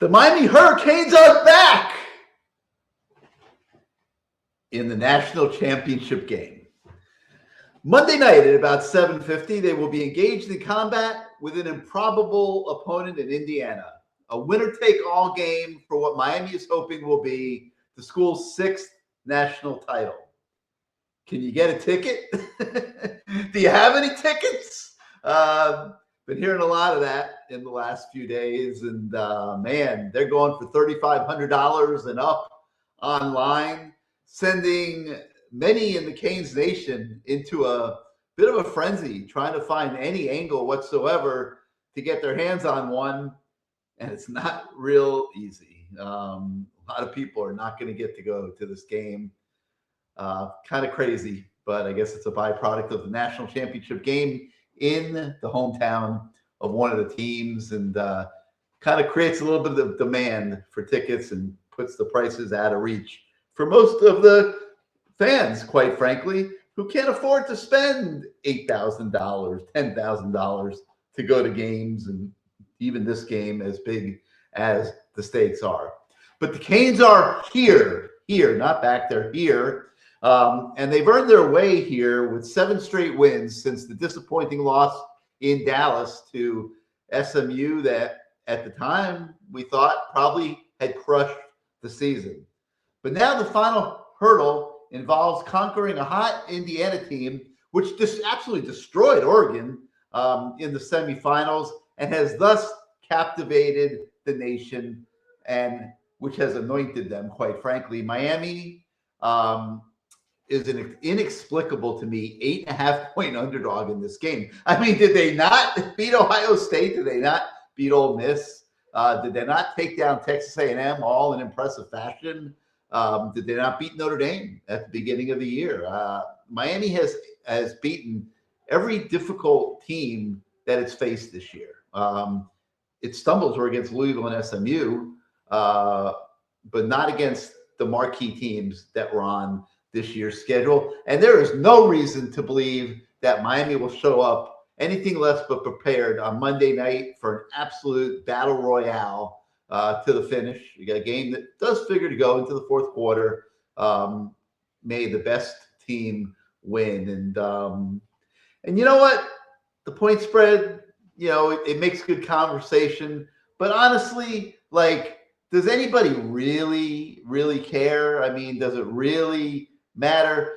The Miami Hurricanes are back in the national championship game. Monday night at about 7:50, they will be engaged in combat with an improbable opponent in Indiana. A winner-take-all game for what Miami is hoping will be the school's 6th national title. Can you get a ticket? Do you have any tickets? Been hearing a lot of that in the last few days, and man, they're going for $3,500 and up online, sending many in the Canes Nation into a bit of a frenzy, trying to find any angle whatsoever to get their hands on one, and it's not real easy. A lot of people are not going to get to go to this game. Kind of crazy, but I guess it's a byproduct of the national championship game in the hometown of one of the teams, and kind of creates a little bit of demand for tickets and puts the prices out of reach for most of the fans, quite frankly, who can't afford to spend $8,000, $10,000 to go to games, and even this game as big as the stakes are. But the Canes are here, not back, they're here. And they've earned their way here with 7 straight wins since the disappointing loss in Dallas to SMU that at the time we thought probably had crushed the season. But now the final hurdle involves conquering a hot Indiana team, which just absolutely destroyed Oregon in the semifinals and has thus captivated the nation, and which has anointed them, quite frankly. Miami is an inexplicable to me 8.5-point underdog in this game. I mean, did they not beat Ohio State? Did they not beat Ole Miss? Did they not take down Texas A&M all in impressive fashion? Did they not beat Notre Dame at the beginning of the year? Miami has beaten every difficult team that it's faced this year. Its stumbles were against Louisville and SMU, but not against the marquee teams that were on this year's schedule. And there is no reason to believe that Miami will show up anything less but prepared on Monday night for an absolute battle royale to the finish. You got a game that does figure to go into the fourth quarter. May the best team win. And you know what? The point spread, it makes good conversation. But honestly, does anybody really, really care? I mean, does it really matter?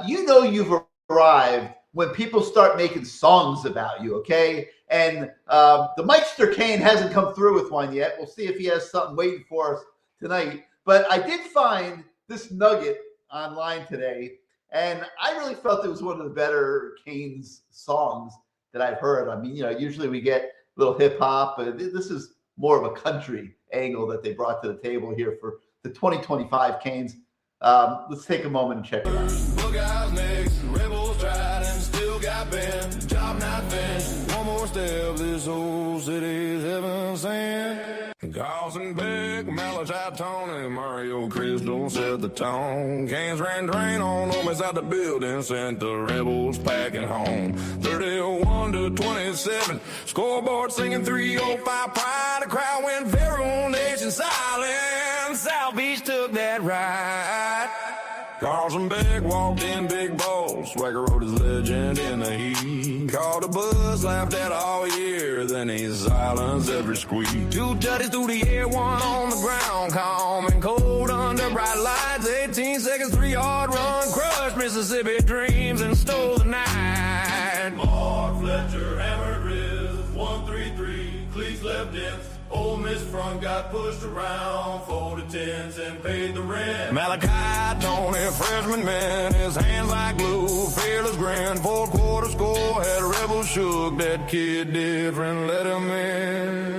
You've arrived when people start making songs about you, okay? And the Meister Kane hasn't come through with one yet. We'll see if he has something waiting for us tonight. But I did find this nugget online today, and I really felt it was one of the better Canes songs that I've heard. I mean, usually we get a little hip hop, but this is more of a country angle that they brought to the table here for the 2025 Canes. Let's take a moment and check it out. Look out next, rebels tried and still got bent. Job not finished. One more step, this whole city's heaven sent. Gausenbeck, Malachite, Tony, Mario, Cristobal set the tone. Canes ran train on them inside the building, sent the rebels packing home. 31 to 27, scoreboard singing 305 pride. The crowd went feral, nation silent. South Beach took that ride. Carlson Beck walked in big balls. Swagger wrote his legend in the heat. Called a buzz, laughed at all year. Then he silenced every squeak. 2 tutties through the air, 1 on the ground. Calm and cold under bright lights. 18 seconds, 3-yard run. Crushed Mississippi dreams and stole the night. Mark Fletcher hammered wrist. 1-3-3, cleats left dents. Ole Miss front got pushed around, folded tents and paid the rent. Malachi, Tony, freshman man, his hands like glue, fearless grin, 4th quarter score, had rebels shook, that kid different, let him in.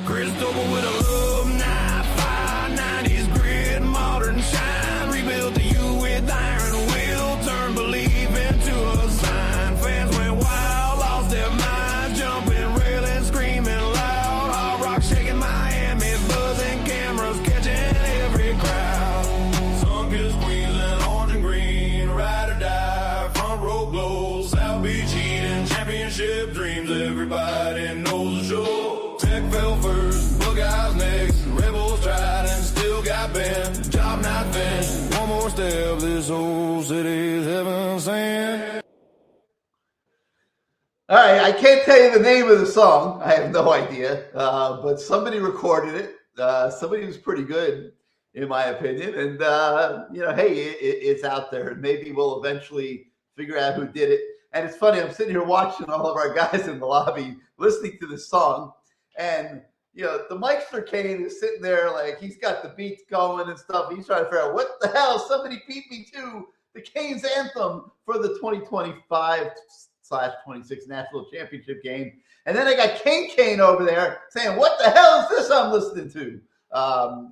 Cristobal with a love knife, 590s grit, modern shine, rebuilt the U with iron will, turn belief into a sign. Fans went wild, lost their minds, jumping, railing, screaming loud. Shaking Miami, buzzing cameras, catching every crowd. Sun kissed Queensland, orange and green, ride or die, front row glows, South Beach heat and championship dreams. Everybody knows the show. step this old city's heaven sent. All right, I can't tell you the name of the song. I have no idea, but somebody recorded it. Somebody was pretty good, in my opinion. And, hey, it's out there. Maybe we'll eventually figure out who did it. And it's funny, I'm sitting here watching all of our guys in the lobby listening to this song. And, the Meister Kane is sitting there like he's got the beats going and stuff. He's trying to figure out what the hell, somebody beat me to the Canes anthem for the 2025/26 national championship game. And then I got Kane over there saying, what the hell is this I'm listening to?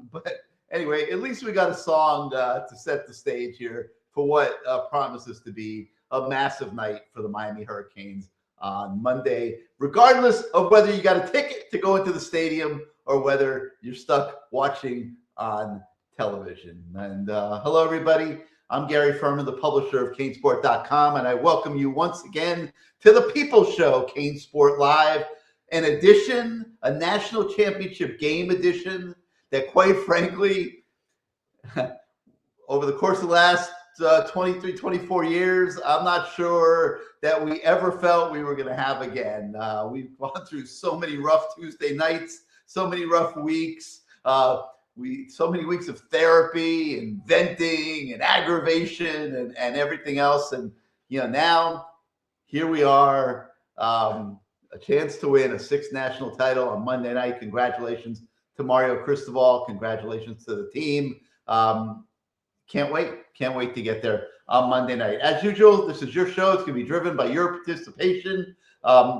But anyway, at least we got a song to set the stage here for what promises to be a massive night for the Miami Hurricanes on Monday, regardless of whether you got a ticket to go into the stadium or whether you're stuck watching on television. And hello, everybody. I'm Gary Ferman, the publisher of CaneSport.com, and I welcome you once again to the People's Show, CaneSport Live, an edition, a national championship game edition that, quite frankly, over the course of the last 23, 24 years, I'm not sure that we ever felt we were going to have again. We've gone through so many rough Tuesday nights, so many rough weeks, so many weeks of therapy and venting and aggravation and everything else. And, now here we are, a chance to win a sixth national title on Monday night. Congratulations to Mario Cristobal. Congratulations to the team. Can't wait to get there on Monday night. As usual, this is your show. It's going to be driven by your participation.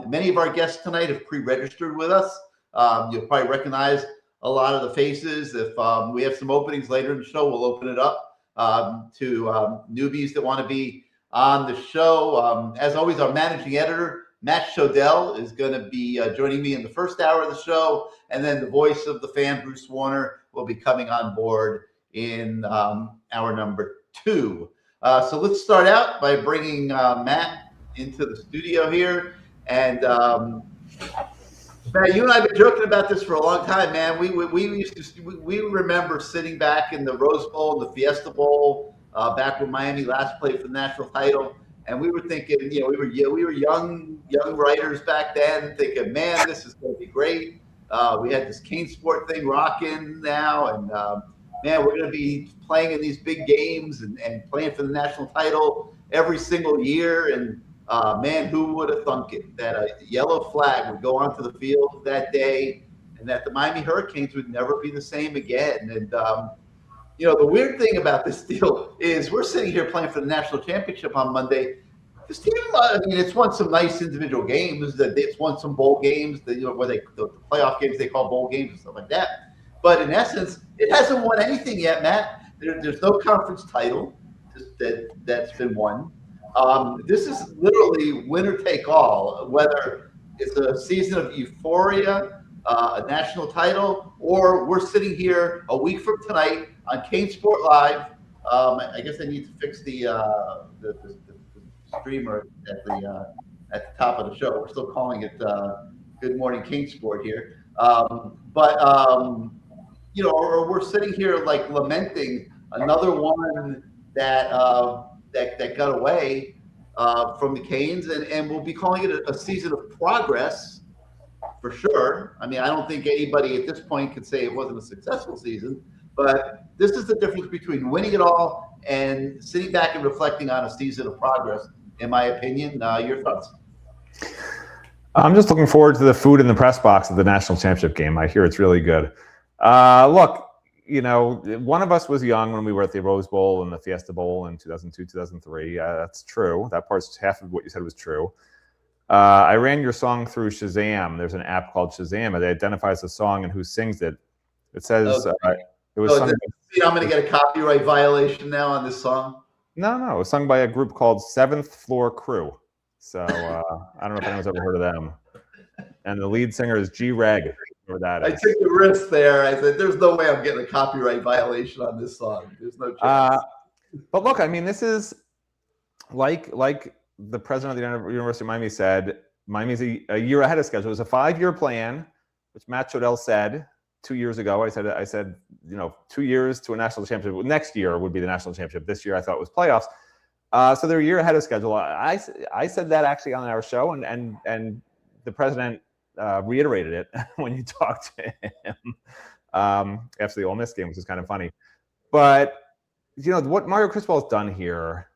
Many of our guests tonight have pre-registered with us. You'll probably recognize a lot of the faces. If we have some openings later in the show, we'll open it up to newbies that want to be on the show. As always, our managing editor, Matt Shodell, is going to be joining me in the first hour of the show. And then the voice of the fan, Bruce Warner, will be coming on board in hour number 2. So let's start out by bringing Matt into the studio here. And Matt, you and I have been joking about this for a long time, man. We remember sitting back in the Rose Bowl and the Fiesta Bowl back when Miami last played for the national title, and we were thinking, we were young writers back then, thinking, man, this is going to be great. We had this CaneSport thing rocking now, and man, we're going to be playing in these big games and playing for the national title every single year. And man, who would have thunk it that a yellow flag would go onto the field that day and that the Miami Hurricanes would never be the same again. And, the weird thing about this deal is we're sitting here playing for the national championship on Monday. This team, it's won some nice individual games. It's won some bowl games, where the playoff games they call bowl games and stuff like that. But in essence, it hasn't won anything yet, Matt. There's no conference title that's been won. This is literally winner take all, whether it's a season of euphoria, a national title, or we're sitting here a week from tonight on CaneSport Live. I guess I need to fix the streamer at the top of the show. We're still calling it Good Morning CaneSport here. Or we're sitting here like lamenting another one that got away from the Canes, and we'll be calling it a season of progress for sure. I don't think anybody at this point can say it wasn't a successful season, but this is the difference between winning it all and sitting back and reflecting on a season of progress, in my opinion. Your thoughts? I'm just looking forward to the food in the press box of the national championship game. I hear it's really good. Look, one of us was young when we were at the Rose Bowl and the Fiesta Bowl in 2002, 2003. That's true. That part's half of what you said was true. I ran your song through Shazam. There's an app called Shazam. It identifies the song and who sings it. It says it was sung. I'm going to get a copyright violation now on this song. No, it was sung by a group called Seventh Floor Crew. So I don't know if anyone's ever heard of them. And the lead singer is G Reg. I took the risk there. I said, "There's no way I'm getting a copyright violation on this song. There's no chance." But look, this is like the president of the University of Miami said. Miami's a year ahead of schedule. It was a 5-year plan, which Matt Shodell said 2 years ago. I said, 2 years to a national championship. Next year would be the national championship. This year I thought it was playoffs. So they're a year ahead of schedule. I said that actually on our show, and the president reiterated it when you talked to him after the Ole Miss game, which is kind of funny. But what Mario Cristobal has done here,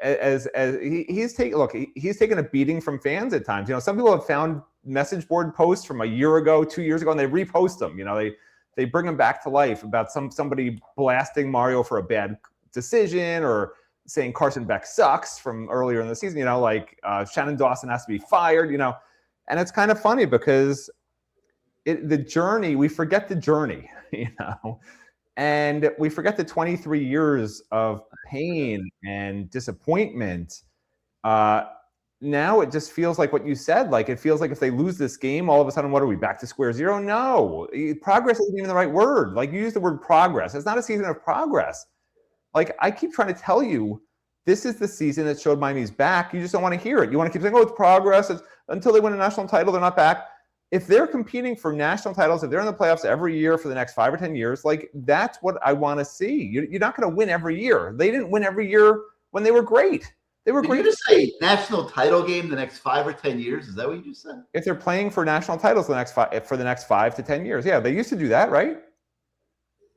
as he's taken a beating from fans at times. Some people have found message board posts from a year ago, 2 years ago, and they repost them. They bring them back to life about somebody blasting Mario for a bad decision or saying Carson Beck sucks from earlier in the season. Shannon Dawson has to be fired. And it's kind of funny because we forget the journey. And we forget the 23 years of pain and disappointment. Now it just feels like what you said. Like, it feels like if they lose this game, all of a sudden, what are we, back to square zero? No. Progress isn't even the right word. Like, you use the word progress. It's not a season of progress. Like, I keep trying to tell you, this is the season that showed Miami's back. You just don't want to hear it. You want to keep saying, it's progress. Until they win a national title, they're not back. If they're competing for national titles, if they're in the playoffs every year for the next 5 or 10 years, like, that's what I want to see. You're not going to win every year. They didn't win every year when they were great. They were great. Did you just say national title game the next 5 or 10 years? Is that what you just said? If they're playing for national titles for the next 5 to 10 years. Yeah, they used to do that, right?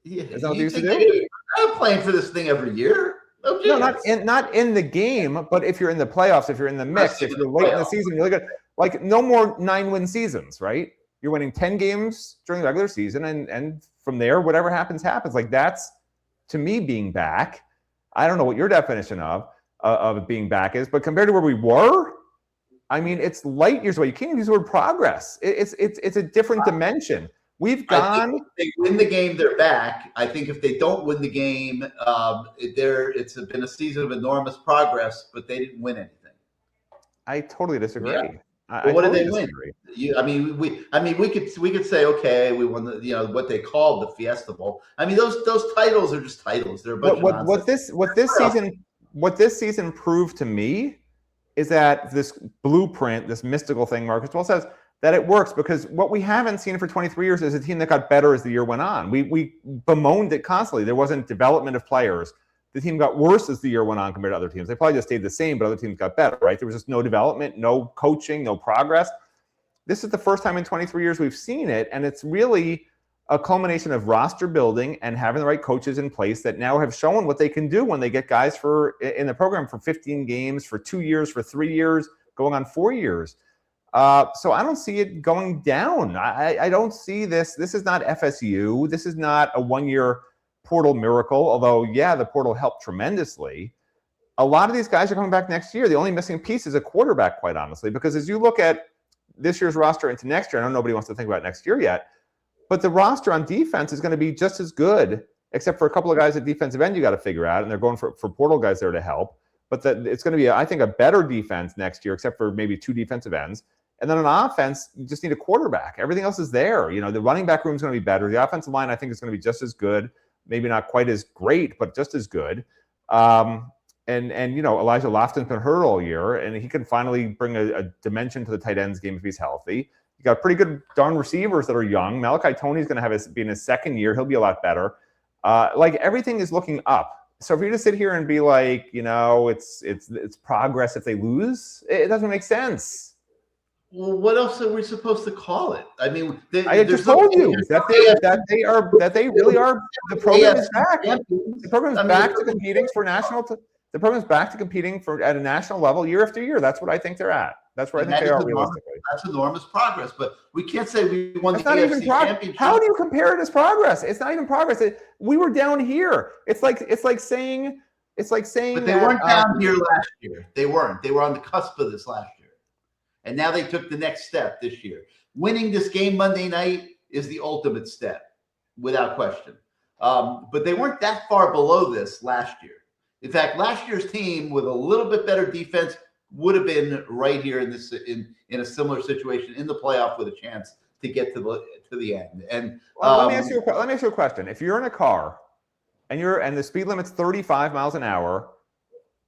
Yeah. Is that what they used to do? They're not playing for this thing every year. Okay. No, not in the game, but if you're in the playoffs, if you're in the mix, if you're late in the season, you're good. Like, no more 9-win seasons, right? You're winning 10 games during the regular season, and from there, whatever happens, happens. Like, that's, to me, being back. I don't know what your definition of being back is, but compared to where we were, I mean, it's light years away. You can't even use the word progress. It's a different dimension. We've gone. If they win the game, they're back. I think if they don't win the game, it's been a season of enormous progress, but they didn't win anything. I totally disagree. Yeah. What totally did they win? We could say, okay, we won the what they called the Fiesta Bowl. I mean, those titles are just titles. They're a bunch of nonsense. What this season proved to me is that this blueprint, this mystical thing, Marcus Well says, that it works, because what we haven't seen for 23 years is a team that got better as the year went on. We bemoaned it constantly. There wasn't development of players. The team got worse as the year went on compared to other teams. They probably just stayed the same, but other teams got better, right? There was just no development, no coaching, no progress. This is the first time in 23 years we've seen it, and it's really a culmination of roster building and having the right coaches in place that now have shown what they can do when they get guys in the program for 15 games, for 2 years, for 3 years, going on 4 years. So I don't see it going down. I don't see this. This is not FSU. This is not a one-year portal miracle, although, yeah, the portal helped tremendously. A lot of these guys are coming back next year. The only missing piece is a quarterback, quite honestly, because as you look at this year's roster into next year, I know nobody wants to think about next year yet, but the roster on defense is going to be just as good, except for a couple of guys at defensive end you got to figure out, and they're going for portal guys there to help. But it's going to be, I think, a better defense next year, except for maybe 2 defensive ends. And then on offense, you just need a quarterback. Everything else is there. The running back room is going to be better. The offensive line, I think, is going to be just as good. Maybe not quite as great, but just as good. And Elijah Lofton's been hurt all year, and he can finally bring a dimension to the tight ends game if he's healthy. You got pretty good darn receivers that are young. Malachi Toney's going to be in his second year. He'll be a lot better. Everything is looking up. So for you to sit here and be like, it's progress if they lose, it doesn't make sense. Well, what else are we supposed to call it? I mean, I just told you that they really are. The program is back. The program is back to competing for national. The program is back to competing at a national level year after year. That's what I think they're at. That's where I think they are realistically. That's enormous progress, but we can't say we won the AFC championship. How do you compare it as progress? It's not even progress. We were down here. It's like saying. But they weren't down here last year. They weren't. They were on the cusp of this last year. And now they took the next step this year. Winning this game Monday night is the ultimate step, without question. But they weren't that far below this last year. In fact, last year's team with a little bit better defense would have been right here in a similar situation in the playoff with a chance to get to the end. And let me ask you a question. If you're in a car and the speed limit's 35 miles an hour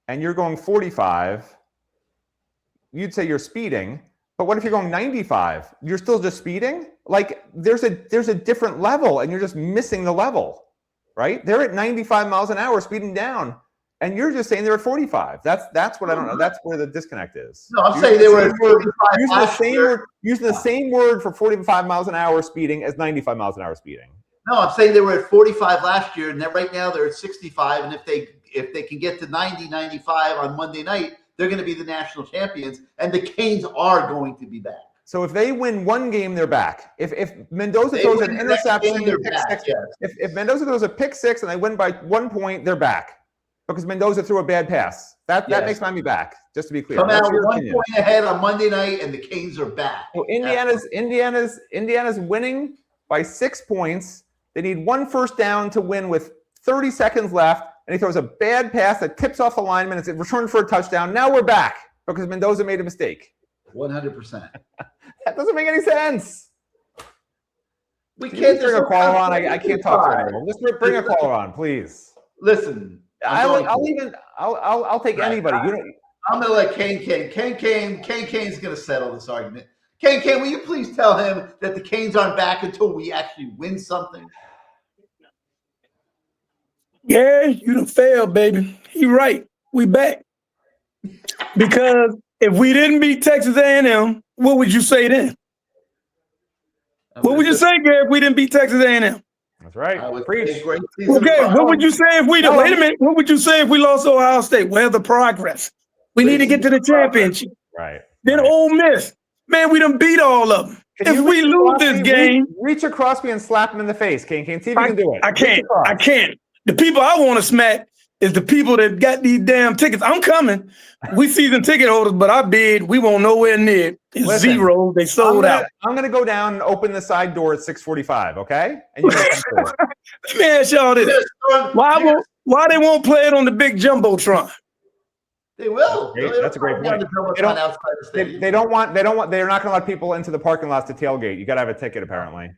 and you're going 45, you'd say you're speeding, But what if you're going 95? You're still just speeding? Like there's a different level and you're just missing the level, right? They're at 95 miles an hour speeding down and you're just saying they're at 45. That's what I don't know. That's where the disconnect is. No, I'm saying they were at 45 using the same word for 45 miles an hour speeding as 95 miles an hour speeding. No, I'm saying they were at 45 last year, and right now they're at 65. And if they can get to 90, 95 on Monday night, they're going to be the national champions, and the Canes are going to be back. So if they win one game, they're back. If Mendoza throws an interception, if Mendoza throws a pick six and they win by 1 point, they're back because Mendoza threw a bad pass. That makes Miami back. Just to be clear, come out 1 point ahead on Monday night, and the Canes are back. So Indiana's winning by 6 points. They need 1 first down to win with 30 seconds left, and he throws a bad pass that tips off the lineman. It's returned for a touchdown. Now we're back because Mendoza made a mistake. 100%. That doesn't make any sense. We can't bring a caller on. I can't talk to anyone. Just bring a caller on, please. Listen, I'll take anybody. I'm going to let Cane's going to settle this argument. Kane, will you please tell him that the Canes aren't back until we actually win something? Yeah, you done failed, baby. He right. We back. Because if we didn't beat Texas A&M, what would you say then? What would you say, Gary, if we didn't beat Texas A&M? That's right. Preach. Okay, what would you say if we did? Wait a minute. What would you say if we lost to Ohio State? Where's the progress? We need to get to the championship. Right. Then Ole Miss. Man, we done beat all of them. If we lose this game, reach across me and slap him in the face, Kane. See if you can do it. I can't. The people I want to smack is the people that got these damn tickets. I'm coming. We season ticket holders, but I bid. We won't nowhere near. It's zero. They sold out. I'm gonna go down and open the side door at 6:45. Okay. And you let me ask y'all this: why they won't play it on the big jumbotron? They will. That's a great point. They're not going to let people into the parking lots to tailgate. You got to have a ticket, apparently.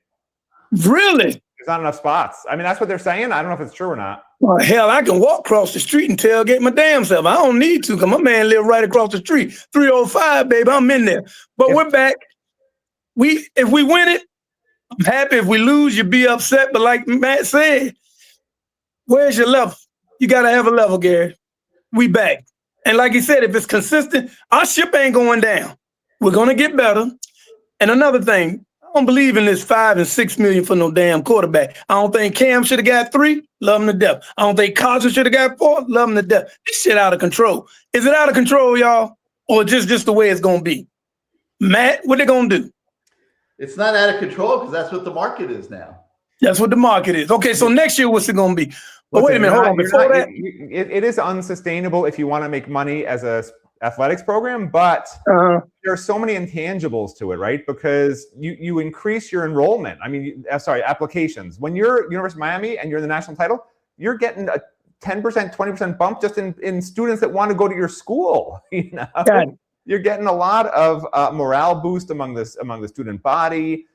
Really? There's not enough spots. I mean, that's what they're saying. I don't know if it's true or not. Well, hell, I can walk across the street and tailgate my damn self. I don't need to because my man live right across the street. 305, baby. I'm in there. But we're back. If we win it, I'm happy. If we lose, you'll be upset. But like Matt said, where's your level? You got to have a level, Gary. We back. And like he said, if it's consistent, our ship ain't going down. We're going to get better. And another thing, I don't believe in this $5 and $6 million for no damn quarterback. I don't think Cam should have got 3. Love him to death. I don't think Cousins should have got 4. Love him to death. This shit out of control. Is it out of control, y'all? Or just the way it's going to be? Matt, what they going to do? It's not out of control because that's what the market is now. That's what the market is. Okay, so next year, what's it going to be? But wait a minute, hold on. Before that, it is unsustainable if you want to make money as a athletics program, but there are so many intangibles to it, right? Because you increase your enrollment. I mean, applications. When you're University of Miami and you're in the national title, you're getting a 10%, 20% bump just in students that want to go to your school. You know, you're getting a lot of morale boost among the student body.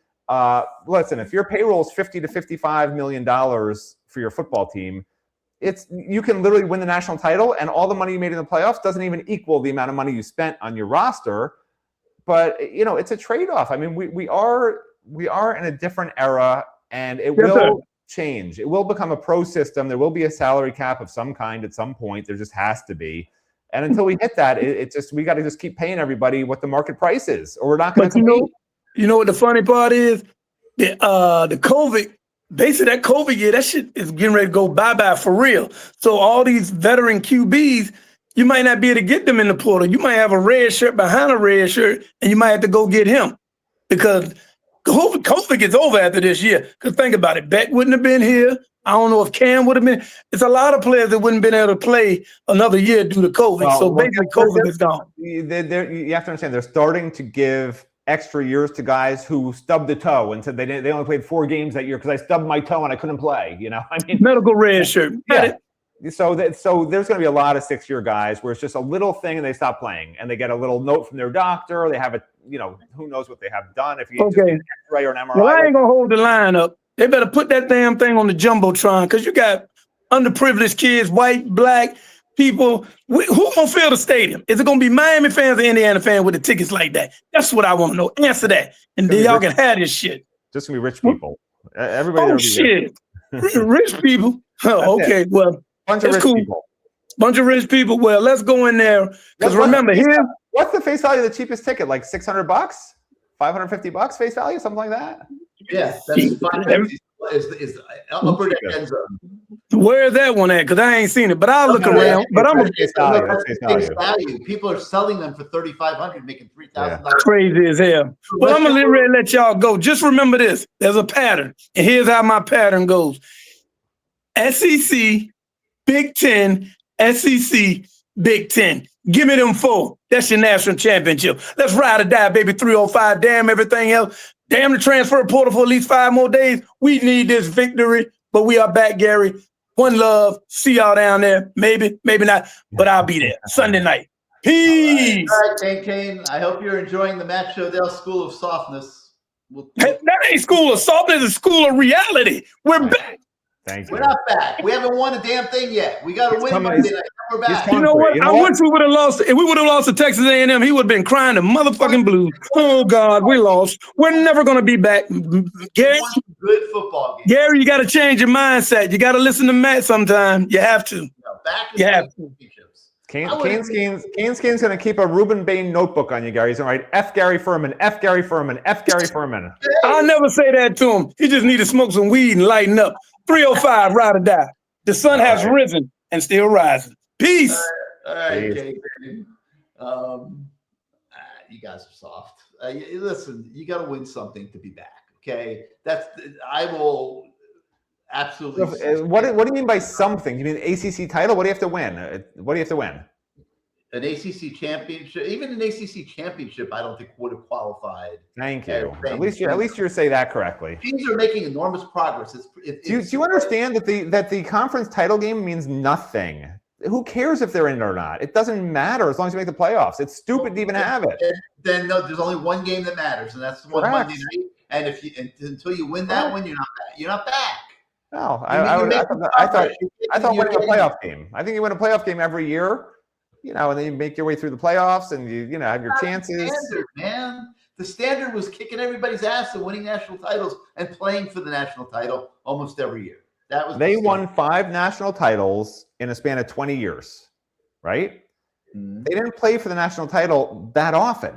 Listen, if your payroll is $50 to $55 million for your football team, you can literally win the national title, and all the money you made in the playoffs doesn't even equal the amount of money you spent on your roster. But it's a trade-off. I mean, we are in a different era, and it will change. It will become a pro system. There will be a salary cap of some kind at some point. There just has to be. And until we hit that, we got to just keep paying everybody what the market price is, or we're not going to compete. You know what the funny part is? The COVID, basically that COVID year, that shit is getting ready to go bye-bye for real. So all these veteran QBs, you might not be able to get them in the portal. You might have a red shirt behind a red shirt, and you might have to go get him because COVID gets over after this year. Because think about it, Beck wouldn't have been here. I don't know if Cam would have been. It's a lot of players that wouldn't have been able to play another year due to COVID. Basically COVID is gone. You have to understand, they're starting to give extra years to guys who stubbed the toe and said they only played 4 games that year because I stubbed my toe and I couldn't play. I mean, medical red shirt. Yeah. So there's going to be a lot of 6-year guys where it's just a little thing and they stop playing and they get a little note from their doctor. Or they have who knows what they have done. If you just an X-ray or an MRI. Well, I ain't gonna hold the line up. They better put that damn thing on the jumbotron because you got underprivileged kids, white, black, people. Who gonna fill the stadium? Is it gonna be Miami fans or Indiana fans with the tickets like that? That's what I want to know. Answer that, and then y'all can have this shit. Just gonna be rich people. Everybody. Oh shit, rich people. Oh, okay, well, bunch of rich cool. people. Bunch of rich people. Well, let's go in there because remember here. What's the face value of the cheapest ticket? Like $600, $550 face value, something like that. Yeah, that's 550 is upper deck end zone. Where is that one at? Because I ain't seen it, but I'll look around. But I'm face value. People are selling them for $3,500, making $3,000. Crazy as hell. Well, I'm gonna let y'all go. Just remember this: there's a pattern, and here's how my pattern goes: SEC, Big Ten, SEC, Big Ten. Give me them 4. That's your national championship. Let's ride or die, baby. 305. Damn everything else. Damn the transfer portal for at least 5 more days. We need this victory, but we are back, Gary. One love. See y'all down there. Maybe, maybe not, but I'll be there Sunday night. Peace. All right, Kane. I hope you're enjoying the Matt Shodell School of Softness. That ain't school of softness. It's school of reality. We're back. Thank you. We're not back. We haven't won a damn thing yet. We got to win Monday night. We're back. You know what? I wish we would have lost. If we would have lost to Texas A&M, he would have been crying the motherfucking blues. Oh, God, we lost. We're never going to be back. Gary, good football game. Gary, you got to change your mindset. You got to listen to Matt sometime. You have to. No, back you have to. Kane's going to keep a Reuben Bain notebook on you, Gary. He's going to write F. Gary Ferman, F. Gary Ferman, F. Gary Ferman. I'll never say that to him. He just need to smoke some weed and lighten up. 305, ride or die. The sun has risen and still rising. Peace. All right, Jake. You guys are soft. Listen, you got to win something to be back. Okay, I will absolutely. What do you mean by something? You mean ACC title? What do you have to win? What do you have to win? An ACC championship, even an ACC championship, I don't think would have qualified. Thank you. At least you say that correctly. Teams are making enormous progress. Do you understand that the conference title game means nothing? Who cares if they're in it or not? It doesn't matter as long as you make the playoffs. It's stupid to even have it. Then there's only one game that matters, and that's the one Monday night. And until you win that one, you're not back. You're not back. No, I thought winning a playoff game. I think you win a playoff game every year. And then you make your way through the playoffs and you have your chances. Standard, man. The standard was kicking everybody's ass and winning national titles and playing for the national title almost every year. They won 5 national titles in a span of 20 years, right? Mm-hmm. They didn't play for the national title that often.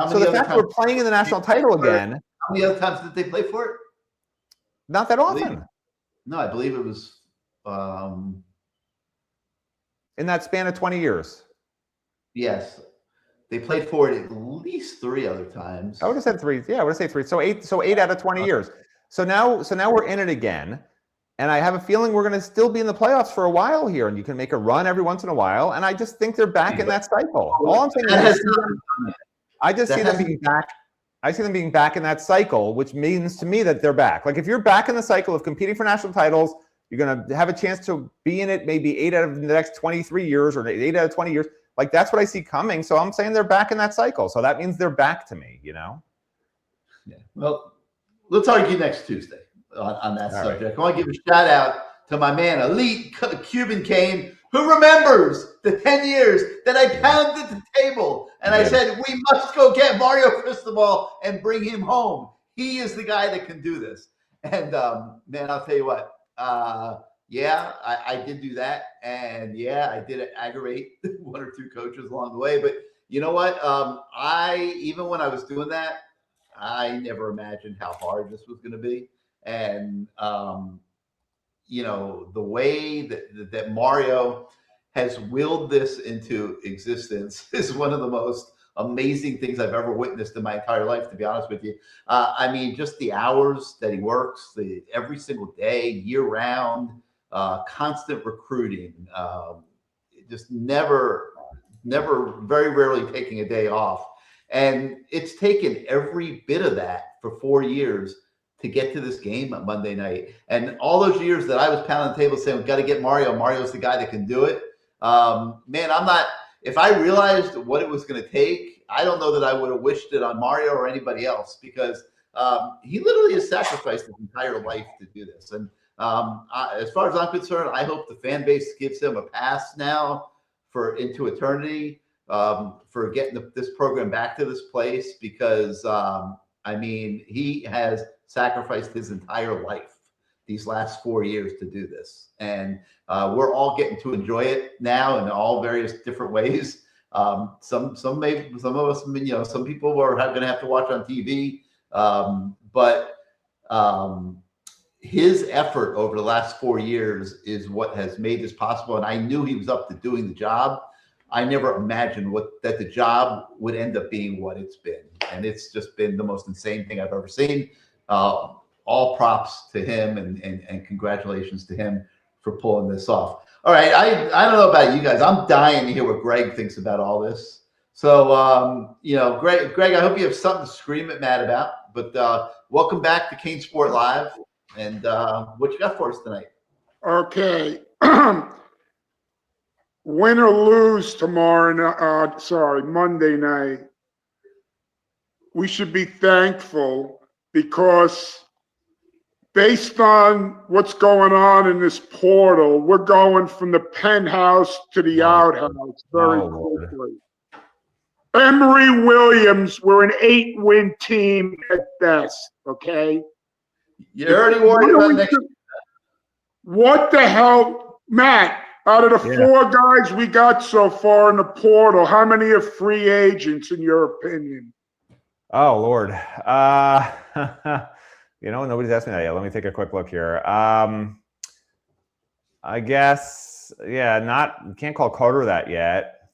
So the fact that we're playing in the national title again. How many other times did they play for it? Not that often. No, I believe it was in that span of 20 years. Yes. They played for it at least 3 other times. I would have said 3. Yeah, I would have said 3. So 8 out of 20 years. So now we're in it again. And I have a feeling we're going to still be in the playoffs for a while here. And you can make a run every once in a while. And I just think they're back in that cycle. All I'm saying is I just see them being back. I see them being back in that cycle, which means to me that they're back. Like if you're back in the cycle of competing for national titles, you're going to have a chance to be in it maybe 8 out of the next 23 years or 8 out of 20 years. Like that's what I see coming. So I'm saying they're back in that cycle. So that means they're back to me, Yeah. Well, let's argue next Tuesday on that subject. Right. I want to give a shout out to my man, Elite Cuban Kane, who remembers the 10 years that I pounded the table and I said, we must go get Mario Cristobal and bring him home. He is the guy that can do this. And man, I'll tell you what, I did do that. And I did aggravate 1 or 2 coaches along the way. But you know what? Even when I was doing that, I never imagined how hard this was going to be. And, the way that Mario has willed this into existence is one of the most amazing things I've ever witnessed in my entire life, to be honest with you. Just the hours that he works, every single day, year round, constant recruiting, just never, very rarely taking a day off. And it's taken every bit of that for 4 years to get to this game on Monday night. And all those years that I was pounding the table saying, we've got to get Mario. Mario's the guy that can do it. If I realized what it was going to take, I don't know that I would have wished it on Mario or anybody else, because he literally has sacrificed his entire life to do this. And as far as I'm concerned, I hope the fan base gives him a pass now. for into eternity for getting this program back to this place because I mean, he has sacrificed his entire life these last 4 years to do this. And we're all getting to enjoy it now in all various different ways. Some of us, you know, some people are going to have to watch on TV. But his effort over the last 4 years is what has made this possible. And I knew he was up to doing the job. I never imagined that the job would end up being what it's been. And it's just been the most insane thing I've ever seen. All props to him and congratulations to him for pulling this off. All right. I don't know about you guys. I'm dying to hear what Greg thinks about all this. So, you know, Greg, I hope you have something to scream at Matt about. But welcome back to CaneSport Live. And what you got for us tonight? Okay. Win or lose tomorrow, Monday night, we should be thankful because based on what's going on in this portal, we're going from the penthouse to the outhouse very quickly. Emory Williams, we're an 8-win team at best, okay? You're already worried about next year. What the hell, Matt? Out of the 4 guys we got so far in the portal, how many are free agents in your opinion? Oh, Lord. You know, nobody's asked me that yet. Let me take a quick look here. I guess, can't call Carter that yet.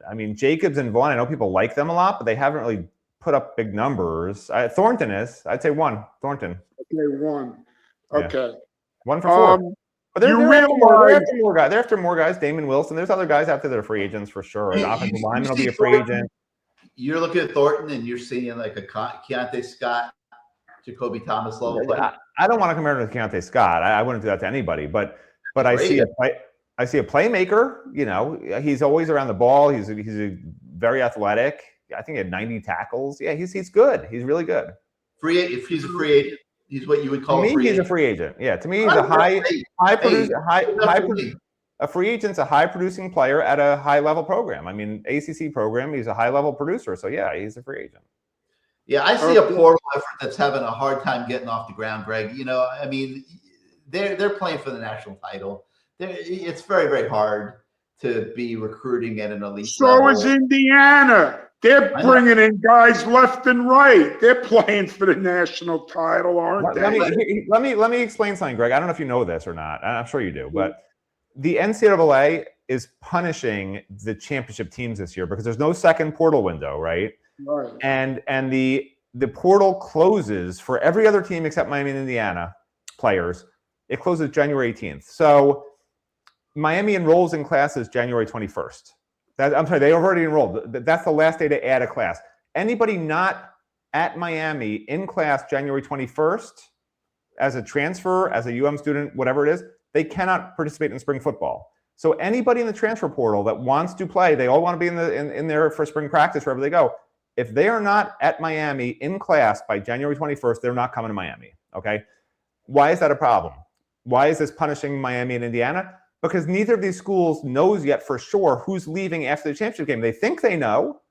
I mean, Jacobs and Vaughn, I know people like them a lot, but they haven't really put up big numbers. Thornton is. I'd say 1. Thornton. Okay, 1. Okay. Yeah. 1 for 4. But they're after more guys. Damon Wilson. There's other guys out there that are free agents for sure. An offensive lineman will be a free agent. You're looking at Thornton and you're seeing like a Keontae Scott, Jacoby Thomas level player. I don't want to compare him to Keontae Scott. I wouldn't do that to anybody. But I see a playmaker. You know, he's always around the ball. He's a very athletic. I think he had 90 tackles. Yeah, he's good. He's really good. If he's a free agent, he's what you would call a free agent. He's a free agent. Yeah, to me, he's a free agent's a high producing player at a high level program. I mean, ACC program, he's a high level producer. So yeah, he's a free agent. Yeah, I see a portal effort that's having a hard time getting off the ground, Greg. You know, I mean, they're playing for the national title. It's very, very hard to be recruiting at an elite level. So is Indiana. They're bringing in guys left and right. They're playing for the national title, aren't they? Let me explain something, Greg. I don't know if you know this or not. I'm sure you do, but the NCAA is punishing the championship teams this year because there's no second portal window, right? Right. And the portal closes for every other team except Miami and Indiana players. It closes January 18th. So Miami enrolls in classes January 21st. I'm sorry, they already enrolled. That's the last day to add a class. Anybody not at Miami in class January 21st as a transfer, as a UM student, whatever it is, they cannot participate in spring football. So anybody in the transfer portal that wants to play, they all want to be in there for spring practice wherever they go. If they are not at Miami in class by January 21st, they're not coming to Miami, okay? Why is that a problem? Why is this punishing Miami and Indiana? Because neither of these schools knows yet for sure who's leaving after the championship game. They think they know,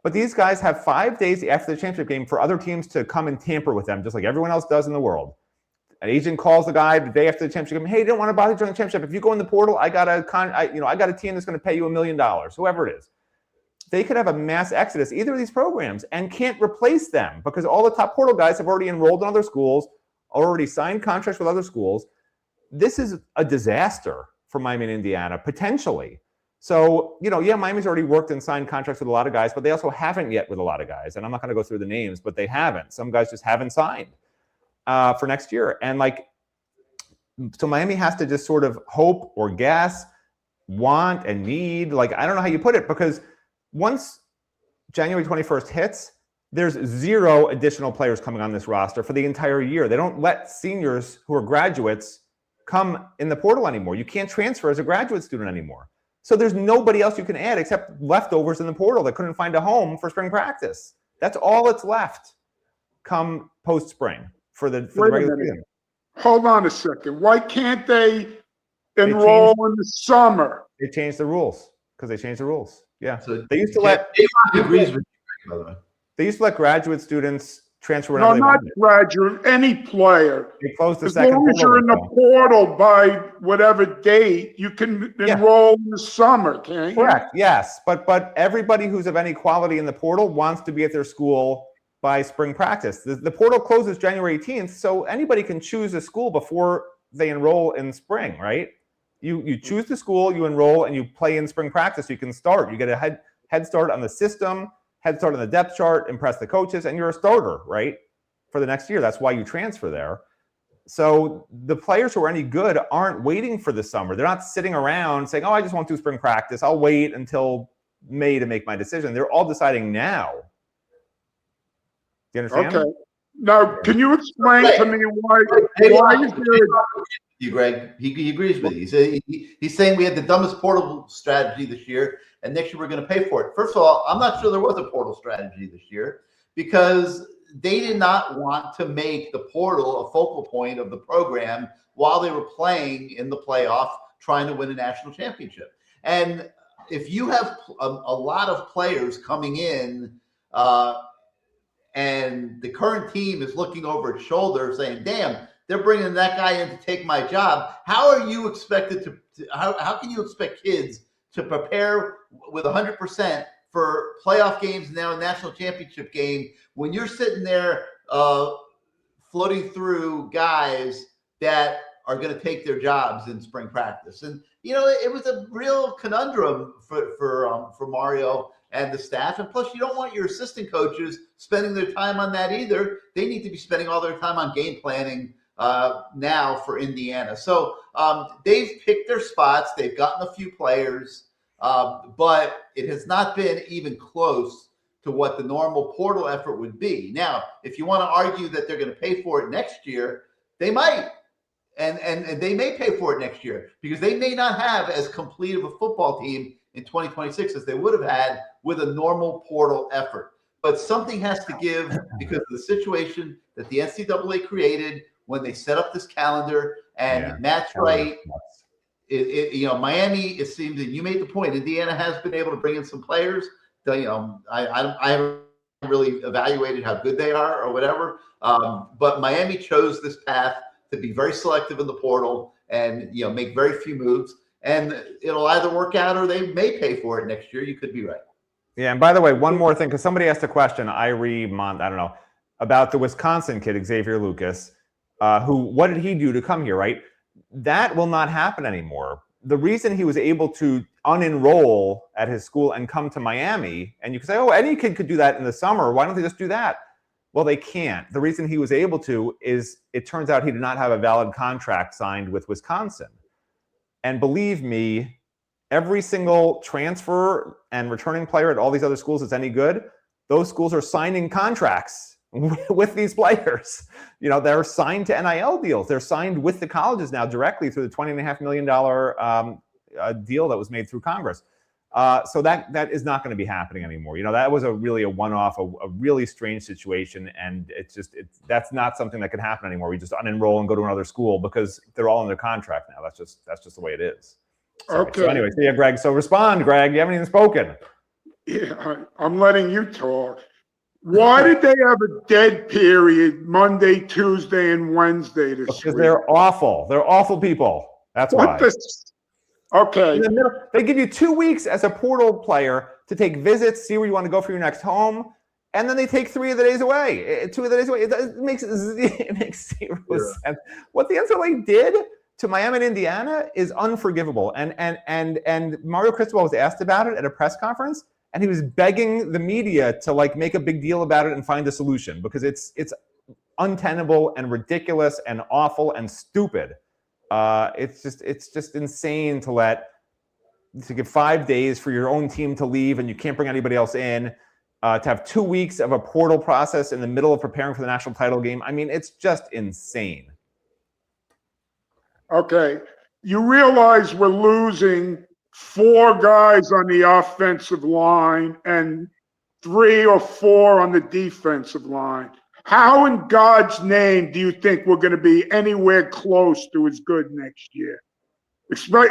but these guys have 5 days after the championship game for other teams to come and tamper with them, just like everyone else does in the world. An agent calls the guy the day after the championship game. Hey, don't want to bother you during the championship. If you go in the portal, I got a team that's going to pay you $1 million, whoever it is. They could have a mass exodus, either of these programs, and can't replace them because all the top portal guys have already enrolled in other schools, already signed contracts with other schools. This is a disaster for Miami and Indiana, potentially. So, Miami's already worked and signed contracts with a lot of guys, but they also haven't yet with a lot of guys. And I'm not going to go through the names, but they haven't. Some guys just haven't signed for next year. And so Miami has to just sort of hope or guess, want and need. I don't know how you put it, because once January 21st hits, there's 0 additional players coming on this roster for the entire year. They don't let seniors who are graduates come in the portal anymore. You can't transfer as a graduate student anymore. So there's nobody else you can add except leftovers in the portal that couldn't find a home for spring practice. That's all that's left come post-spring for the regular season. Hold on a second. Why can't they enroll in the summer? They changed the rules. because they changed the rules. Yeah, So they used to let. Agrees with you, by the way. They used to let graduate students transfer No, whenever they not wanted. graduate, any player. They closed the As second long as portal you're in the window. portal by whatever date, you can enroll in the summer, can't you? Correct. Yes, but everybody who's of any quality in the portal wants to be at their school by spring practice. The portal closes January 18th, so anybody can choose a school before they enroll in spring, right? You choose the school, you enroll, and you play in spring practice. So you can start. You get a head start on the system, head start on the depth chart, impress the coaches, and you're a starter, right, for the next year. That's why you transfer there. So the players who are any good aren't waiting for the summer. They're not sitting around saying, oh, I just won't do spring practice. I'll wait until May to make my decision. They're all deciding now. Do you understand? Okay. Now, can you explain to me why is there You, Greg. He agrees with you. He's saying we had the dumbest portal strategy this year, and next year we're going to pay for it. First of all, I'm not sure there was a portal strategy this year because they did not want to make the portal a focal point of the program while they were playing in the playoff, trying to win a national championship. And if you have a lot of players coming in, and the current team is looking over its shoulder saying, damn, they're bringing that guy in to take my job. How are you expected how can you expect kids to prepare with 100% for playoff games and now a national championship game when you're sitting there floating through guys that are going to take their jobs in spring practice? And, it was a real conundrum for Mario and the staff. And plus, you don't want your assistant coaches spending their time on that either. They need to be spending all their time on game planning now for Indiana. So they've picked their spots. They've gotten a few players, but it has not been even close to what the normal portal effort would be. Now, if you want to argue that they're going to pay for it next year, they might. And they may pay for it next year because they may not have as complete of a football team in 2026 as they would have had with a normal portal effort. But something has to give because of the situation that the NCAA created when they set up this calendar. And Matt's right. Miami, it seems that you made the point. Indiana has been able to bring in some players. I haven't really evaluated how good they are or whatever. But Miami chose this path to be very selective in the portal and make very few moves. And it'll either work out or they may pay for it next year. You could be right. Yeah, and by the way, one more thing, because somebody asked a question, I don't know, about the Wisconsin kid, Xavier Lucas, what did he do to come here, right? That will not happen anymore. The reason he was able to unenroll at his school and come to Miami, and you can say, oh, any kid could do that in the summer. Why don't they just do that? Well, they can't. The reason he was able to is it turns out he did not have a valid contract signed with Wisconsin. And believe me, every single transfer and returning player at all these other schools that's any good, those schools are signing contracts with these players. They're signed to NIL deals. They're signed with the colleges now directly through the $20.5 million deal that was made through Congress. So that is not going to be happening anymore. That was really a one-off, a really strange situation, and that's not something that can happen anymore. We just unenroll and go to another school because they're all under contract now. That's just the way it is. Sorry. Okay. So anyway, see ya, Greg. So respond, Greg. You haven't even spoken. Yeah, I'm letting you talk. Why did they have a dead period Monday, Tuesday, and Wednesday this week? Because they're awful. They're awful people. That's why. Okay. In the middle, they give you 2 weeks as a portal player to take visits, see where you want to go for your next home, and then they take 2 of the days away. 2 of the days away. It makes zero sense. What the NCAA did to Miami and Indiana is unforgivable. And Mario Cristobal was asked about it at a press conference, and he was begging the media to make a big deal about it and find a solution because it's untenable and ridiculous and awful and stupid. It's just insane to give 5 days for your own team to leave and you can't bring anybody else in, to have 2 weeks of a portal process in the middle of preparing for the national title game. I mean, it's just insane. Okay. You realize we're losing 4 guys on the offensive line and 3 or 4 on the defensive line. How in God's name do you think we're going to be anywhere close to as good next year?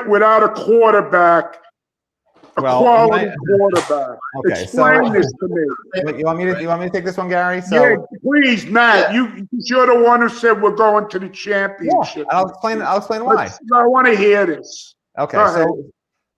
Without a quarterback a Well, quality quarterback. Okay, Explain so this to me. you want me to take this one, Gary? So Yeah, please, Matt. You're the one who said we're going to the yeah, championship. I'll explain why. I want to hear this. Okay, Go ahead.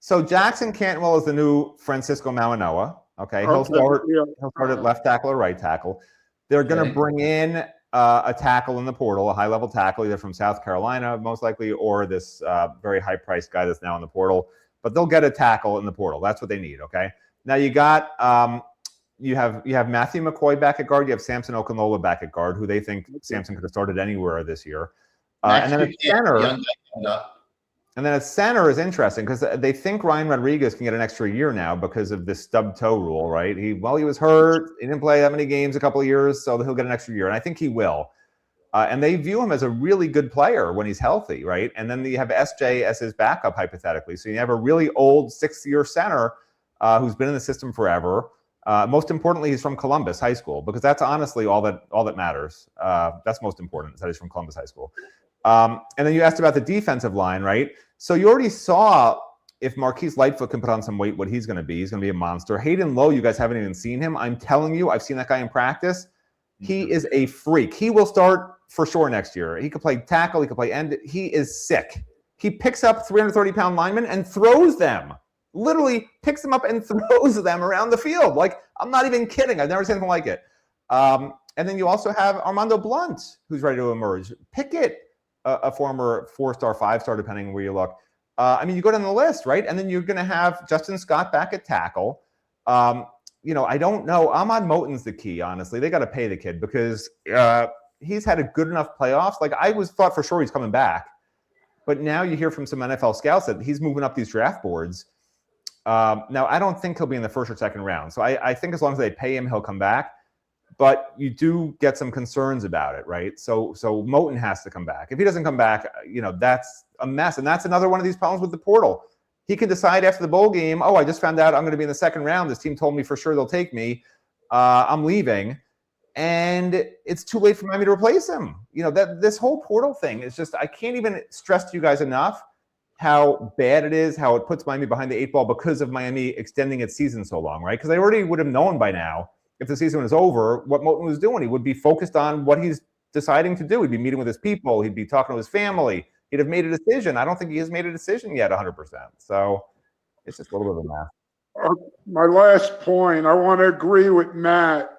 so Jackson Cantwell is the new Francisco Mauanoa. Okay, he'll Okay, start yeah. at left tackle or right tackle. They're going to bring in a tackle in the portal, a high-level tackle, either from South Carolina, most likely, or this very high-priced guy that's now in the portal. But they'll get a tackle in the portal. That's what they need. Okay. Now you got you have Matthew McCoy back at guard. You have Samson Okunlola back at guard, who they think Samson could have started anywhere this year. And then at center is interesting because they think Ryan Rodriguez can get an extra year now because of this stub toe rule, right? He was hurt. He didn't play that many games a couple of years, so he'll get an extra year. And I think he will. And they view him as a really good player when he's healthy, right? And then you have SJ as his backup, hypothetically. So you have a really old 6-year center who's been in the system forever. Most importantly, he's from Columbus High School, because that's honestly all that matters. That's most important, is that he's from Columbus High School. And then you asked about the defensive line, right? So you already saw if Marquise Lightfoot can put on some weight, what he's going to be. He's going to be a monster. Hayden Lowe, you guys haven't even seen him. I'm telling you, I've seen that guy in practice. He is a freak. He will start for sure next year. He could play tackle. He could play end. He is sick. He picks up 330-pound linemen and throws them. Literally picks them up and throws them around the field. Like, I'm not even kidding. I've never seen anything like it. And then you also have Armando Blunt, who's ready to emerge. Pickett, a former 4-star, 5-star, depending where you look. I mean, you go down the list, right? And then you're going to have Justin Scott back at tackle. I don't know. Ahmad Moten's the key, honestly. They got to pay the kid because he's had a good enough playoffs. Like, I thought for sure he's coming back. But now you hear from some NFL scouts that he's moving up these draft boards. Now, I don't think he'll be in the first or second round. So I think as long as they pay him, he'll come back. But you do get some concerns about it, right? So Moten has to come back. If he doesn't come back, that's a mess. And that's another one of these problems with the portal. He can decide after the bowl game, I just found out I'm going to be in the second round. This team told me for sure they'll take me. I'm leaving. And it's too late for Miami to replace him. This whole portal thing is just, I can't even stress to you guys enough how bad it is, how it puts Miami behind the 8 ball because of Miami extending its season so long, right? Because they already would have known by now, if the season was over, what Moten was doing. He would be focused on what he's deciding to do. He'd be meeting with his people. He'd be talking to his family. He'd have made a decision. I don't think he has made a decision yet 100%. So it's just a little bit of a mess. My last point, I want to agree with Matt.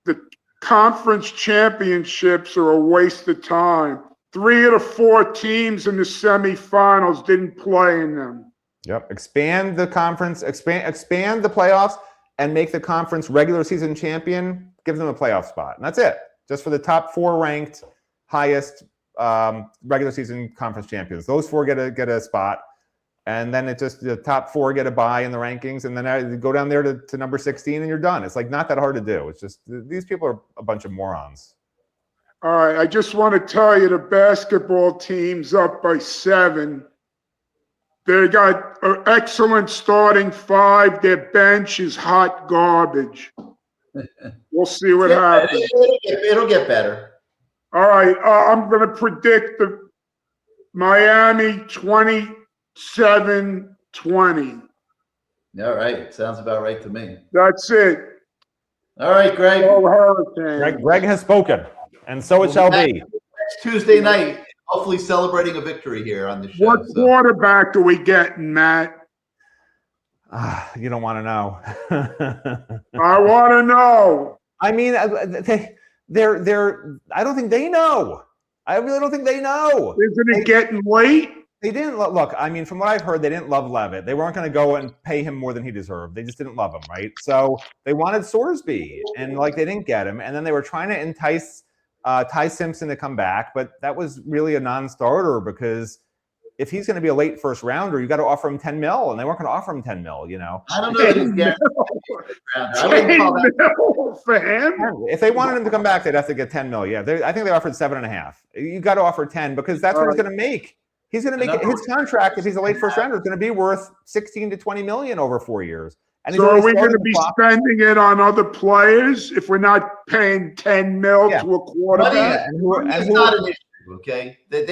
The conference championships are a waste of time. 3 of the 4 teams in the semifinals didn't play in them. Yep. Expand the conference, expand the playoffs, and make the conference regular season champion. Give them a playoff spot. And that's it. Just for the top 4 ranked highest regular season conference champions. Those 4 get a spot. And then the top 4 get a bye in the rankings. And then you go down there to number 16 and you're done. It's like not that hard to do. It's just these people are a bunch of morons. All right. I just want to tell you the basketball team's up by 7. They got an excellent starting 5. Their bench is hot garbage. We'll see what happens. It'll get better. All right. I'm going to predict the Miami 27-20. All right. Sounds about right to me. That's it. All right, Greg. Go Hurricanes. Greg has spoken, and so it shall be. Next Tuesday night, hopefully celebrating a victory here on the show. What quarterback are we getting, Matt? You don't want to know. I want to know. I mean, they're. I don't think they know. I really don't think they know. Isn't it getting late? They didn't look. I mean, from what I've heard, they didn't love Levitt. They weren't going to go and pay him more than he deserved. They just didn't love him, right? So they wanted Sorsby, and they didn't get him. And then they were trying to entice Ty Simpson to come back, but that was really a non-starter because if he's going to be a late first rounder, you got to offer him $10 million, and they weren't going to offer him $10 million. I don't know. For him? If they wanted him to come back, they'd have to get $10 million. Yeah, I think they offered 7.5. You got to offer 10 because that's what he's going to make. He's going to make his contract, if he's a late first rounder, is going to be worth $16 to $20 million over 4 years. And so are we going to be spending it on other players if we're not paying $10 million to a quarterback? It's not an issue, okay? They're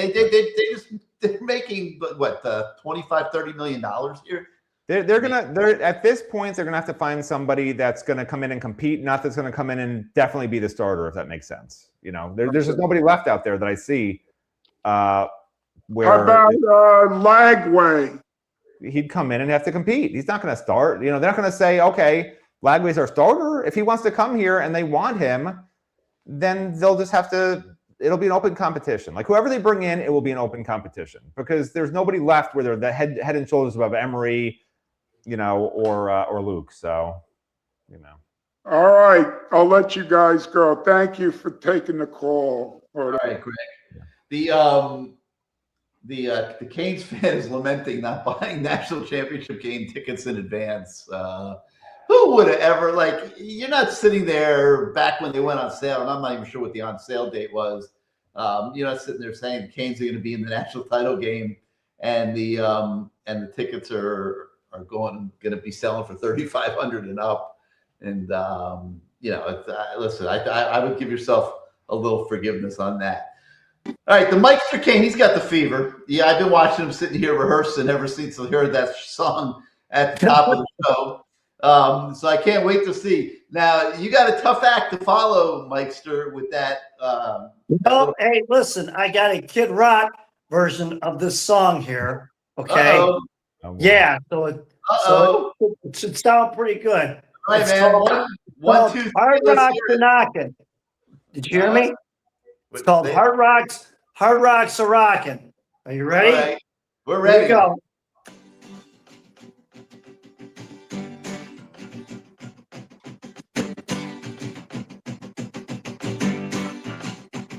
making $25-30 million here. They're at this point they're gonna have to find somebody that's gonna come in and compete, not that's gonna come in and definitely be the starter, if that makes sense. You know, there's just nobody left out there that I see. Where How about Lagway? he'd come in and have to compete. He's not going to start. You know, they're not going to say, okay, Lagway's our starter. If he wants to come here and they want him, then they'll just have to. It'll be an open competition. Like whoever they bring in, it will be an open competition because there's nobody left where they're the head and shoulders above Emery, you know, or Luke. So, you know. All right, I'll let you guys go. Thank you for taking the call. All right, Greg. The Canes fan is lamenting not buying national championship game tickets in advance. Who would have ever, like, you're not sitting there back when they went on sale, and I'm not even sure what the on sale date was. You're not sitting there saying the Canes are going to be in the national title game, and the tickets are going to be selling for $3,500 and up. And you know, listen, I would give yourself a little forgiveness on that. All right, the Meister Kane, he's got the fever. Yeah, I've been watching him sitting here rehearsing ever since I heard that song at the top of the show. So I can't wait to see. Now, you got a tough act to follow, Meister, with that. Hey, listen, I got a Kid Rock version of this song here. Okay. Uh-oh. Yeah, so it should sound pretty good. All right, It's man. called- One, two, three. Hard Let's Rocks hear are it. Knocking. Did you hear me? It's called Hard Rocks Are Rocking. Are you ready? All right. We're Here ready. we go.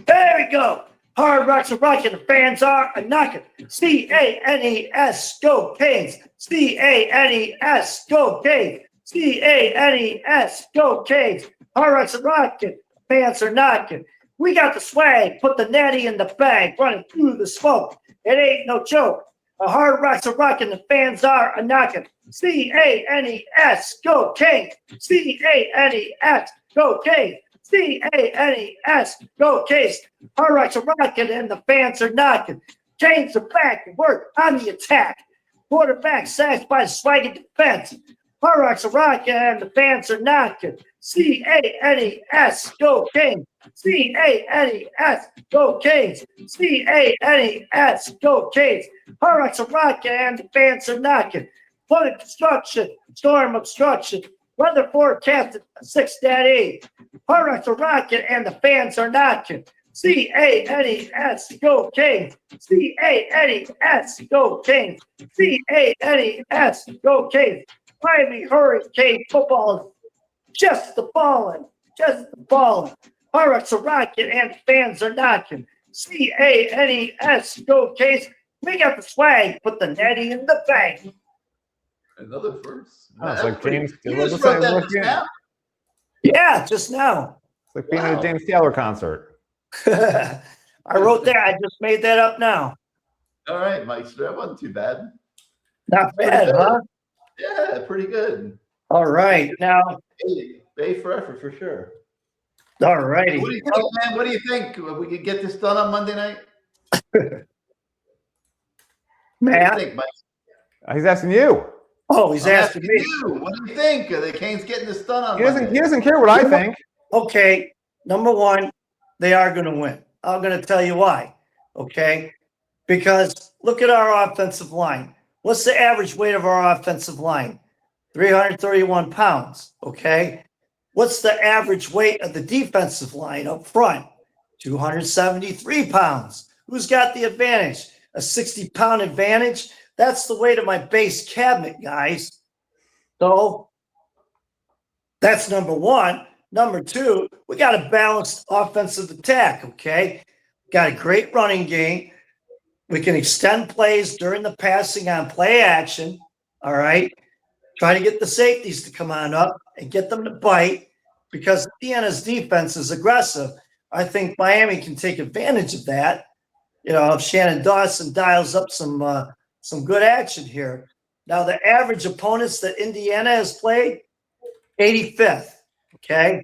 There we go. Hard Rocks are rocking. The fans are a knocking. CANES, go Canes. CANES, go Canes. CANES, go Canes. Hard Rocks are rocking. Fans are knocking. We got the swag. Put the natty in the bag. Running through the smoke. It ain't no joke. The Hard Rocks are rocking. The fans are a knocking. CANES, go Canes. CANES, go Canes. CANES, go Canes. Hard Rocks are rocking and the fans are knocking. Canes are back and work on the attack. Quarterback sacked by the swaggy defense. Hard Rocks are rocking and the fans are knocking. CANES, go Canes. CANES, go Canes. CANES, go Canes. Hard Rocks are rocking and the fans are knocking. Flooded construction, storm obstruction. Weather forecasted 6-8. Hard Rocks are rocking and the fans are knocking. CANES, go Canes. CANES, go Canes. CANES, go Canes. Miami Hurricane football is just the ballin', just the ballin'. Hard Rocks are rocking and the fans are knocking. CANES, go Canes. We got the swag, put the natty in the bag. Another verse. Oh, it's like James. You just wrote that just now? Yeah, just now. It's like being at a James Taylor concert. I wrote that. I just made that up now. All right, Meister. That wasn't too bad. Not bad, huh? Yeah, pretty good. All right. Now, Bay for effort for sure. all righty. What do you think, man? What do you think? We could get this done on Monday night? What do you Matt? think, Mike? He's asking you. Oh, he's asking me. You. What do you think? Are the Canes getting this done on He Monday? doesn't care what I think. Okay, number one, they are going to win. I'm going to tell you why. Okay, because look at our offensive line. What's the average weight of our offensive line? 331 pounds. Okay, what's the average weight of the defensive line up front? 273 pounds. Who's got the advantage? A 60-pound advantage? That's the weight of my base cabinet, guys. So that's number one. Number two, we got a balanced offensive attack, okay? Got a great running game. We can extend plays during the passing on play action, all right? Try to get the safeties to come on up and get them to bite because Indiana's defense is aggressive. I think Miami can take advantage of that. You know, if Shannon Dawson dials up some good action here. Now, the average opponents that Indiana has played, 85th. Okay,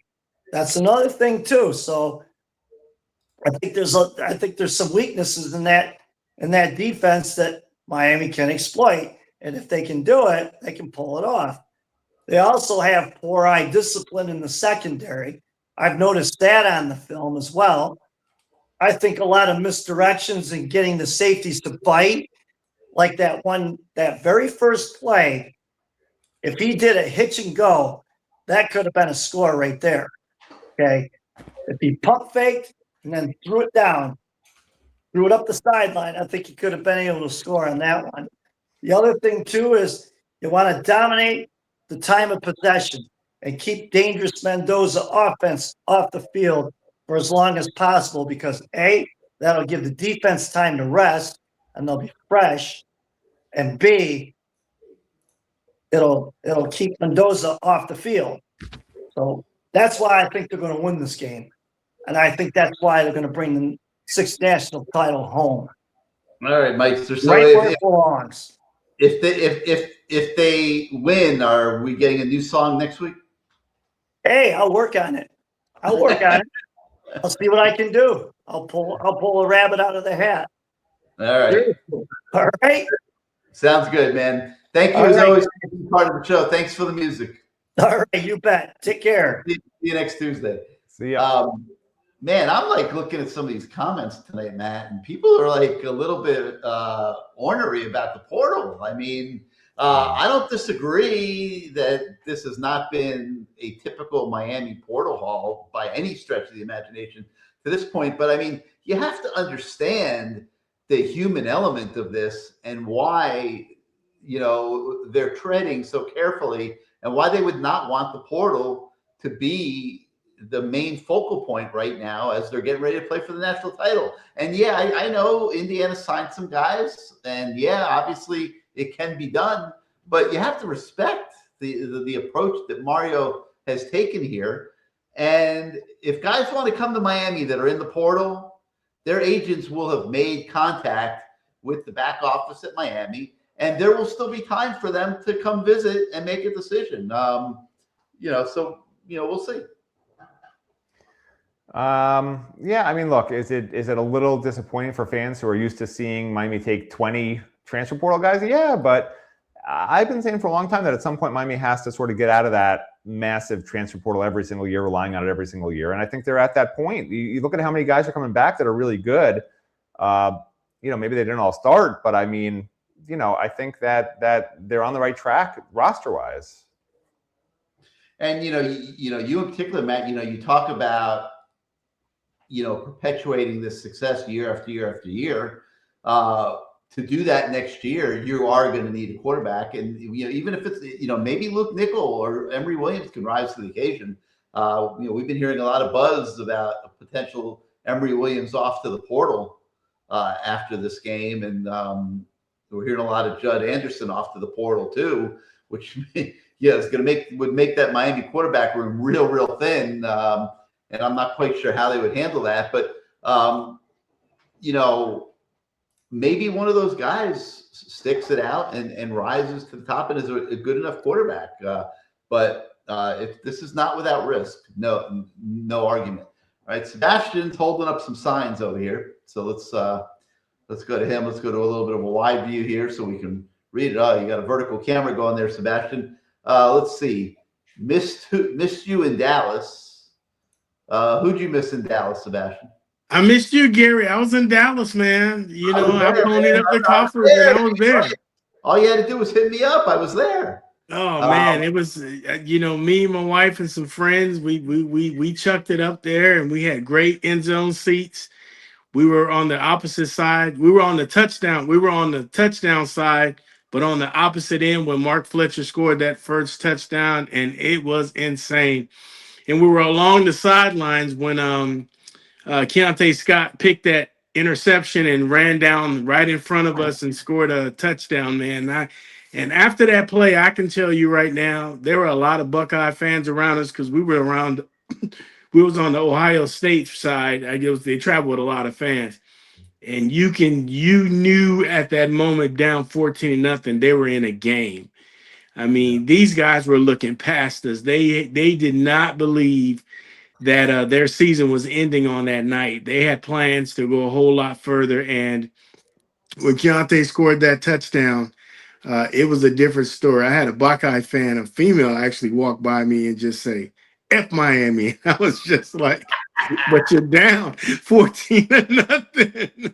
that's another thing too. So I think there's some weaknesses in that defense that Miami can exploit. And if they can do it, they can pull it off. They also have poor eye discipline in the secondary. I've noticed that on the film as well. I think a lot of misdirections and getting the safeties to bite, like that very first play. If he did a hitch and go, that could have been a score right there. Okay. If he pump faked and then threw it down, threw it up the sideline, I think he could have been able to score on that one. The other thing, too, is you want to dominate the time of possession and keep dangerous Mendoza offense off the field for as long as possible because, A, that'll give the defense time to rest and they'll be fresh, and B, it'll keep Mendoza off the field. So that's why I think they're going to win this game. And I think that's why they're going to bring the 6th national title home. All right, Mike. So Right where it belongs. If they win, are we getting a new song next week? Hey, I'll work on it. I'll see what I can do. I'll pull a rabbit out of the hat. All right. All right. Sounds good, man. Thank you as always for being part of the show. Thanks for the music. All right, you bet. Take care. See you next Tuesday. See ya. Man, I'm like looking at some of these comments tonight, Matt, and people are like a little bit ornery about the portal. I mean, I don't disagree that this has not been a typical Miami portal haul by any stretch of the imagination to this point. But I mean, you have to understand the human element of this and why, they're treading so carefully and why they would not want the portal to be the main focal point right now as they're getting ready to play for the national title. And yeah, I know Indiana signed some guys, and yeah, obviously it can be done, but you have to respect the approach that Mario has taken here. And if guys want to come to Miami that are in the portal, their agents will have made contact with the back office at Miami, and there will still be time for them to come visit and make a decision. So we'll see. Yeah, I mean, look, is it a little disappointing for fans who are used to seeing Miami take 20 transfer portal guys? Yeah, but I've been saying for a long time that at some point Miami has to sort of get out of that massive transfer portal every single year, relying on it every single year. And I think they're at that point. You look at how many guys are coming back that are really good. Maybe they didn't all start, but I mean, I think that they're on the right track roster-wise. And you in particular, Matt, you talk about perpetuating this success year after year after year. To do that next year, you are going to need a quarterback, and even if it's maybe Luke Nickel or Emory Williams can rise to the occasion. We've been hearing a lot of buzz about a potential Emory Williams off to the portal after this game, and we're hearing a lot of Judd Anderson off to the portal too, which would make that Miami quarterback room real thin. And I'm not quite sure how they would handle that, but maybe one of those guys sticks it out and rises to the top and is a good enough quarterback. But if this is not without risk, no argument. All right, Sebastian's holding up some signs over here, so let's go to him. Let's go to a little bit of a wide view here so we can read it. Oh, you got a vertical camera going there, Sebastian. Let's see. Missed you in Dallas. Who'd you miss in Dallas, Sebastian? I missed you, Gary. I was in Dallas, man. I ponied up the coffers and I was there. All you had to do was hit me up. I was there. Oh man, it was me, my wife, and some friends. We chucked it up there, and we had great end zone seats. We were on the opposite side. We were on the touchdown. We were on the touchdown side, but on the opposite end when Mark Fletcher scored that first touchdown, and it was insane. And we were along the sidelines when Keontae Scott picked that interception and ran down right in front of us and scored a touchdown, man. And after that play, I can tell you right now, there were a lot of Buckeye fans around us because we were around. We was on the Ohio State side. I guess they travel with a lot of fans, and you knew at that moment down 14-0, they were in a game. I mean, these guys were looking past us. They did not believe that their season was ending on that night. They had plans to go a whole lot further. And when Keontae scored that touchdown, it was a different story. I had a Buckeye fan, a female, actually walk by me and just say, F Miami. I was just like, but you're down 14-0.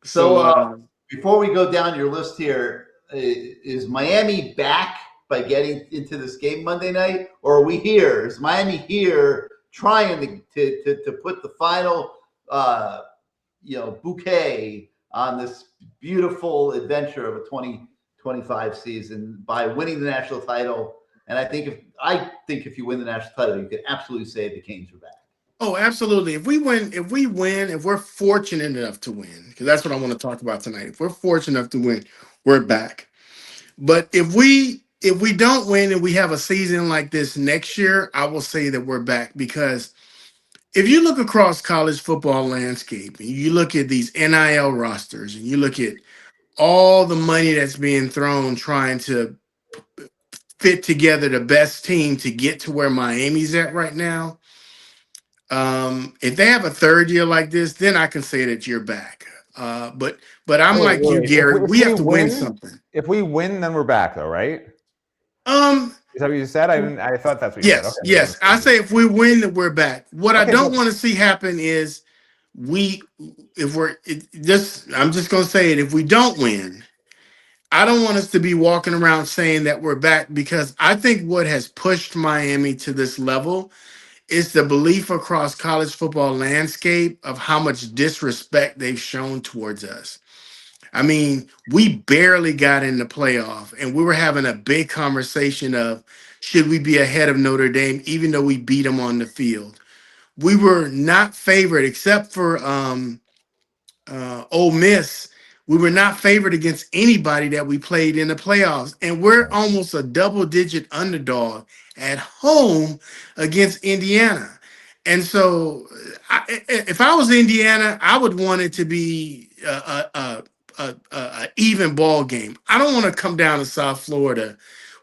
So before we go down your list here, is Miami back by getting into this game Monday night, or are we here? Is Miami here trying to put the final bouquet on this beautiful adventure of a 2025 season by winning the national title? And I think if you win the national title, you could absolutely say the Canes are back. Oh, absolutely. If we're fortunate enough to win, because that's what I want to talk about tonight. If we're fortunate enough to win, we're back. But if we don't win and we have a season like this next year, I will say that we're back, because if you look across college football landscape and you look at these NIL rosters and you look at all the money that's being thrown trying to fit together the best team to get to where Miami's at right now, if they have a third year like this, then I can say that you're back. But I'm like you, Gary. We have to win something. If we win, then we're back, though, right? Is that what you said? I thought that's what you said. Okay. Yes. I say if we win, then we're back. What I don't want to see happen is I'm just going to say it. If we don't win, I don't want us to be walking around saying that we're back, because I think what has pushed Miami to this level is the belief across college football landscape of how much disrespect they've shown towards us. I mean, we barely got in the playoff, and we were having a big conversation of, should we be ahead of Notre Dame, even though we beat them on the field? We were not favored, except for Ole Miss. We were not favored against anybody that we played in the playoffs, and we're almost a double-digit underdog at home against Indiana. And so if I was Indiana, I would want it to be a even ball game. I don't want to come down to South Florida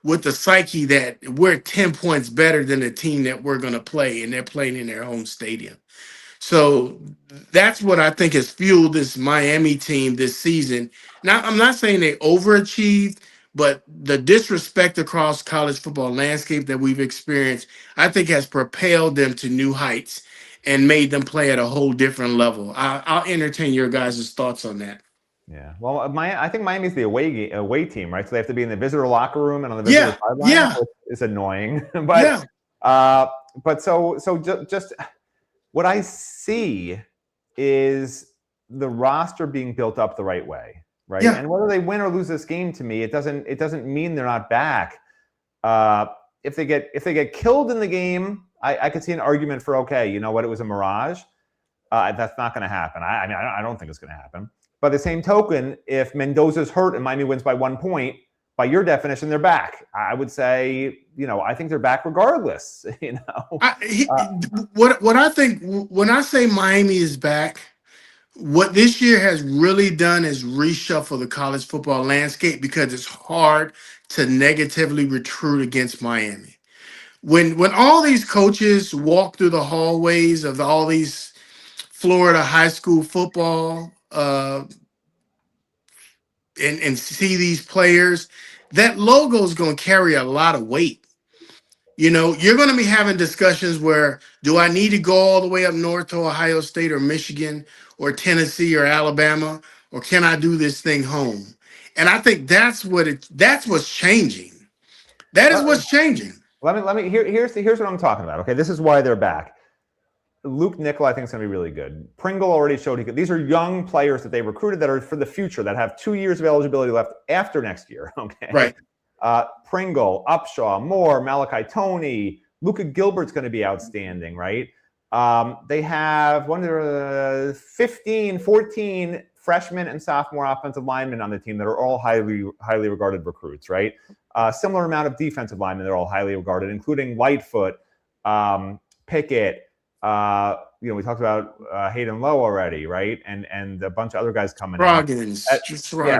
with the psyche that we're 10 points better than the team that we're going to play, and they're playing in their home stadium. So that's what I think has fueled this Miami team this season. Now, I'm not saying they overachieved, but the disrespect across college football landscape that we've experienced, I think, has propelled them to new heights and made them play at a whole different level. I'll entertain your guys' thoughts on that. Yeah. Well, I think Miami's the away team, right? So they have to be in the visitor locker room and on the visitor sideline, which is annoying. But just what I see is the roster being built up the right way, right? Yeah. And whether they win or lose this game, to me, it doesn't mean they're not back. If they get killed in the game, I could see an argument for, okay, you know what, it was a mirage. That's not going to happen. I don't think it's going to happen. By the same token, if Mendoza's hurt and Miami wins by 1 point, by your definition, they're back. I would say, I think they're back regardless. What I think when I say Miami is back, what this year has really done is reshuffle the college football landscape, because it's hard to negatively recruit against Miami. When all these coaches walk through the hallways of all these Florida high school football and see these players, that logo is going to carry a lot of weight. You're going to be having discussions where, do I need to go all the way up north to Ohio State or Michigan or Tennessee or Alabama, or can I do this thing home? And I think that's what's changing. That is what's changing. Here's what I'm talking about. Okay, this is why they're back. Luke Nickel, I think, is going to be really good. Pringle already showed these are young players that they recruited that are for the future, that have 2 years of eligibility left after next year. Okay, right. Pringle, Upshaw, Moore, Malachi Toney, Luka Gilbert's going to be outstanding, right? They have 14 freshmen and sophomore offensive linemen on the team that are all highly regarded recruits, right? Similar amount of defensive linemen that are all highly regarded, including Lightfoot, Pickett. We talked about Hayden Lowe already, right? And a bunch of other guys coming in.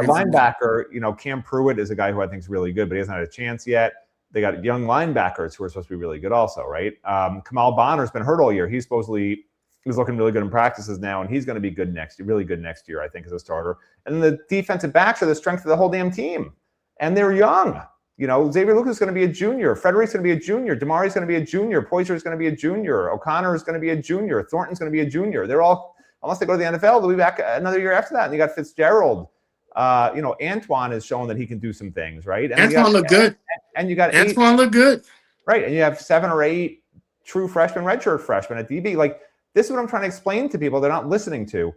Linebacker, Cam Pruitt is a guy who I think is really good, but he hasn't had a chance yet. They got young linebackers who are supposed to be really good also, right? Kamal Bonner's been hurt all year. He's supposedly He's looking really good in practices now, and he's going to be really good next year, I think, as a starter. And the defensive backs are the strength of the whole damn team. And they're young. Xavier Lucas is going to be a junior. Frederick's going to be a junior. Damari's going to be a junior. Poyser is going to be a junior. O'Connor is going to be a junior. Thornton's going to be a junior. They're all, unless they go to the NFL, they'll be back another year after that. And you got Fitzgerald. Antoine is showing that he can do some things, right? And Antoine looked good. And you got Antoine looked good. Right. And you have 7 or 8 true freshmen, redshirt freshmen at DB. Like, this is what I'm trying to explain to people they're not listening to.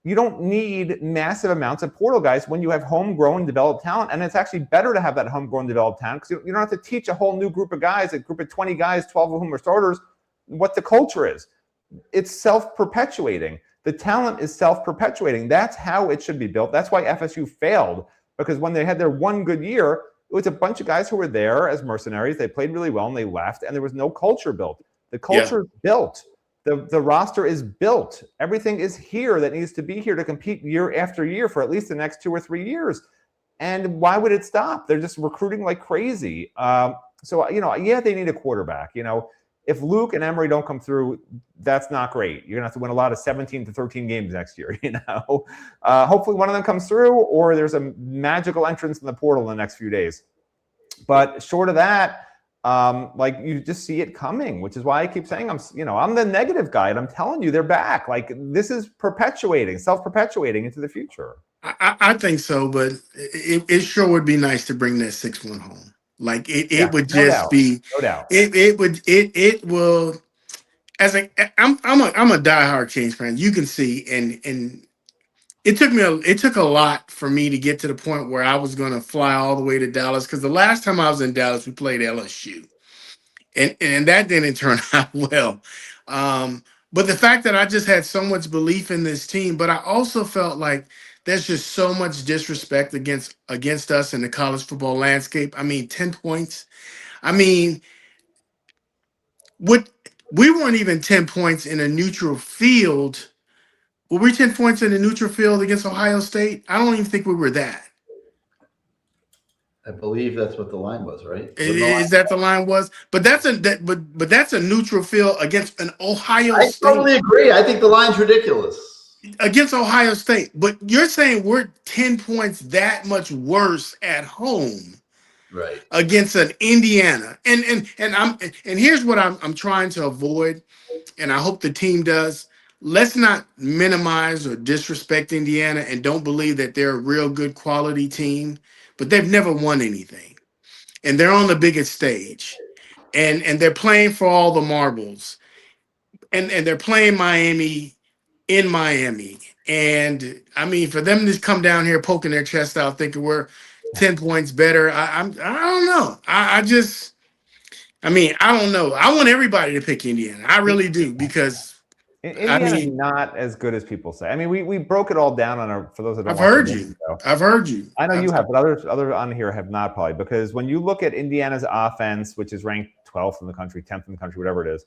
You don't need massive amounts of portal guys when you have homegrown developed talent. And it's actually better to have that homegrown developed talent because you don't have to teach a whole new group of guys, a group of 20 guys, 12 of whom are starters, what the culture is. It's self-perpetuating. The talent is self-perpetuating. That's how it should be built. That's why FSU failed, because when they had their one good year, it was a bunch of guys who were there as mercenaries. They played really well and they left, and there was no culture built. The culture is built. The roster is built. Everything is here that needs to be here to compete year after year for at least the next 2 or 3 years. And why would it stop? They're just recruiting like crazy. So they need a quarterback. If Luke and Emory don't come through, that's not great. You're going to have to win a lot of 17 to 13 games next year, Hopefully one of them comes through, or there's a magical entrance in the portal in the next few days. But short of that, you just see it coming, which is why I keep saying I'm the negative guy, and I'm telling you they're back. Like, this is self-perpetuating into the future. I think so, but it sure would be nice to bring that 6-1 home. Like, it would just be no doubt. It will. I'm a diehard Canes fan. You can see, and it took a lot for me to get to the point where I was going to fly all the way to Dallas, because the last time I was in Dallas, we played LSU, and that didn't turn out well. But the fact that I just had so much belief in this team, but I also felt like there's just so much disrespect against us in the college football landscape. I mean, 10 points. I mean, we weren't even 10 points in a neutral field. Were we 10 points in a neutral field against Ohio State? I don't even think we were that. I believe that's what the line was, right? Is that the line was? But that's a neutral field against an Ohio State. I totally agree. I think the line's ridiculous. Against Ohio State. But you're saying we're 10 points that much worse at home. Right. Against an Indiana. And here's what I'm trying to avoid, and I hope the team does. Let's not minimize or disrespect Indiana, and don't believe that they're a real good quality team, but they've never won anything. And they're on the biggest stage. And they're playing for all the marbles. And they're playing Miami in Miami. And I mean, for them to come down here poking their chest out thinking we're 10 points better, I don't know. I don't know. I want everybody to pick Indiana. I really do, because Indiana's not as good as people say. I mean, we broke it all down for those that don't. I've heard you. I know you have, but others on here have not, probably, because when you look at Indiana's offense, which is ranked 12th in the country, 10th in the country, whatever it is,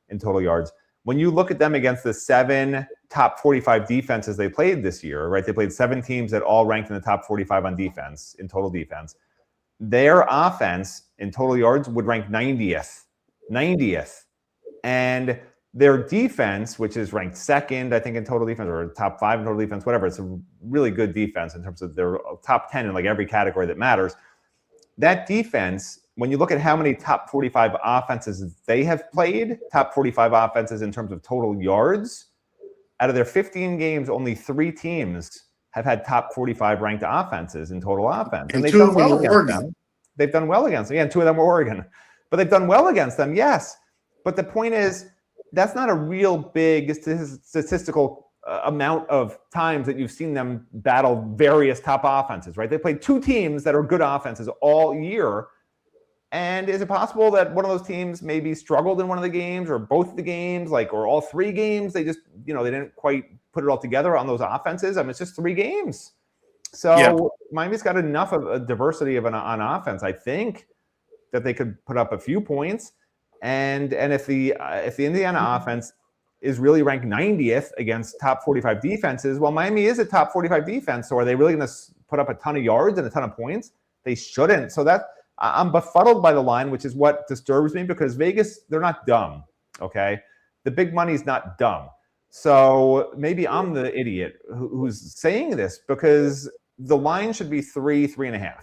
in total yards, when you look at them against the 7 top 45 defenses they played this year, right? They played 7 teams that all ranked in the top 45 on defense, in total defense. Their offense in total yards would rank 90th. And their defense, which is ranked 2nd, I think, in total defense, or top 5 in total defense, whatever. It's a really good defense in terms of their top 10 in like every category that matters. That defense, when you look at how many top 45 offenses they have played, top 45 offenses in terms of total yards, out of their 15 games, only 3 teams have had top 45 ranked offenses in total offense. And they've done well against them. They've done well against them. Yeah, and 2 of them were Oregon. But they've done well against them, yes. But the point is, that's not a real big statistical amount of times that you've seen them battle various top offenses, right? They played 2 teams that are good offenses all year. And is it possible that one of those teams maybe struggled in one of the games, or both of the games, or all 3 games? They just, they didn't quite put it all together on those offenses. I mean, it's just 3 games. So Miami's got enough of a diversity on offense, I think, that they could put up a few points. And if the Indiana offense is really ranked 90th against top 45 defenses, well, Miami is a top 45 defense. So are they really going to put up a ton of yards and a ton of points? They shouldn't. So I'm befuddled by the line, which is what disturbs me, because Vegas, they're not dumb, okay? The big money's not dumb. So maybe I'm the idiot who's saying this, because the line should be 3.5,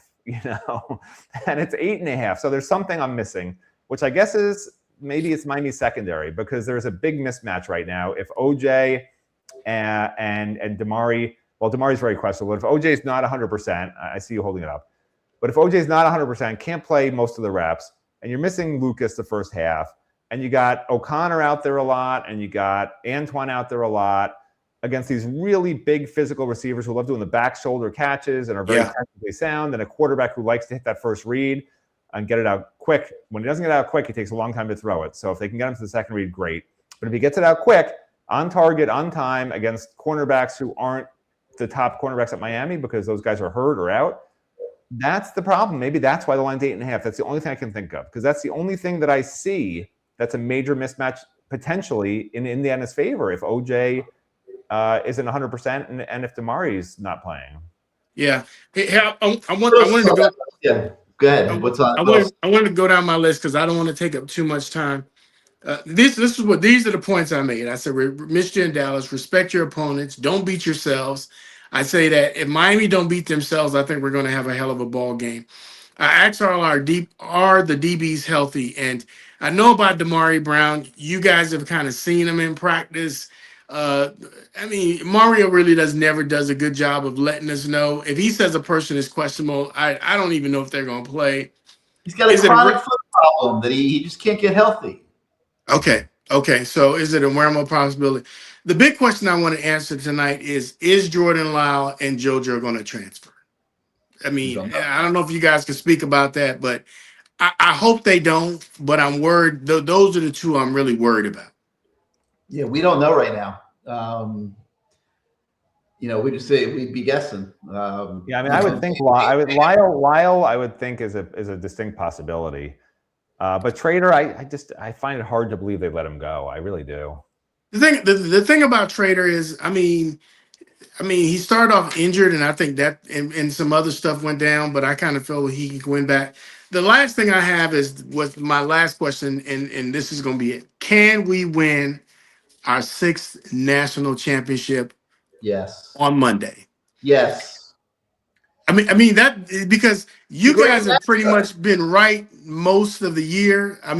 and it's 8.5. So there's something I'm missing, which I guess is maybe it's Miami secondary, because there's a big mismatch right now. If OJ and Damari, well, Damari's very questionable, but if OJ is not 100%, I see you holding it up. But if OJ is not 100%, can't play most of the reps, and you're missing Lucas the first half, and you got O'Connor out there a lot, and you got Antoine out there a lot against these really big physical receivers who love doing the back shoulder catches and are very technically sound, and a quarterback who likes to hit that first read and get it out quick. When he doesn't get it out quick, it takes a long time to throw it. So if they can get him to the second read, great. But if he gets it out quick, on target, on time, against cornerbacks who aren't the top cornerbacks at Miami because those guys are hurt or out, that's the problem. Maybe that's why the line's 8.5. That's the only thing I can think of, because that's the only thing that I see that's a major mismatch potentially in Indiana's favor if OJ isn't 100% and if Damari's not playing. Yeah. Hey, I wanted to go. Yeah, go ahead. What's on? I wanted to go down my list because I don't want to take up too much time. These are the points I made. I said, Michigan and Dallas, respect your opponents. Don't beat yourselves. I say that if Miami don't beat themselves, I think we're going to have a hell of a ball game. I asked are the DBs healthy? And I know about Damari Brown. You guys have kind of seen him in practice. Mario really never does a good job of letting us know. If he says a person is questionable, I don't even know if they're going to play. He's got a chronic foot problem that he just can't get healthy. Okay. So is it a real possibility? The big question I want to answer tonight is Jordan Lyle and JoJo going to transfer? I don't know if you guys can speak about that, but I hope they don't, but I'm worried. Those are the two I'm really worried about. Yeah, we don't know right now. We just say we'd be guessing. I would think Lyle I would think is a distinct possibility. But Trader, I find it hard to believe they let him go. I really do. The thing about Trader is, he started off injured, and I think that and some other stuff went down, but I kind of feel he can win back. The last thing I have was my last question, and this is going to be it. Can we win our 6th national championship? Yes. On Monday? Yes. That because you guys have pretty much been right most of the year. I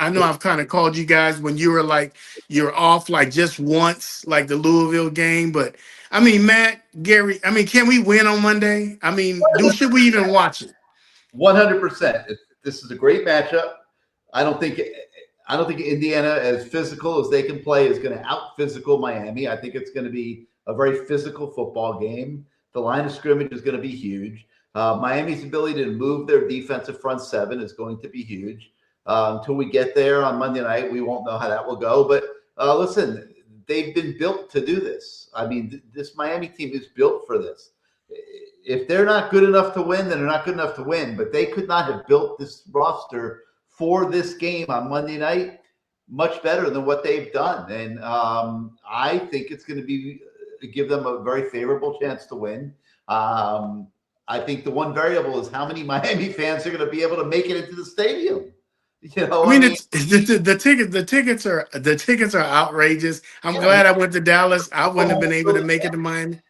know I've kind of called you guys when you were like you're off like just once, like the Louisville game. But Matt, Gary, can we win on Monday? Should we even watch it? 100%. This is a great matchup. I don't think Indiana, as physical as they can play, is going to out physical Miami. I think it's going to be a very physical football game. The line of scrimmage is going to be huge. Miami's ability to move their defensive front seven is going to be huge. Until we get there on Monday night, we won't know how that will go. But listen, they've been built to do this. This Miami team is built for this. If they're not good enough to win, then they're not good enough to win. But they could not have built this roster for this game on Monday night much better than what they've done. And I think it's going to give them a very favorable chance to win. I think the one variable is how many Miami fans are going to be able to make it into the stadium. The tickets are outrageous. I'm glad I went to Dallas. I wouldn't have been able to make it to Miami.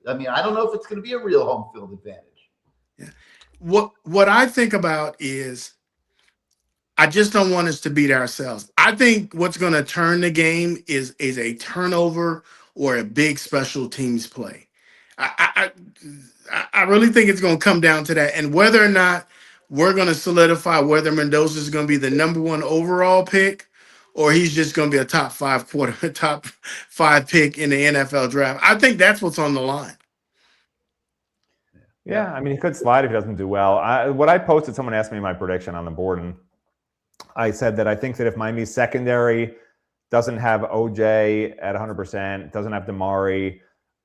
I don't know if it's going to be a real home field advantage. Yeah. What I think about is I just don't want us to beat ourselves. I think what's going to turn the game is a turnover or a big special teams play. I really think it's going to come down to that, and whether or not we're going to solidify whether Mendoza is going to be the number 1 overall pick, or he's just going to be a top 5 pick in the NFL draft. I think that's what's on the line. Yeah, he could slide if he doesn't do well. What I posted, someone asked me my prediction on the board, and I said that I think that if Miami's secondary doesn't have OJ at 100%, doesn't have Damari,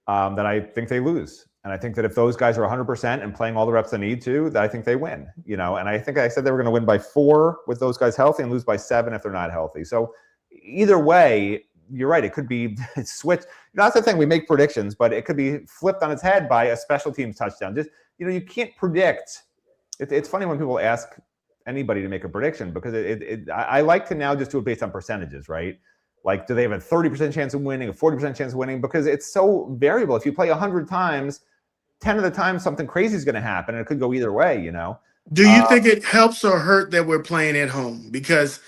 that I think they lose. And I think that if those guys are 100% and playing all the reps they need to, that I think they win. And I think I said they were going to win by 4 with those guys healthy and lose by 7 if they're not healthy. So either way, you're right. It could be switched. That's the thing. We make predictions, but it could be flipped on its head by a special teams touchdown. Just, you can't predict. It's funny when people ask anybody to make a prediction, because I like to now just do it based on percentages, right? Like, do they have a 30% chance of winning, a 40% chance of winning? Because it's so variable. If you play 100 times, 10 of the time something crazy is going to happen, and it could go either way, you know? Do you think it helps or hurt that we're playing at home? Because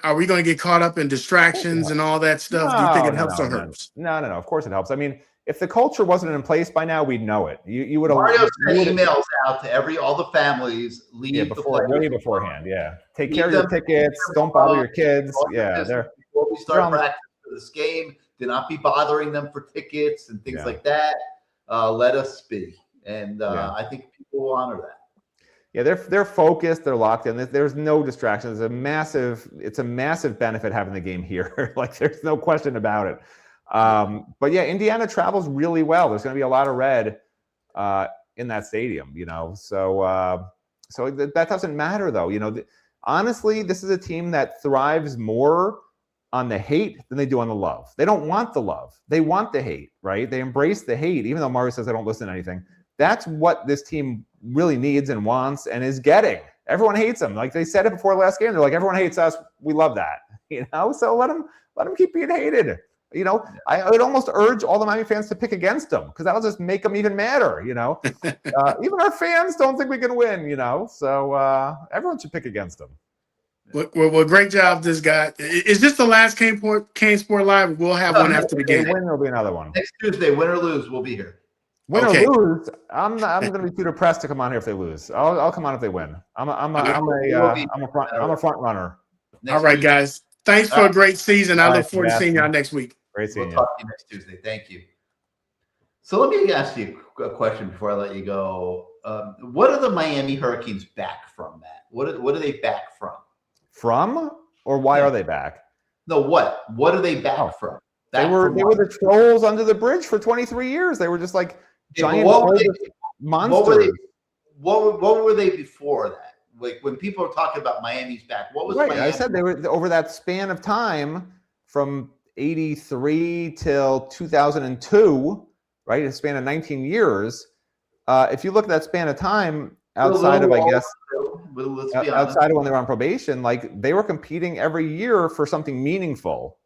are we going to get caught up in distractions and all that stuff? Do you think it helps or hurts? No. Of course it helps. I mean, if the culture wasn't in place by now, we'd know it. You would have. Mario sent emails out to all the families. Leave way beforehand. Yeah, take care of your tickets. Don't bother your kids. Yeah, before we start practice for this game, do not be bothering them for tickets and things like that. Let us be, and I think people will honor that. Yeah, they're focused. They're locked in. There's no distractions. It's a massive benefit having the game here. Like, there's no question about it. But yeah, Indiana travels really well. There's going to be a lot of red in that stadium, you know. So that doesn't matter, though. You know, honestly, this is a team that thrives more on the hate than they do on the love. They don't want the love. They want the hate, right? They embrace the hate, even though Mario says they don't listen to anything. That's what this team really needs and wants and is getting. Everyone hates them. Like they said it before the last game. They're like, everyone hates us. We love that, you know. So let them keep being hated. You know, I would almost urge all the Miami fans to pick against them because that'll just make them even madder. You know, even our fans don't think we can win. You know, so everyone should pick against them. Well, great job, this guy. Is this the last CaneSport Live? We'll have one after the game. Win, there'll be another one next Tuesday. Win or lose, we'll be here. Win or lose, I'm going to be too depressed to come on here if they lose. I'll come on if they win. I'm a front runner. All right, guys. Thanks for a great season. I look forward to seeing y'all next week. Great seeing you. We'll talk to you next Tuesday. Thank you. So let me ask you a question before I let you go. What are the Miami Hurricanes back from, Matt? What are they back from? From? Or why are they back? No, what? What are they back from? They were the trolls under the bridge for 23 years. They were just like giant monsters. What were they before that? Like when people are talking about Miami's back, what was Miami? I said they were over that span of time from 83 till 2002, right? A span of 19 years. If you look at that span of time outside of, I guess, outside of when they were on probation, like they were competing every year for something meaningful.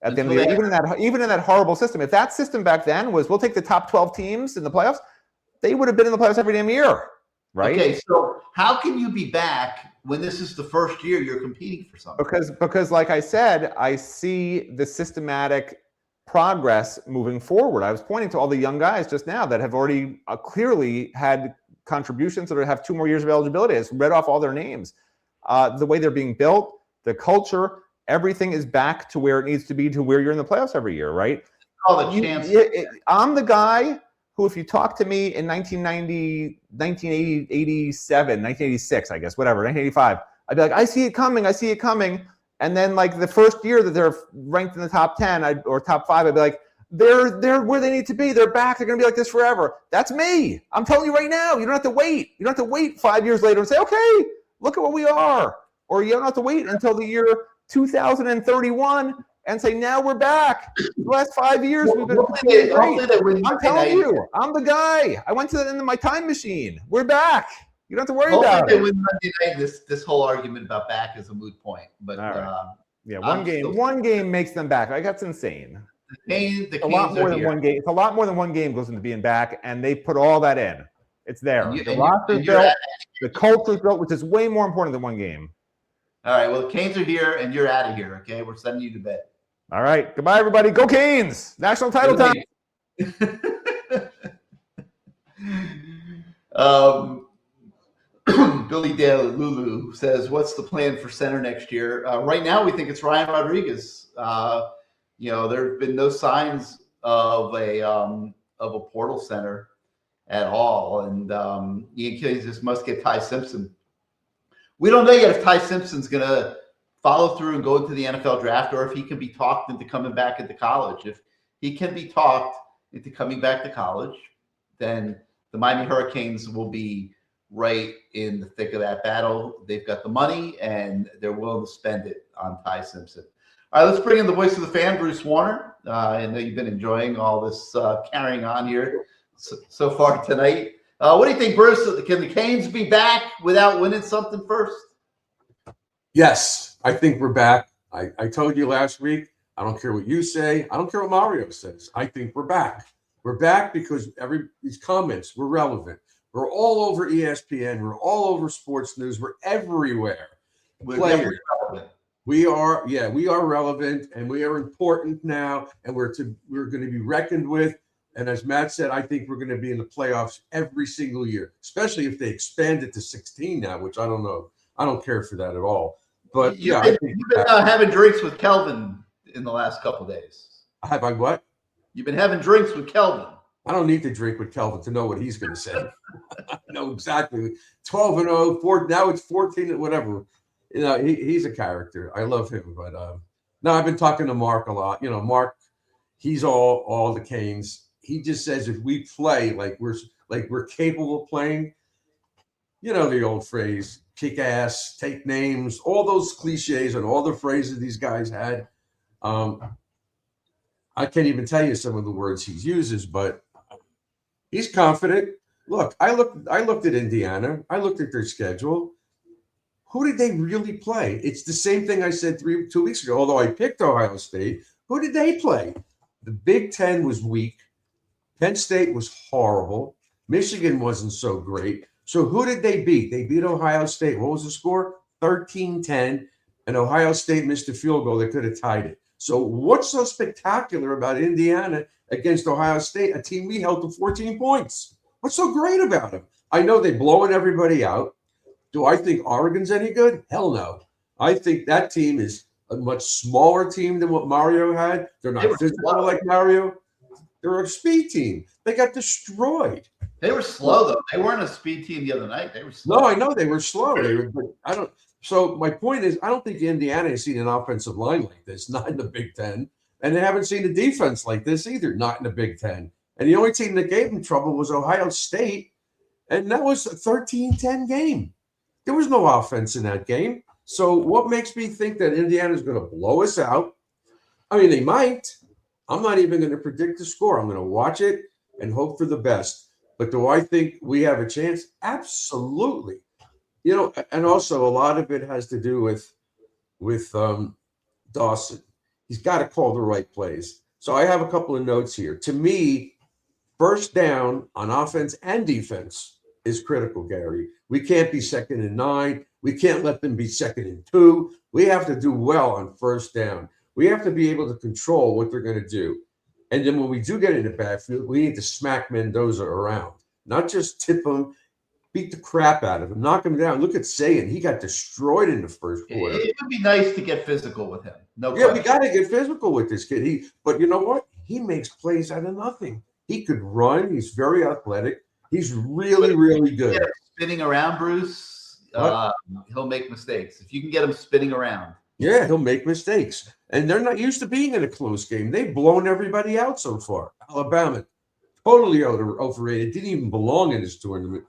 At the end of the year, even in that horrible system, if that system back then was we'll take the top 12 teams in the playoffs, they would have been in the playoffs every damn year, right? Okay, so how can you be back when this is the first year you're competing for something? Because like I said, I see the systematic progress moving forward. I was pointing to all the young guys just now that have already clearly had contributions that have 2 more years of eligibility. I just read off all their names. The way they're being built, the culture, everything is back to where it needs to be, to where you're in the playoffs every year, right? I'm the guy who, if you talk to me in 1990, 1987, 1986, I guess, whatever, 1985, I'd be like, I see it coming. And then like the first year that they're ranked in the top 10 or top 5, I'd be like, they're where they need to be. They're back. They're going to be like this forever. That's me. I'm telling you right now. You don't have to wait. You don't have to wait 5 years later and say, okay, look at what we are. Or you don't have to wait until the year 2031 and say, now we're back. The last 5 years we've been great. I'm telling you, I'm the guy. I went to the end of my time machine. We're back. You don't have to worry about it. Win Monday night, this whole argument about back is a moot point. But yeah, one game makes them back. Like, that's insane. The a lot more than one game. It's a lot more than one game goes into being back, and they put all that in. It's there. The roster's built, the culture's built, which is way more important than one game. All right. Well, the Canes are here, and you're out of here. Okay, we're sending you to bed. All right. Goodbye, everybody. Go Canes! National title time. Billy Dale Lulu says, "What's the plan for center next year?" Right now, we think it's Ryan Rodriguez. There have been no signs of a portal center at all, and Ian Killings must get Ty Simpson. We don't know yet if Ty Simpson's going to follow through and go into the NFL draft, or if he can be talked into coming back into college. If he can be talked into coming back to college, then the Miami Hurricanes will be right in the thick of that battle. They've got the money, and they're willing to spend it on Ty Simpson. All right, let's bring in the voice of the fan, Bruce Warner. I know you've been enjoying all this carrying on here so far tonight. What do you think, Bruce? Can the Canes be back without winning something first? Yes, I think we're back. I told you last week, I don't care what you say. I don't care what Mario says. I think we're back. We're back because these comments were relevant. We're all over ESPN. We're all over sports news. We're everywhere. Players. We are relevant, and we are important now, and we're going to be reckoned with. And as Matt said, I think we're going to be in the playoffs every single year, especially if they expand it to 16 now, which I don't know. I don't care for that at all. But you've been having drinks with Kelvin in the last couple of days. Have I what? You've been having drinks with Kelvin. I don't need to drink with Kelvin to know what he's going to say. I know exactly. 12-0, 4. Now it's 14, whatever. You know, he's a character. I love him. But no, I've been talking to Mark a lot. You know, Mark, he's all the Canes. He just says if we play like we're capable of playing, you know the old phrase, kick ass, take names, all those cliches and all the phrases these guys had. I can't even tell you some of the words he uses, but he's confident. Look, I looked at Indiana. I looked at their schedule. Who did they really play? It's the same thing I said 2 weeks ago, although I picked Ohio State. Who did they play? The Big Ten was weak. Penn State was horrible. Michigan wasn't so great. So who did they beat? They beat Ohio State. What was the score? 13-10. And Ohio State missed a field goal that could have tied it. So what's so spectacular about Indiana against Ohio State, a team we held to 14 points? What's so great about them? I know they're blowing everybody out. Do I think Oregon's any good? Hell no. I think that team is a much smaller team than what Mario had. They're not physical like Mario. They're a speed team. They got destroyed. They were slow though. They weren't a speed team the other night. They were slow. No, I know they were slow. So my point is, I don't think Indiana has seen an offensive line like this, not in the Big Ten. And they haven't seen a defense like this either, not in the Big Ten. And the only team that gave them trouble was Ohio State. And that was a 13-10 game. There was no offense in that game. So what makes me think that Indiana is going to blow us out? I mean, they might. I'm not even going to predict the score. I'm going to watch it and hope for the best. But do I think we have a chance? Absolutely. You know, and also a lot of it has to do with Dawson. He's got to call the right plays. So I have a couple of notes here. To me, first down on offense and defense is critical, Gary. We can't be 2nd and 9. We can't let them be 2nd and 2. We have to do well on first down. We have to be able to control what they're going to do. And then when we do get in the backfield, we need to smack Mendoza around, not just tip him, beat the crap out of him, knock him down. Look at Sagan. He got destroyed in the first quarter. It would be nice to get physical with him. No yeah, question. We got to get physical with this kid. But you know what? He makes plays out of nothing. He could run. He's very athletic. He's really, really good. Spinning around, Bruce, he'll make mistakes. If you can get him spinning around. Yeah, he'll make mistakes. And they're not used to being in a close game. They've blown everybody out so far. Alabama, totally overrated. Didn't even belong in this tournament.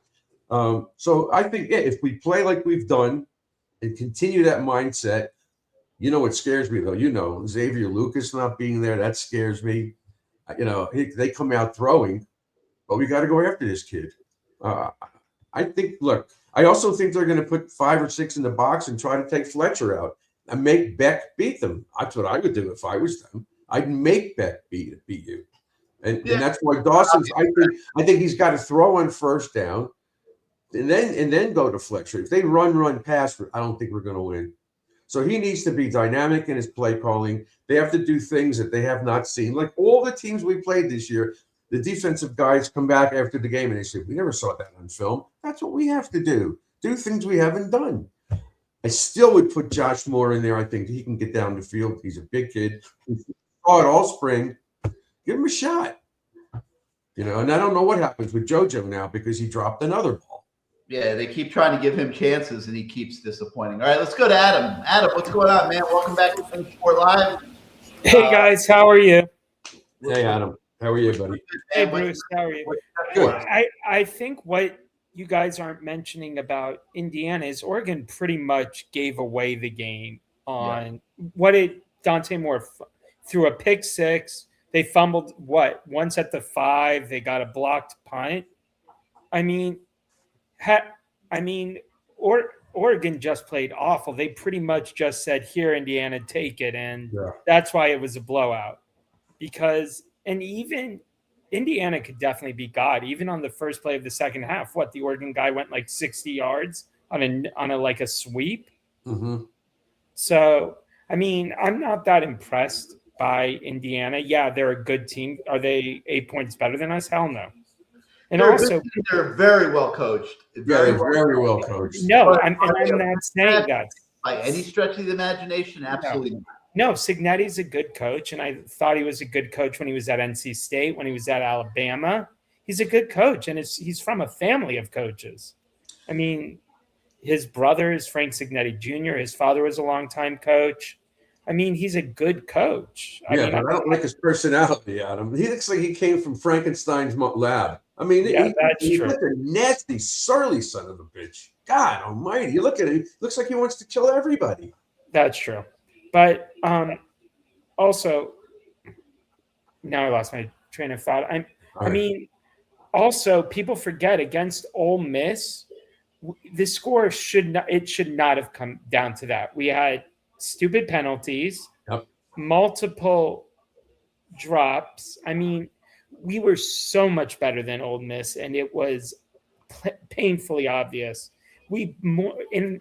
So I think, if we play like we've done and continue that mindset, you know what scares me, though? You know, Xavier Lucas not being there, that scares me. You know, they come out throwing, but we got to go after this kid. I think, look, I also think they're going to put 5 or 6 in the box and try to take Fletcher out and make Beck beat them. That's what I would do if I was them. I'd make Beck beat you. And that's why Dawson's, I think he's got to throw on first down and then go to Fletcher. If they run, pass, I don't think we're going to win. So he needs to be dynamic in his play calling. They have to do things that they have not seen. Like all the teams we played this year, the defensive guys come back after the game and they say, we never saw that on film. That's what we have to do. Do things we haven't done. I still would put Josh Moore in there. I think he can get down the field. He's a big kid. He saw it all spring. Give him a shot. You know, and I don't know what happens with JoJo now because he dropped another ball. Yeah, they keep trying to give him chances, and he keeps disappointing. All right, let's go to Adam. Adam, what's going on, man? Welcome back to CaneSport Live. Hey, guys. How are you? Hey, Adam. How are you, buddy? Hey, Bruce. How are you? Good. I think what you guys aren't mentioning about Indiana is Oregon pretty much gave away the game on what did Dante Moore threw a pick 6. They fumbled once at the 5. They got a Oregon just played awful. They pretty much just said, "Here, Indiana, take it," and Yeah. that's why it was a blowout. Because and even Indiana could definitely be God. Even on the first play of the second half, the Oregon guy went like 60 yards on a like a sweep. Mm-hmm. So I mean, I'm not that impressed by Indiana. Yeah, they're a good team. Are they 8 points better than us? Hell no. And also, they're very well coached. Very well coached. No, I'm not saying that by any stretch of the imagination. Absolutely not. No, Cignetti's a good coach, and I thought he was a good coach when he was at NC State, when he was at Alabama. He's a good coach, and he's from a family of coaches. I mean, his brother is Frank Cignetti Jr. His father was a longtime coach. I mean, he's a good coach. But I don't like his personality, Adam. He looks like he came from Frankenstein's lab. I mean, he's like a nasty, surly son of a bitch. God almighty. You look at him, looks like he wants to kill everybody. That's true. But also, now I lost my train of thought. I mean, also, people forget against Ole Miss, the score should not have come down to that. We had stupid penalties, multiple drops. I mean, we were so much better than Ole Miss, and it was painfully obvious.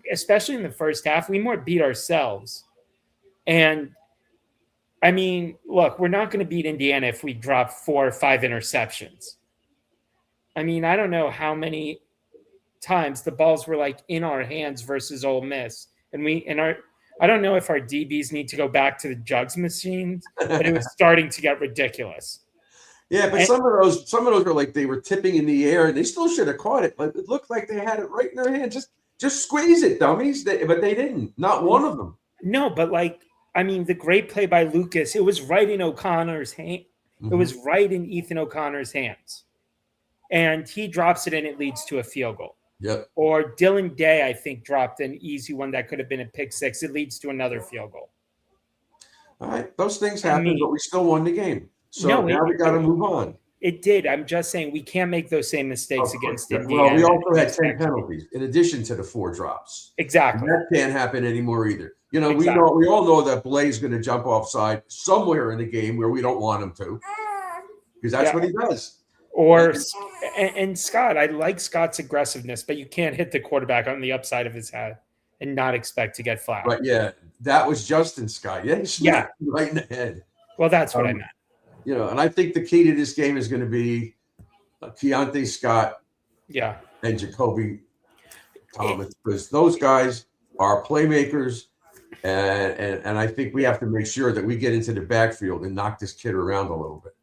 Especially in the first half, we more beat ourselves. And I mean, look, we're not going to beat Indiana if we drop 4 or 5 interceptions. I mean, I don't know how many times the balls were like in our hands versus Ole Miss, I don't know if our DBs need to go back to the jugs machines, but it was starting to get ridiculous. Yeah, but some of those were like they were tipping in the air, and they still should have caught it. But it looked like they had it right in their hand. Just squeeze it, dummies. But they didn't. Not one of them. No, but the great play by Lucas, it was right in O'Connor's hand. Mm-hmm. It was right in Ethan O'Connor's hands. And he drops it, and it leads to a field goal. Yep. Or Dylan Day, I think, dropped an easy one that could have been a pick six. It leads to another field goal. All right. Those things happen, but we still won the game. So now we got to move on. It did. I'm just saying we can't make those same mistakes against Indiana. Well, we also had 10 penalties in addition to the 4 drops. Exactly. And that can't happen anymore either. You know, we all know that Blaze is going to jump offside somewhere in the game where we don't want him to, because that's what he does. And Scott, I like Scott's aggressiveness, but you can't hit the quarterback on the upside of his head and not expect to get flat. Right? Yeah, that was Justin Scott. Yeah, he smacked him right in the head. Well, that's what I meant. You know, and I think the key to this game is going to be Keontae Scott, and Jacoby Thomas, because those guys are playmakers, and I think we have to make sure that we get into the backfield and knock this kid around a little bit.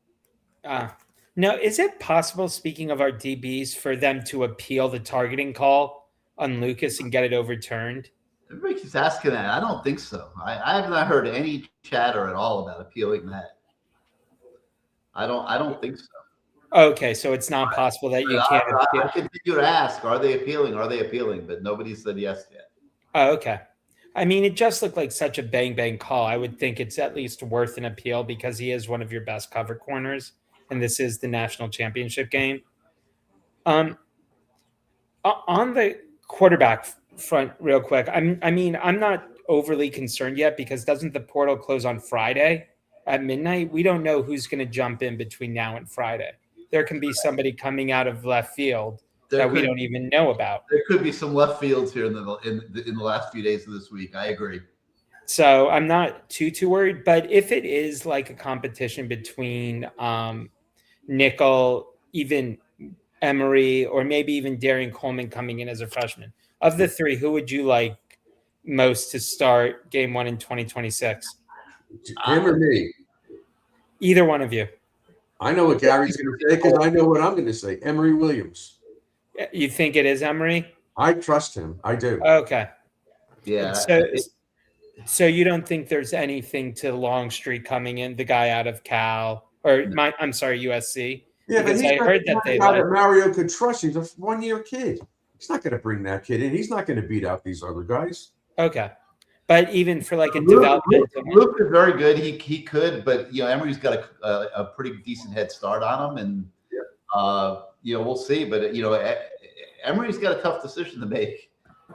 Now, is it possible, speaking of our DBs, for them to appeal the targeting call on Lucas and get it overturned? Everybody keeps asking that. I don't think so. I have not heard any chatter at all about appealing that. I don't think so. Okay, so it's not possible that you can't appeal. I continue to ask, are they appealing? Are they appealing? But nobody said yes yet. Oh, okay. I mean, it just looked like such a bang call. I would think it's at least worth an appeal because he is one of your best cover corners, and this is the national championship game. On the quarterback front, real quick, I'm not overly concerned yet because doesn't the portal close on Friday at midnight? We don't know who's going to jump in between now and Friday. There can be somebody coming out of left field we don't even know about. There could be some left fields here in the last few days of this week. I agree. So I'm not too worried. But if it is like a competition between Nickel, even Emery, or maybe even Darian Coleman coming in as a freshman, of the 3, who would you like most to start game 1 in 2026? Him or me? Either one of you. I know what Gary's going to say because I know what I'm going to say. Emery Williams. You think it is Emery? I trust him. I do. Okay. Yeah. So you don't think there's anything to Longstreet coming in, the guy out of Cal, or USC? Yeah, but I heard that Mario could trust. He's a 1-year kid. He's not going to bring that kid in. He's not going to beat out these other guys. Okay. But even for like a development, Luke is very good. He could, but Emery's got a pretty decent head start on him, and we'll see. But Emery's got a tough decision to make.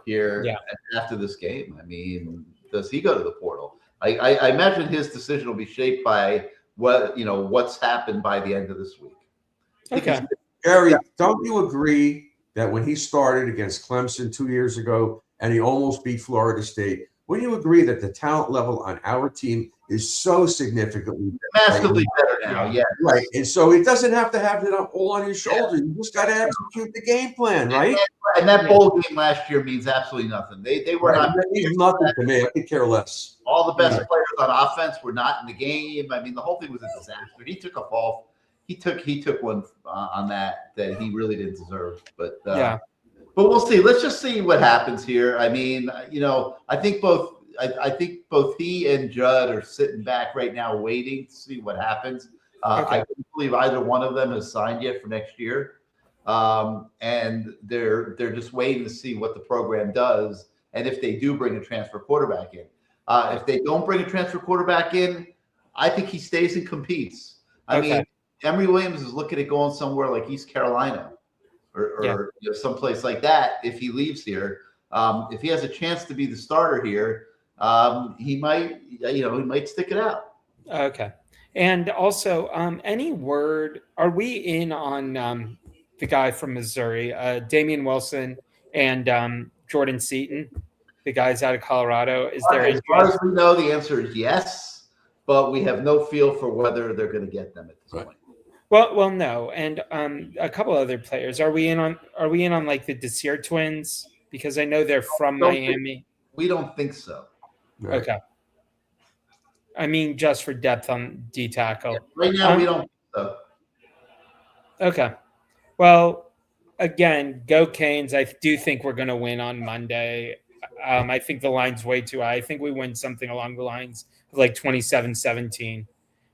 here Yeah. after this game. I mean, does he go to the portal? I imagine his decision will be shaped by what's happened by the end of this week. Okay. Gary, don't you agree that when he started against Clemson 2 years ago and he almost beat Florida State, wouldn't you agree that the talent level on our team is so significantly Massively better now, yeah. Right. And so it doesn't have to have it all on his shoulders. You just got to execute the game plan, right? And that bowl game last year means absolutely nothing. They were Right. not. That means nothing to me. I could care less. All the best players on offense were not in the game. I mean, the whole thing was a disaster. He took a fall. He took one on that he really didn't deserve. But Yeah. But we'll see. Let's just see what happens here. I mean, I think both he and Judd are sitting back right now, waiting to see what happens. I don't believe either one of them has signed yet for next year, and they're just waiting to see what the program does, and if they do bring a transfer quarterback in. If they don't bring a transfer quarterback in, I think he stays and competes. I mean, Emory Williams is looking at going somewhere like East Carolina or someplace like that. If he leaves here, if he has a chance to be the starter here, he might stick it out. Okay. And also, any word, are we in on the guy from Missouri, Damian Wilson and Jordan Seaton, the guys out of Colorado? Is there as far as we know, the answer is yes, but we have no feel for whether they're going to get them at this point. Well, no. And a couple other players. Are we in on like the Desir twins? Because I know they're from Miami. We don't think so. Right. Okay. I mean, just for depth on D tackle. Yeah, right now, we don't think so. Okay. Well, again, go Canes. I do think we're going to win on Monday. I think the line's way too high. I think we win something along the lines of like 27-17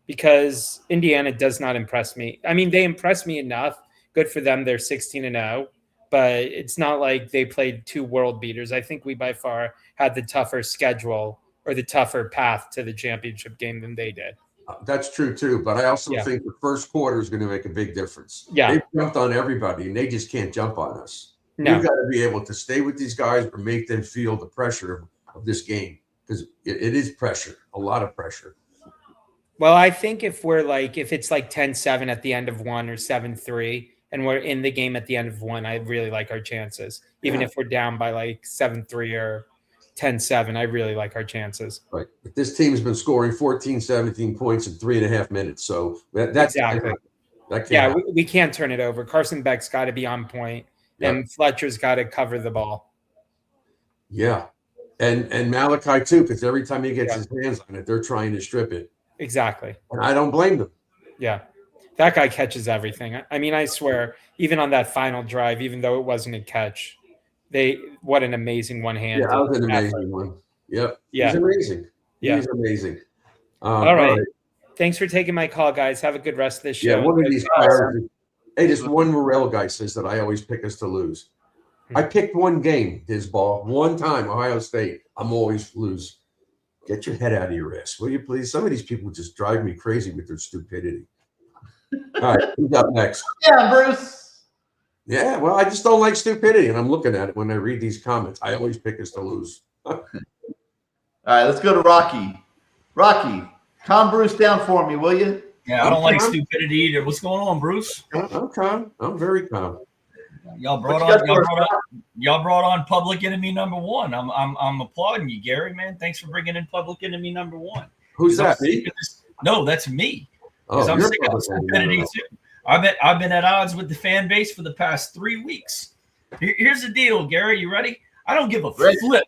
because Indiana does not impress me. I mean, they impress me enough. Good for them. They're 16-0, but it's not like they played two world beaters. I think we by far had the tougher schedule or the tougher path to the championship game than they did. That's true too, but I also think the first quarter is going to make a big difference. Yeah. They've jumped on everybody, and they just can't jump on us. No. We've got to be able to stay with these guys or make them feel the pressure of this game because it is pressure, a lot of pressure. Well, I think if it's like 10-7 at the end of one or 7-3 and we're in the game at the end of one, I really like our chances. Even if we're down by like 7-3 or 10-7, I really like our chances. Right. But this team's been scoring 14, 17 points in 3.5 minutes. So that's exactly. We can't turn it over. Carson Beck's got to be on point, and Fletcher's got to cover the ball. Yeah. And Malachi too, because every time he gets his hands on it, they're trying to strip it. Exactly. And I don't blame them. Yeah. That guy catches everything. I mean, I swear, even on that final drive, even though it wasn't a catch, what an amazing one-hand. Yeah, that was an amazing one. Yep. Yeah. He's amazing. Yeah. He's amazing. All right. Thanks for taking my call, guys. Have a good rest of this show. Yeah, one of these players. Hey, this one Morel guy says that I always pick us to lose. I picked one game, Dizball, one time, Ohio State. I'm always lose. Get your head out of your ass, will you please? Some of these people just drive me crazy with their stupidity. All right, who's up next? Yeah, Bruce. Yeah, well, I just don't like stupidity, and I'm looking at it when I read these comments. I always pick us to lose. All right, let's go to Rocky. Rocky, calm Bruce down for me, will you? Yeah, I don't like stupidity either. What's going on, Bruce? I'm calm. I'm very calm. Y'all brought on Public Enemy number one. I'm applauding you, Gary, man. Thanks for bringing in Public Enemy number one. Who's that? Me? No, that's me. Because Oh, I'm you're sick of Public stupidity Enemy. too. I've been at odds with the fan base for the past 3 weeks. Here's the deal, Gary. You ready? I don't give a flip.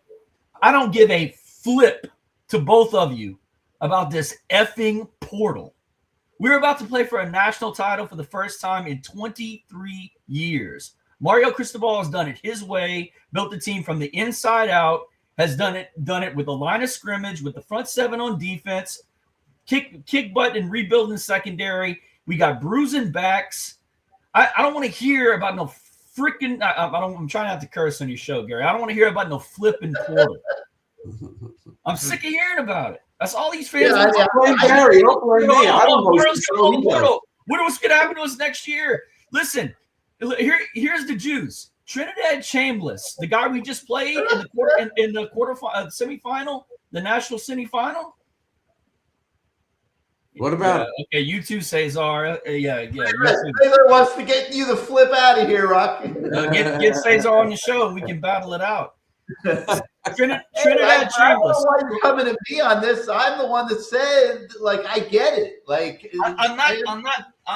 I don't give a flip to both of you about this effing portal. We're about to play for a national title for the first time in 23 years. Mario Cristobal has done it his way, built the team from the inside out, has done it with a line of scrimmage, with the front seven on defense, kick butt and rebuilding secondary. We got bruising backs. I don't want to hear about no freaking. I'm trying not to curse on your show, Gary. I don't want to hear about no flipping portal. I'm sick of hearing about it. That's all these fans. Don't blame Gary. Don't blame me. I don't know what's going to happen to us next year. Listen, here's the juice. Trinidad Chambliss, the guy we just played in the semifinal, the national semifinal. What about okay, you too, Cesar. Yeah. Cesar wants to get you the flip out of here, Rock. Get Cesar on the show and we can battle it out. Trinidad I don't know Chambliss. why you're coming to me on this. I'm the one that said, like, I get it. Like, I'm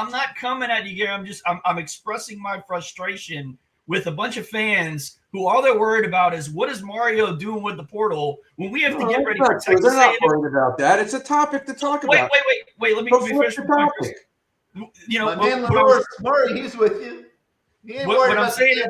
not coming at you, Gary. I'm expressing my frustration with a bunch of fans who all they're worried about is what is Mario doing with the portal when we have to get ready for Texas They're not A&M. worried about that. It's a topic to talk about. Wait. Let me finish the topic. My man Lenore Murray, he's with you. He ain't worried what I'm about saying the is,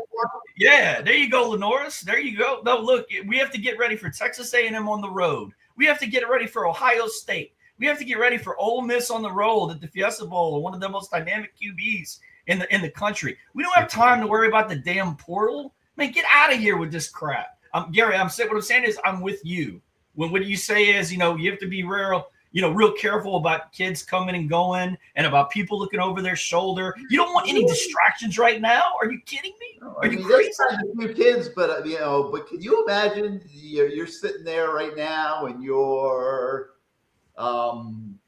yeah, there you go, Lenoris. There you go. No, look, we have to get ready for Texas A&M on the road. We have to get ready for Ohio State. We have to get ready for Ole Miss on the road at the Fiesta Bowl, one of the most dynamic QBs in the country. We don't have time to worry about the damn portal. Man, get out of here with this crap. Gary, what I'm saying is I'm with you. When what you say is, you have to be real careful about kids coming and going and about people looking over their shoulder. You don't want any distractions right now. Are you kidding me? Are you crazy? There's a few kids, but but can you imagine you're sitting there right now and you're Jabari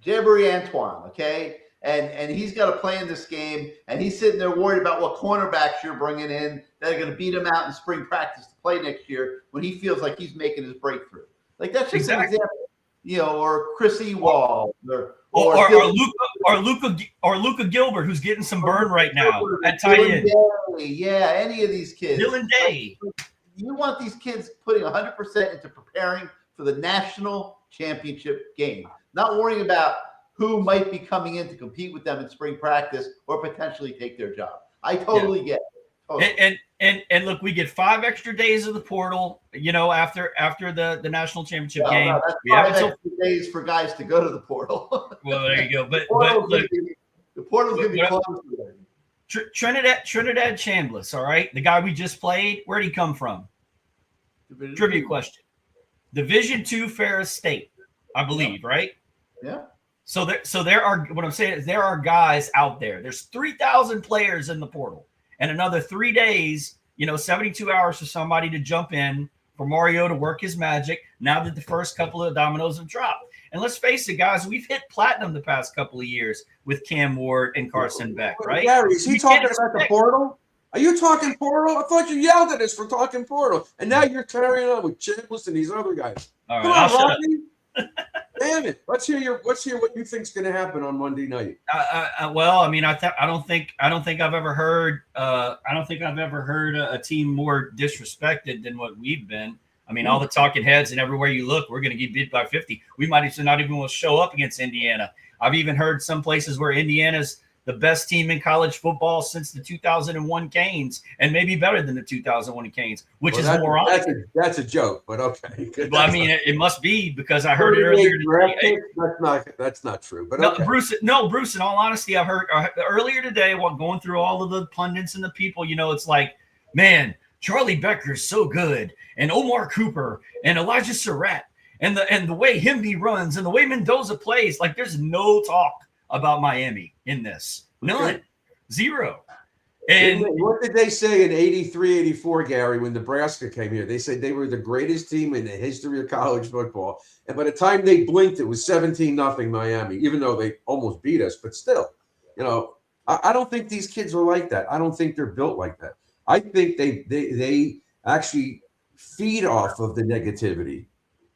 Antoine, okay? And he's got to play in this game, and he's sitting there worried about what cornerbacks you're bringing in that are going to beat him out in spring practice to play next year when he feels like he's making his breakthrough. Like, that's just an example, or Chris Ewald, or Luca Gilbert, who's getting some burn right now at tight end. Yeah, any of these kids. Dylan Day. You want these kids putting 100% into preparing for the national championship game, not worrying about who might be coming in to compete with them in spring practice or potentially take their job. I totally get it. Totally. And look, we get 5 extra days of the portal, after the national championship game. No, that's we have 5 extra days for guys to go to the portal. Well, there you go. But the portal's going to be closed today. Trinidad Chambliss, all right, the guy we just played. Where'd he come from? Trivia question. Division II Ferris State, I believe, right? Yeah. So there are, what I'm saying is there are guys out there. There's 3,000 players in the portal, and another 3 days, 72 hours for somebody to jump in, for Mario to work his magic. Now that the first couple of dominoes have dropped, and let's face it, guys, we've hit platinum the past couple of years with Cam Ward and Carson Beck, right? Gary, is he talking about the portal? Are you talking portal? I thought you yelled at us for talking portal, and now you're carrying on with Chambliss and these other guys. All right, Come on, Rodney. Damn it! Let's hear what you think's going to happen on Monday night. Well, I mean, I don't think I've ever heard a team more disrespected than what we've been. I mean, all the talking heads and everywhere you look, we're going to get beat by 50. We might not even want to show up against Indiana. I've even heard some places where Indiana's the best team in college football since the 2001 Canes, and maybe better than the 2001 Canes, which is moronic. That's a joke, but okay. Well, I mean, it must be because I heard it earlier today. That's not true. But no, okay. Bruce. In all honesty, I've heard earlier today while going through all of the pundits and the people. It's like, man, Charlie Becker's so good, and Omar Cooper and Elijah Surratt, and the way Himby runs and the way Mendoza plays. Like, there's no talk about Miami in this. None. Zero. And what did they say in 83, 84, Gary, when Nebraska came here? They said they were the greatest team in the history of college football. And by the time they blinked, it was 17-0 Miami, even though they almost beat us. But still, I don't think these kids are like that. I don't think they're built like that. I think they actually feed off of the negativity.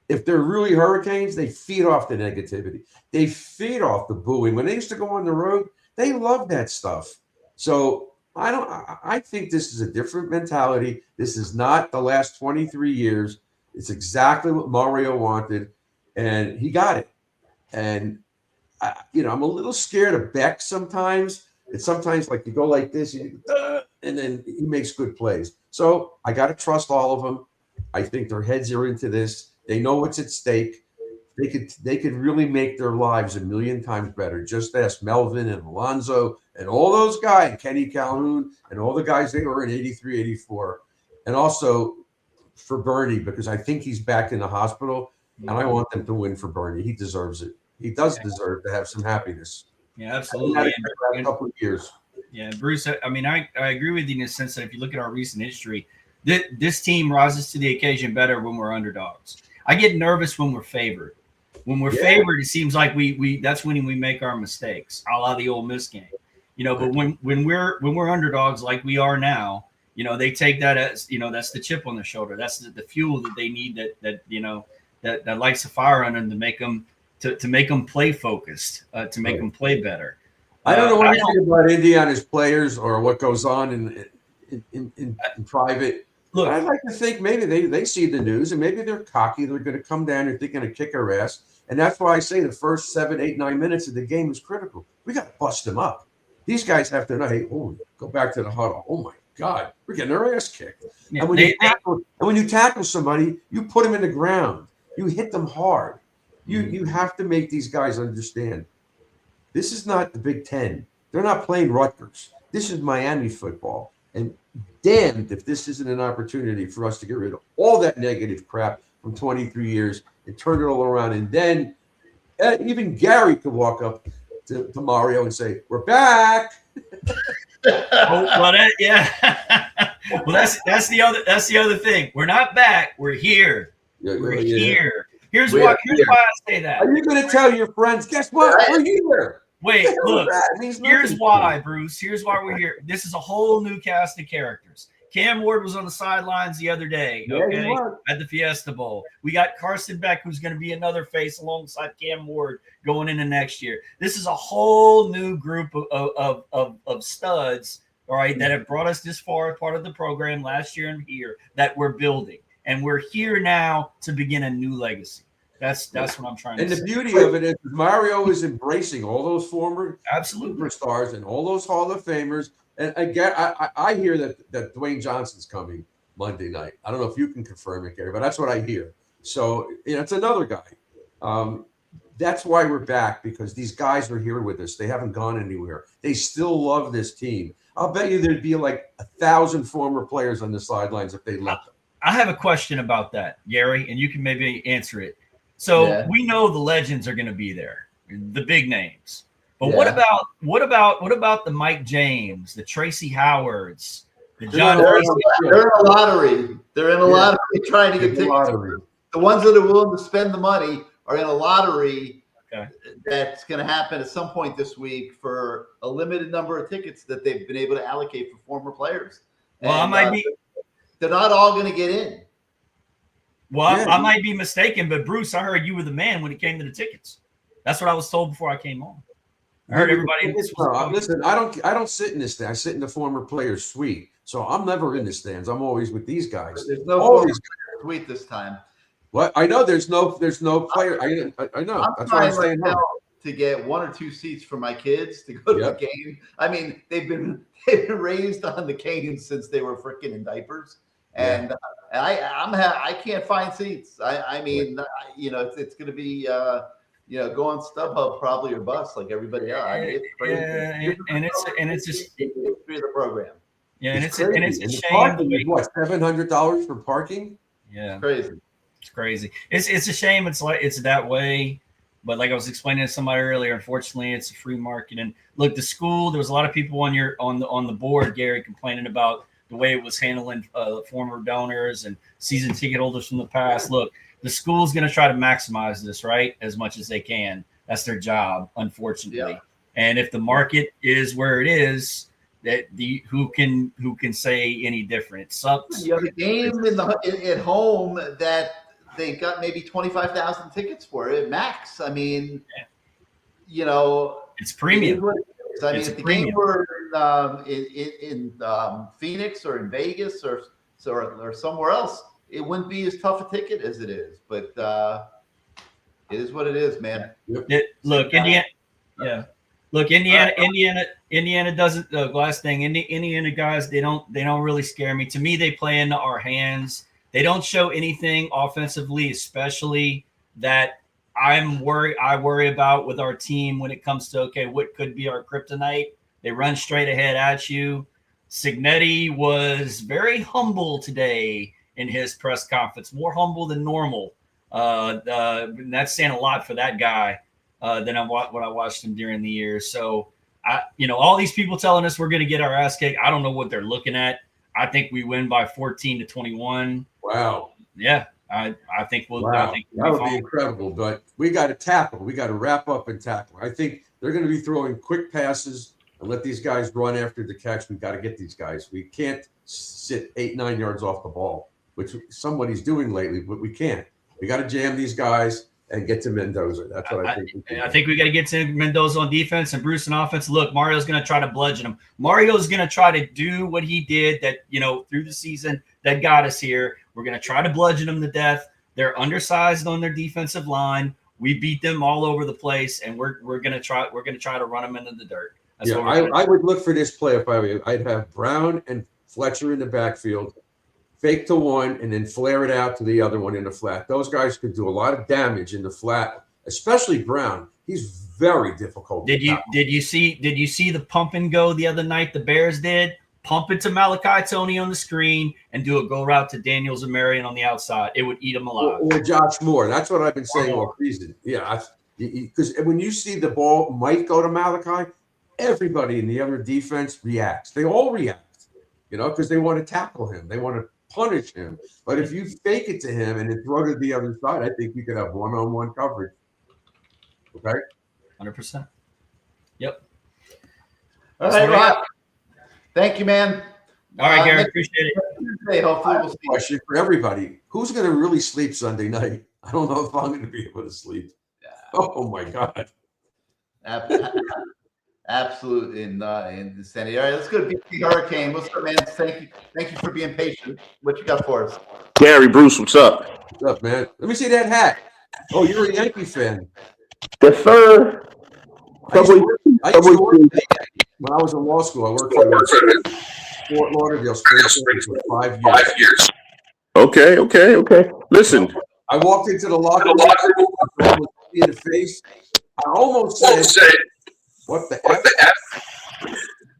If they're really Hurricanes, they feed off the negativity. They feed off the booing. When they used to go on the road, they love that stuff. So I think this is a different mentality. This is not the last 23 years. It's exactly what Mario wanted, and he got it. And I'm a little scared of Beck sometimes. It's sometimes like you go like this, and then he makes good plays. So I got to trust all of them. I think their heads are into this. They know what's at stake. They could really make their lives a million times better. Just ask Melvin and Alonzo and all those guys, Kenny Calhoun and all the guys they were in 83, 84. And also for Bernie, because I think he's back in the hospital, and I want them to win for Bernie. He deserves it. He does deserve to have some happiness. Yeah, absolutely. A couple of years. Yeah, Bruce, I mean, I agree with you in the sense that if you look at our recent history, this team rises to the occasion better when we're underdogs. I get nervous when we're favored. When we're favored, it seems like we that's when we make our mistakes, a la the Ole Miss game. You know, but when we're underdogs like we are now, you know, they take that as, you know, that's the chip on their shoulder. That's the fuel that they need that lights a fire on them to make them to make them play focused, to make them play better. I don't know anything about Indiana's players or what goes on in private. Look, I'd like to think maybe they see the news and maybe they're cocky. They're going to come down and they're going to kick our ass. And that's why I say the first 7, 8, 9 minutes of the game is critical. We got to bust them up. These guys have to know, hey, go back to the huddle. Oh, my God, we're getting our ass kicked. Yeah, and when you tackle somebody, you put them in the ground. You hit them hard. You have to make these guys understand. This is not the Big Ten. They're not playing Rutgers. This is Miami football. And damned if this isn't an opportunity for us to get rid of all that negative crap from 23 years and turn it all around. And then even Gary could walk up to Mario and say, "We're back." Well, that's the other thing. We're not back. We're here. We're here. Here's why I say that. Are you going to tell your friends? Guess what? We're here. Wait, look. Here's why, Bruce. Here's why we're here. This is a whole new cast of characters. Cam Ward was on the sidelines the other day, at the Fiesta Bowl. We got Carson Beck, who's going to be another face alongside Cam Ward going into next year. This is a whole new group of studs, all right, that have brought us this far, part of the program last year and here, that we're building. And we're here now to begin a new legacy. That's what I'm trying to say. And the beauty of it is Mario is embracing all those former superstars and all those Hall of Famers. And I hear that Dwayne Johnson's coming Monday night. I don't know if you can confirm it, Gary, but that's what I hear. So it's another guy. That's why we're back, because these guys are here with us. They haven't gone anywhere. They still love this team. I'll bet you there'd be like 1,000 former players on the sidelines if they left them. I have a question about that, Gary, and you can maybe answer it. So we know the legends are going to be there, the big names. But what about the Mike James, the Tracy Howards, the John? They're in a lottery. They're in a lottery trying to get tickets. The ones that are willing to spend the money are in a lottery that's going to happen at some point this week for a limited number of tickets that they've been able to allocate for former players. Well, they're not all going to get in. Well, I might be mistaken, but Bruce, I heard you were the man when it came to the tickets. That's what I was told before I came on. I heard everybody. Listen, I don't sit in this stand. I sit in the former players' suite, so I'm never in the stands. I'm always with these guys. There's no former suite this time. What? I know there's no player. I know. I'm trying right now to get 1 or 2 seats for my kids to go to the game. I mean, they've been raised on the Canes since they were freaking in diapers, and I can't find seats. I mean, it's going to be. Go on StubHub probably or bust like everybody else. I mean, it's crazy. And it's just the program. Yeah, and it's a shame. What, $700 for parking? Yeah, crazy. It's crazy. It's a shame. It's that way. But like I was explaining to somebody earlier, unfortunately, it's a free market. And look, the school. There was a lot of people on the board, Gary, complaining about the way it was handling former donors and season ticket holders from the past. Look. The school's going to try to maximize this, right, as much as they can. That's their job, unfortunately. Yeah. And if the market is where it is, who can say any different? It sucks. The game at home that they got maybe 25,000 tickets for it max. I mean, it's premium. I mean, if the game were in Phoenix or in Vegas or somewhere else, it wouldn't be as tough a ticket as it is, but it is what it is, man. Indiana doesn't. Last thing, Indiana guys, they don't really scare me. To me, they play into our hands. They don't show anything offensively, especially that I worry about with our team when it comes to what could be our kryptonite. They run straight ahead at you. Signetti was very humble today in his press conference, more humble than normal. That's saying a lot for that guy than what I watched him during the year. So all these people telling us we're going to get our ass kicked. I don't know what they're looking at. I think we win by 14-21. Wow. Yeah. I think we'll. Wow. I think that would be incredible. But we got to tackle. We got to wrap up and tackle. I think they're going to be throwing quick passes and let these guys run after the catch. We got to get these guys. We can't sit 8-9 yards off the ball, which somebody's doing lately, but we can't. We got to jam these guys and get to Mendoza. That's what I think. I think we got to get to Mendoza on defense and Bruce on offense. Look, Mario's going to try to bludgeon him. Mario's going to try to do what he did that, through the season that got us here. We're going to try to bludgeon them to death. They're undersized on their defensive line. We beat them all over the place, and we're going to try to run them into the dirt. That's I would look for this play if I were you. I'd have Brown and Fletcher in the backfield, fake to one, and then flare it out to the other one in the flat. Those guys could do a lot of damage in the flat, especially Brown. He's very difficult. Did you see the pump and go the other night the Bears did? Pump it to Malachi Tony on the screen and do a go route to Daniels and Marion on the outside. It would eat them alive. Or Josh Moore. That's what I've been saying all season. Yeah, because when you see the ball might go to Malachi, everybody in the other defense reacts. They all react, because they want to tackle him. They want to punish him. But if you fake it to him and then throw to the other side, I think you could have one-on-one coverage. Okay? 100%. Yep. All right, Rob. Thank you, man. All right, Gary. Appreciate it. Hey, hopefully we'll see. Question for everybody: who's going to really sleep Sunday night? I don't know if I'm going to be able to sleep. Oh my God! Absolutely insanity. All right, let's go to BC Hurricane. What's up, man? Thank you for being patient. What you got for us? Gary, Bruce, what's up? What's up, man? Let me see that hat. Oh, you're a Yankee fan. Yes, sir. When I was in law school, I worked for Fort Lauderdale Spring Service for 5 years. Okay. Listen. I walked into the locker room in the face. I almost said, what the F?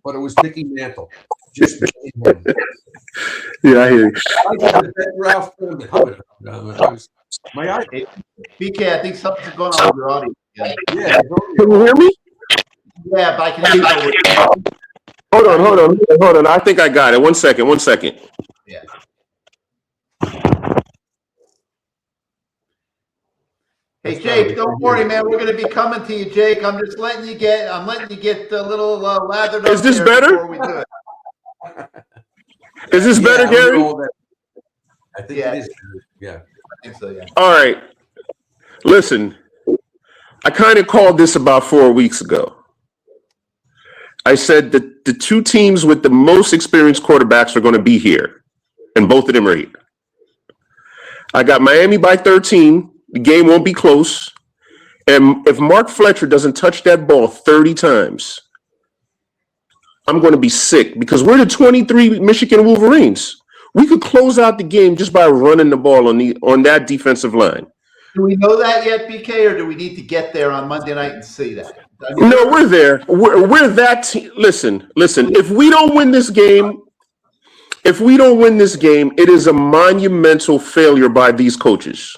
But it was Mickey Mantle. Just him. Yeah, I hear you. I got Ralph Ferman. BK, I think something's going on with your audio. Yeah. Can you hear me? Yeah, but I can hear you. Hold on. I think I got it. One second. Yeah. Hey, Jake, don't worry, man. We're going to be coming to you, Jake. I'm just letting you get a little lathered up. Is this better? We do it. Is this better, Gary? I think it is. Yeah. I think so, yeah. All right. Listen, I kind of called this about 4 weeks ago. I said that the two teams with the most experienced quarterbacks are going to be here, and both of them are here. I got Miami by 13. The game won't be close. And if Mark Fletcher doesn't touch that ball 30 times, I'm going to be sick because we're the 23 Michigan Wolverines. We could close out the game just by running the ball on that defensive line. Do we know that yet, BK, or do we need to get there on Monday night and see that? No, we're there. We're that team. Listen. If we don't win this game, it is a monumental failure by these coaches.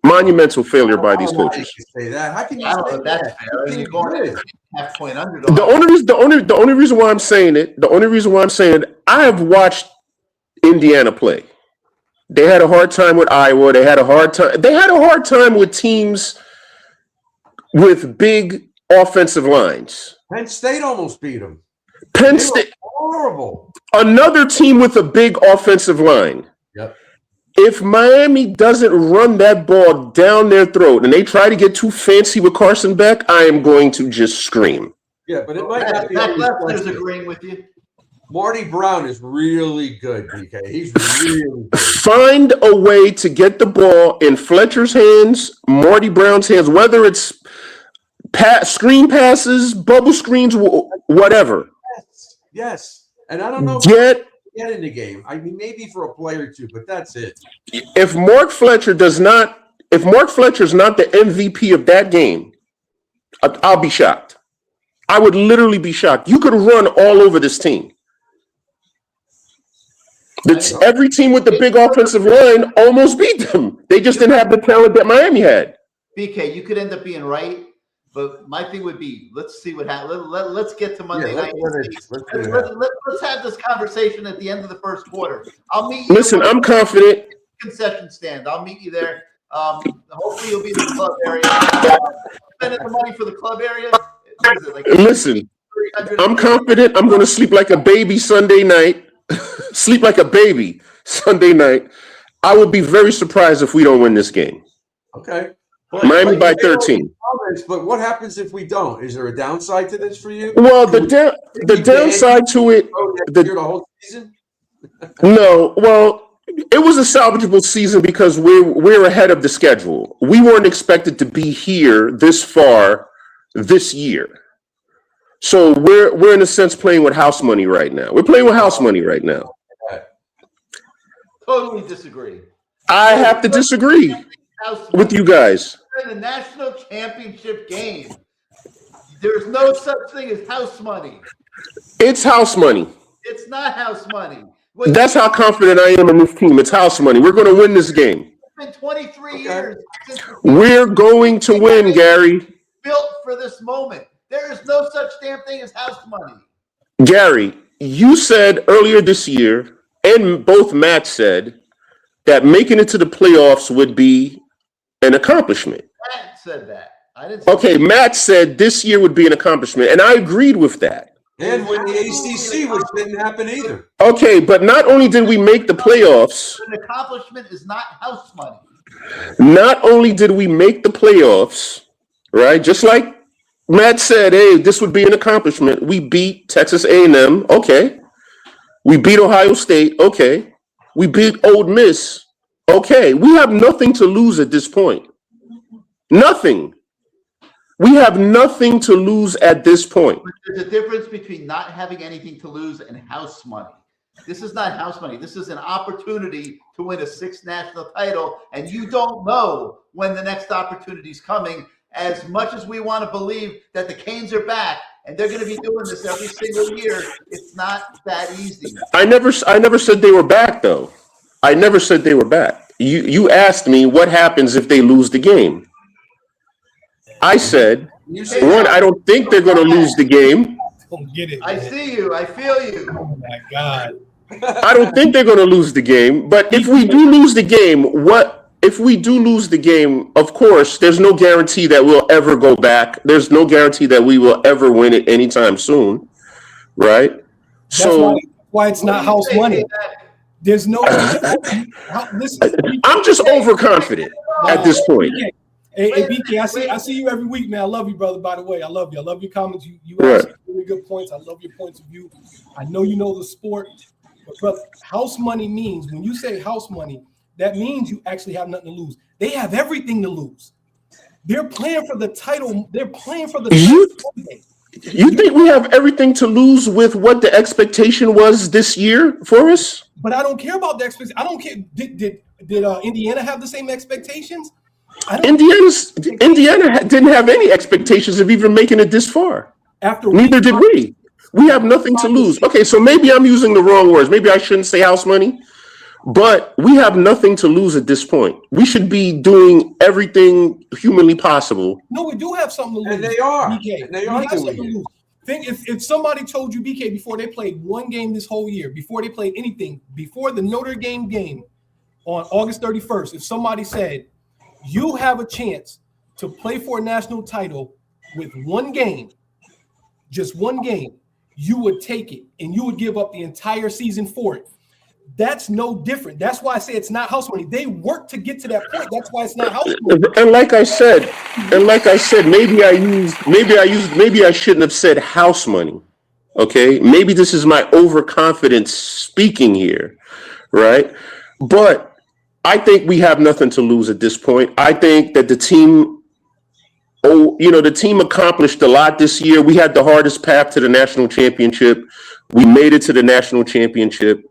Monumental failure by these coaches. Say that. How can you say that's that? fair. You're going half-point underdog. The only reason why I'm saying it, I have watched Indiana play. They had a hard time with Iowa. They had a hard time with teams with big offensive lines. Penn State almost beat them. Penn State, horrible. Another team with a big offensive line. Yep. If Miami doesn't run that ball down their throat and they try to get too fancy with Carson Beck, I am going to just scream. Yeah, but it might not be. Lefler's agreeing with you. Marty Brown is really good, BK. He's really good. Find a way to get the ball in Fletcher's hands, Marty Brown's hands, whether it's screen passes, bubble screens, whatever. Yes. And I don't know get in the game. I mean, maybe for a play or two, but that's it. If Mark Fletcher's not the MVP of that game, I'll be shocked. I would literally be shocked. You could run all over this team. Every team with the big offensive line almost beat them. They just didn't have the talent that Miami had. BK, you could end up being right, But my thing would be, let's see what happens. Let's get to Monday night. Let's have this conversation at the end of the first quarter. I'll meet you. Listen, I'm confident. Concession stand. I'll meet you there. Hopefully you'll be in the club area. Spending the money for the club area. What is it, like Listen, I'm confident. I'm going to sleep like a baby Sunday night. Sleep like a baby Sunday night. I will be very surprised if we don't win this game. Okay. Miami by 13. But what happens if we don't? Is there a downside to this for you? Well, the downside to it, the whole season? No, well, it was a salvageable season because we're ahead of the schedule. We weren't expected to be here this far this year. So we're in a sense playing with house money right now. We're playing with house money right now. Totally disagree. I have to disagree with you guys. In the national championship game, there's no such thing as house money. It's house money. It's not house money. That's how confident I am in this team. It's house money. We're going to win this game. It's been 23 years. We're going to win, Gary. Built for this moment. There is no such damn thing as house money. Gary, you said earlier this year, and both Matt said, that making it to the playoffs would be an accomplishment. Matt said that. I didn't say Okay, Matt said this year would be an accomplishment, and I agreed with that. And win the ACC, which didn't happen either. Okay, but not only did we make the playoffs, an accomplishment is not house money. not only did we make the playoffs, right? Just like Matt said, hey, this would be an accomplishment. We beat Texas A&M. Okay. We beat Ohio State. Okay. We beat Ole Miss. Okay. We have nothing to lose at this point. Nothing. We have nothing to lose at this point. But there's a difference between not having anything to lose and house money. This is not house money. This is an opportunity to win a sixth national title, and you don't know when the next opportunity is coming. As much as we want to believe that the Canes are back and they're going to be doing this every single year, it's not that easy. I never said they were back, though. I never said they were back. You asked me what happens if they lose the game. I said, one, I don't think they're going to lose the game. Don't get it. I see you. I feel you. Oh my God. I don't think they're going to lose the game. But if we do lose the game, if we do lose the game, of course, there's no guarantee that we'll ever go back. There's no guarantee that we will ever win it anytime soon, right? That's why it's not house money. There's no. Listen, I'm just overconfident at this point. Hey, BK, I see you every week, man. I love you, brother. By the way, I love you. I love your comments. You Right. ask really good points. I love your points of view. I know you know the sport, but brother, house money means when you say house money, that means you actually have nothing to lose. They have everything to lose. They're playing for the title. They're playing for the title. You think we have everything to lose with what the expectation was this year for us? But I don't care about the expectations. I don't care. Did Indiana have the same expectations? Indiana didn't have any expectations of even making it this far. Neither did we. We have nothing to lose. Okay, so maybe I'm using the wrong words. Maybe I shouldn't say house money, but we have nothing to lose at this point. We should be doing everything humanly possible. No, we do have something to lose. And they are. BK. And they are doing it. Think if somebody told you, BK, before they played one game this whole year, before they played anything, before the Notre Dame game on August 31st, if somebody said, you have a chance to play for a national title with one game, just one game, you would take it and you would give up the entire season for it. That's no different. That's why I say it's not house money. They work to get to that point. That's why it's not house money. And like I said, maybe I shouldn't have said house money. Okay, maybe this is my overconfidence speaking here, right? But I think we have nothing to lose at this point. I think that the team accomplished a lot this year. We had the hardest path to the national championship. We made it to the national championship.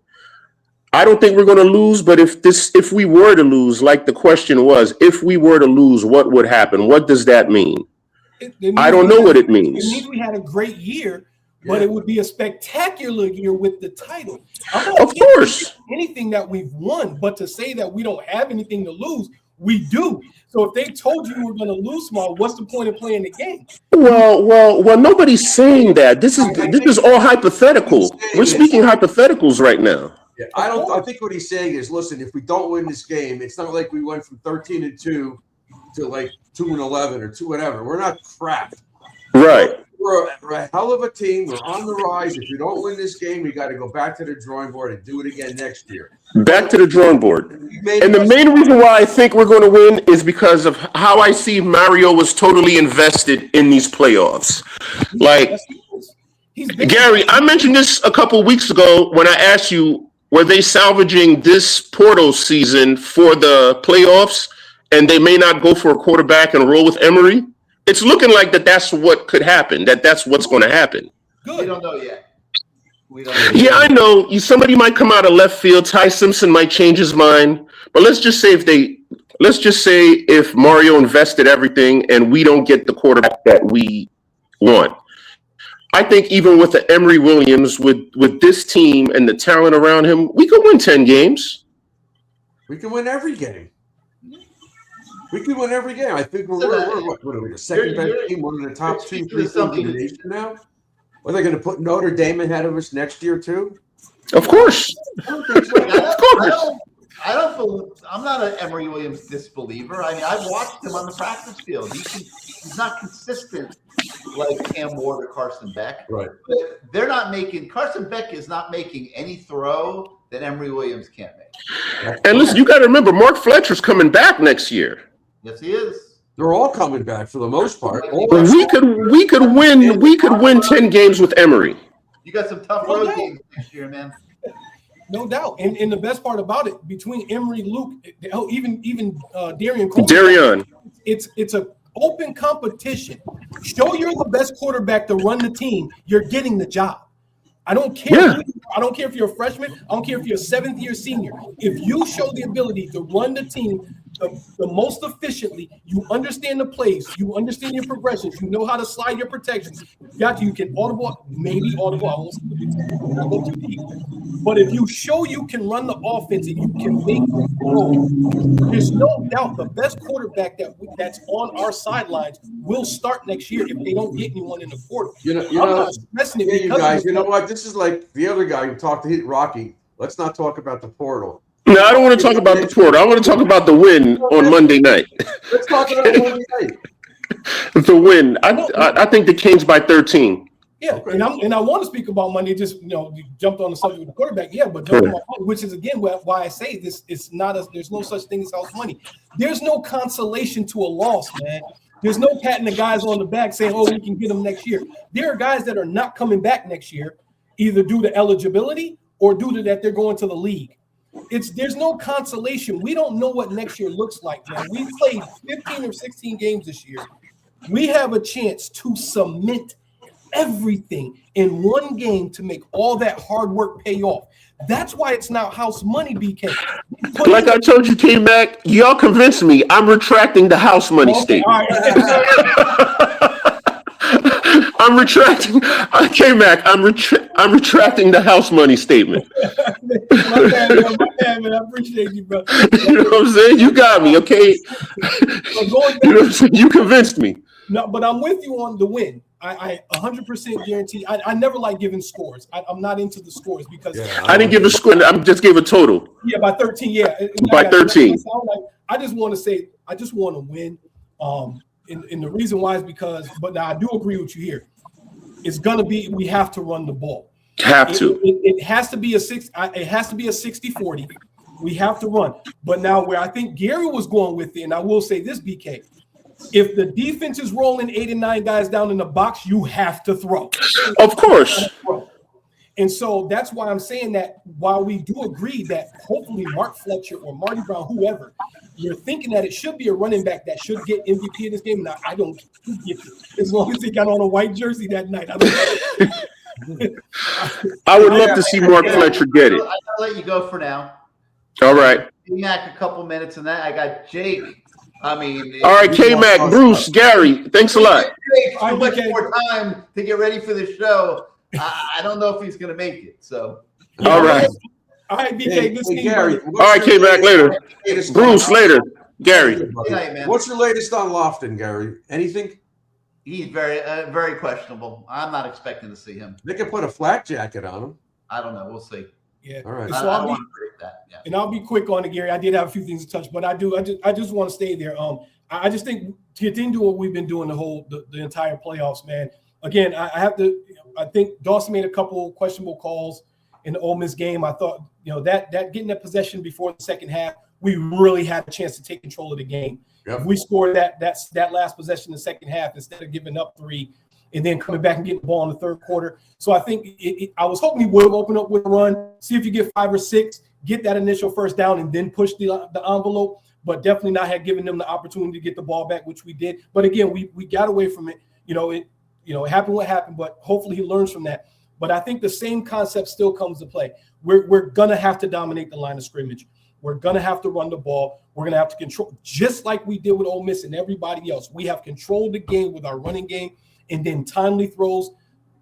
I don't think we're going to lose, but if we were to lose, like the question was, if we were to lose, what would happen? What does that mean? I don't know what it means. It means we had a great year, but it would be a spectacular year with the title. Of course. Anything that we've won, but to say that we don't have anything to lose, We do. So if they told you we're going to lose tomorrow, what's the point of playing the game? Well. Nobody's saying that. This is all hypothetical. We're speaking hypotheticals right now. Yeah, I think what he's saying is, listen, if we don't win this game, it's not like we went from 13-2 to like 2-11 or 2 whatever. We're not crap. Right. We're a hell of a team. We're on the rise. If you don't win this game, we got to go back to the drawing board and do it again next year. Back to the drawing board. And the main reason why I think we're going to win is because of how I see Mario was totally invested in these playoffs. Like, Gary, I mentioned this a couple of weeks ago when I asked you, were they salvaging this portal season for the playoffs and they may not go for a quarterback and roll with Emory? It's looking like that's what could happen, that's what's going to happen. Good. We don't know yet. Yeah, I know. Somebody might come out of left field. Ty Simpson might change his mind. But let's just say if Mario invested everything and we don't get the quarterback that we want. I think even with the Emory Williams, with this team and the talent around him, we could win 10 games. We can win every game. We can win every game. I think we're the second best team, one of the top 2-3 teams in the nation now. Are they going to put Notre Dame ahead of us next year too? Of course. I'm not an Emory Williams disbeliever. I mean, I've watched him on the practice field. He's not consistent like Cam Ward or Carson Beck. Right. But Carson Beck is not making any throw that Emory Williams can't make. And listen, you got to remember, Mark Fletcher's coming back next year. Yes, he is. They're all coming back for the most part. But we could win 10 games with Emory. You got some tough road games next year, man. No doubt. And the best part about it, between Emory, Luke, even Darian Cole, it's a open competition. Show you're the best quarterback to run the team, you're getting the job. I don't care. Yeah. I don't care if you're a freshman. I don't care if you're a 7th-year senior. If you show the ability to run the team the most efficiently, you understand the plays, you understand your progressions, you know how to slide your protections. You can audible, maybe audible. I won't go too deep. But if you show you can run the offense and you can make the throw, there's no doubt the best quarterback that's on our sidelines will start next year if they don't get anyone in the portal. I'm not stressing it. You guys, you know what? This is like the other guy who talked to hit Rocky. Let's not talk about the portal. No, I don't want to talk about the portal. I want to talk about the win on Monday night. Let's talk about Monday night. The win. I think the Canes by 13. Yeah, and I want to speak about Monday. Just you jumped on the subject with the quarterback. Yeah, but which is again why I say this. It's not there's no such thing as house money. There's no consolation to a loss, man. There's no patting the guys on the back saying, "Oh, we can get them next year." There are guys that are not coming back next year, either due to eligibility or due to that they're going to the league. There's no consolation. We don't know what next year looks like, man. We played 15 or 16 games this year. We have a chance to cement everything in one game to make all that hard work pay off. That's why it's not house money, BK. Like I told you, K-Mac, y'all convinced me. I'm retracting the house money statement. All right. I'm retracting. K-Mac, I'm retracting the house money statement. My bad, man. I appreciate you, bro. You know what I'm saying? You got me, okay? You know what I'm saying? You convinced me. No, but I'm with you on the win. I 100% guarantee. I never like giving scores. I'm not into the scores because I didn't give a score. I just gave a total. Yeah, by 13. Yeah, by 13. I just want to say I just want to win. And the reason why is because, but now I do agree with you here. It's gonna be we have to run the ball. It has to be a 60-40. We have to run. But now where I think Gary was going with it, and I will say this, BK. If the defense is rolling 8 and 9 guys down in the box, you have to throw. Of course. And so that's why I'm saying that while we do agree that hopefully Mark Fletcher or Marty Brown, whoever, you're thinking that it should be a running back that should get MVP in this game. Now, I don't get it. As long as he got on a white jersey that night. I would love to see Mark Fletcher get it. I'll let you go for now. All right. K-Mac, a couple minutes and that. I got Jake. All right, K-Mac, Bruce, Gary, thanks a lot. Jake, so much more time to get ready for the show. I don't know if he's going to make it. So. All right. All right, BK. Good seeing you. All right, K-Mac, later. Bruce, later. Gary. Good night, man. What's your latest on Lofton, Gary? Anything? He's very questionable. I'm not expecting to see him. They could put a flak jacket on him. I don't know. We'll see. Yeah. All right. So I I'll don't be, want to predict that. Yeah. and I'll be quick on it, Gary. I did have a few things to touch, but I just want to stay there. I just think to continue what we've been doing the entire playoffs, man. Again, I think Dawson made a couple questionable calls in the Ole Miss game. I thought, that getting that possession before the second half, we really had a chance to take control of the game. Yep. If we scored that last possession in the second half instead of giving up 3 and then coming back and getting the ball in the third quarter. So I think I was hoping he would have opened up with a run, see if you get 5 or 6, get that initial first down, and then push the envelope, but definitely not had given them the opportunity to get the ball back, which we did. But again, we got away from it. It happened what happened, but hopefully he learns from that. But I think the same concept still comes to play. We're going to have to dominate the line of scrimmage. We're going to have to run the ball. We're going to have to control, just like we did with Ole Miss and everybody else. We have controlled the game with our running game, and then timely throws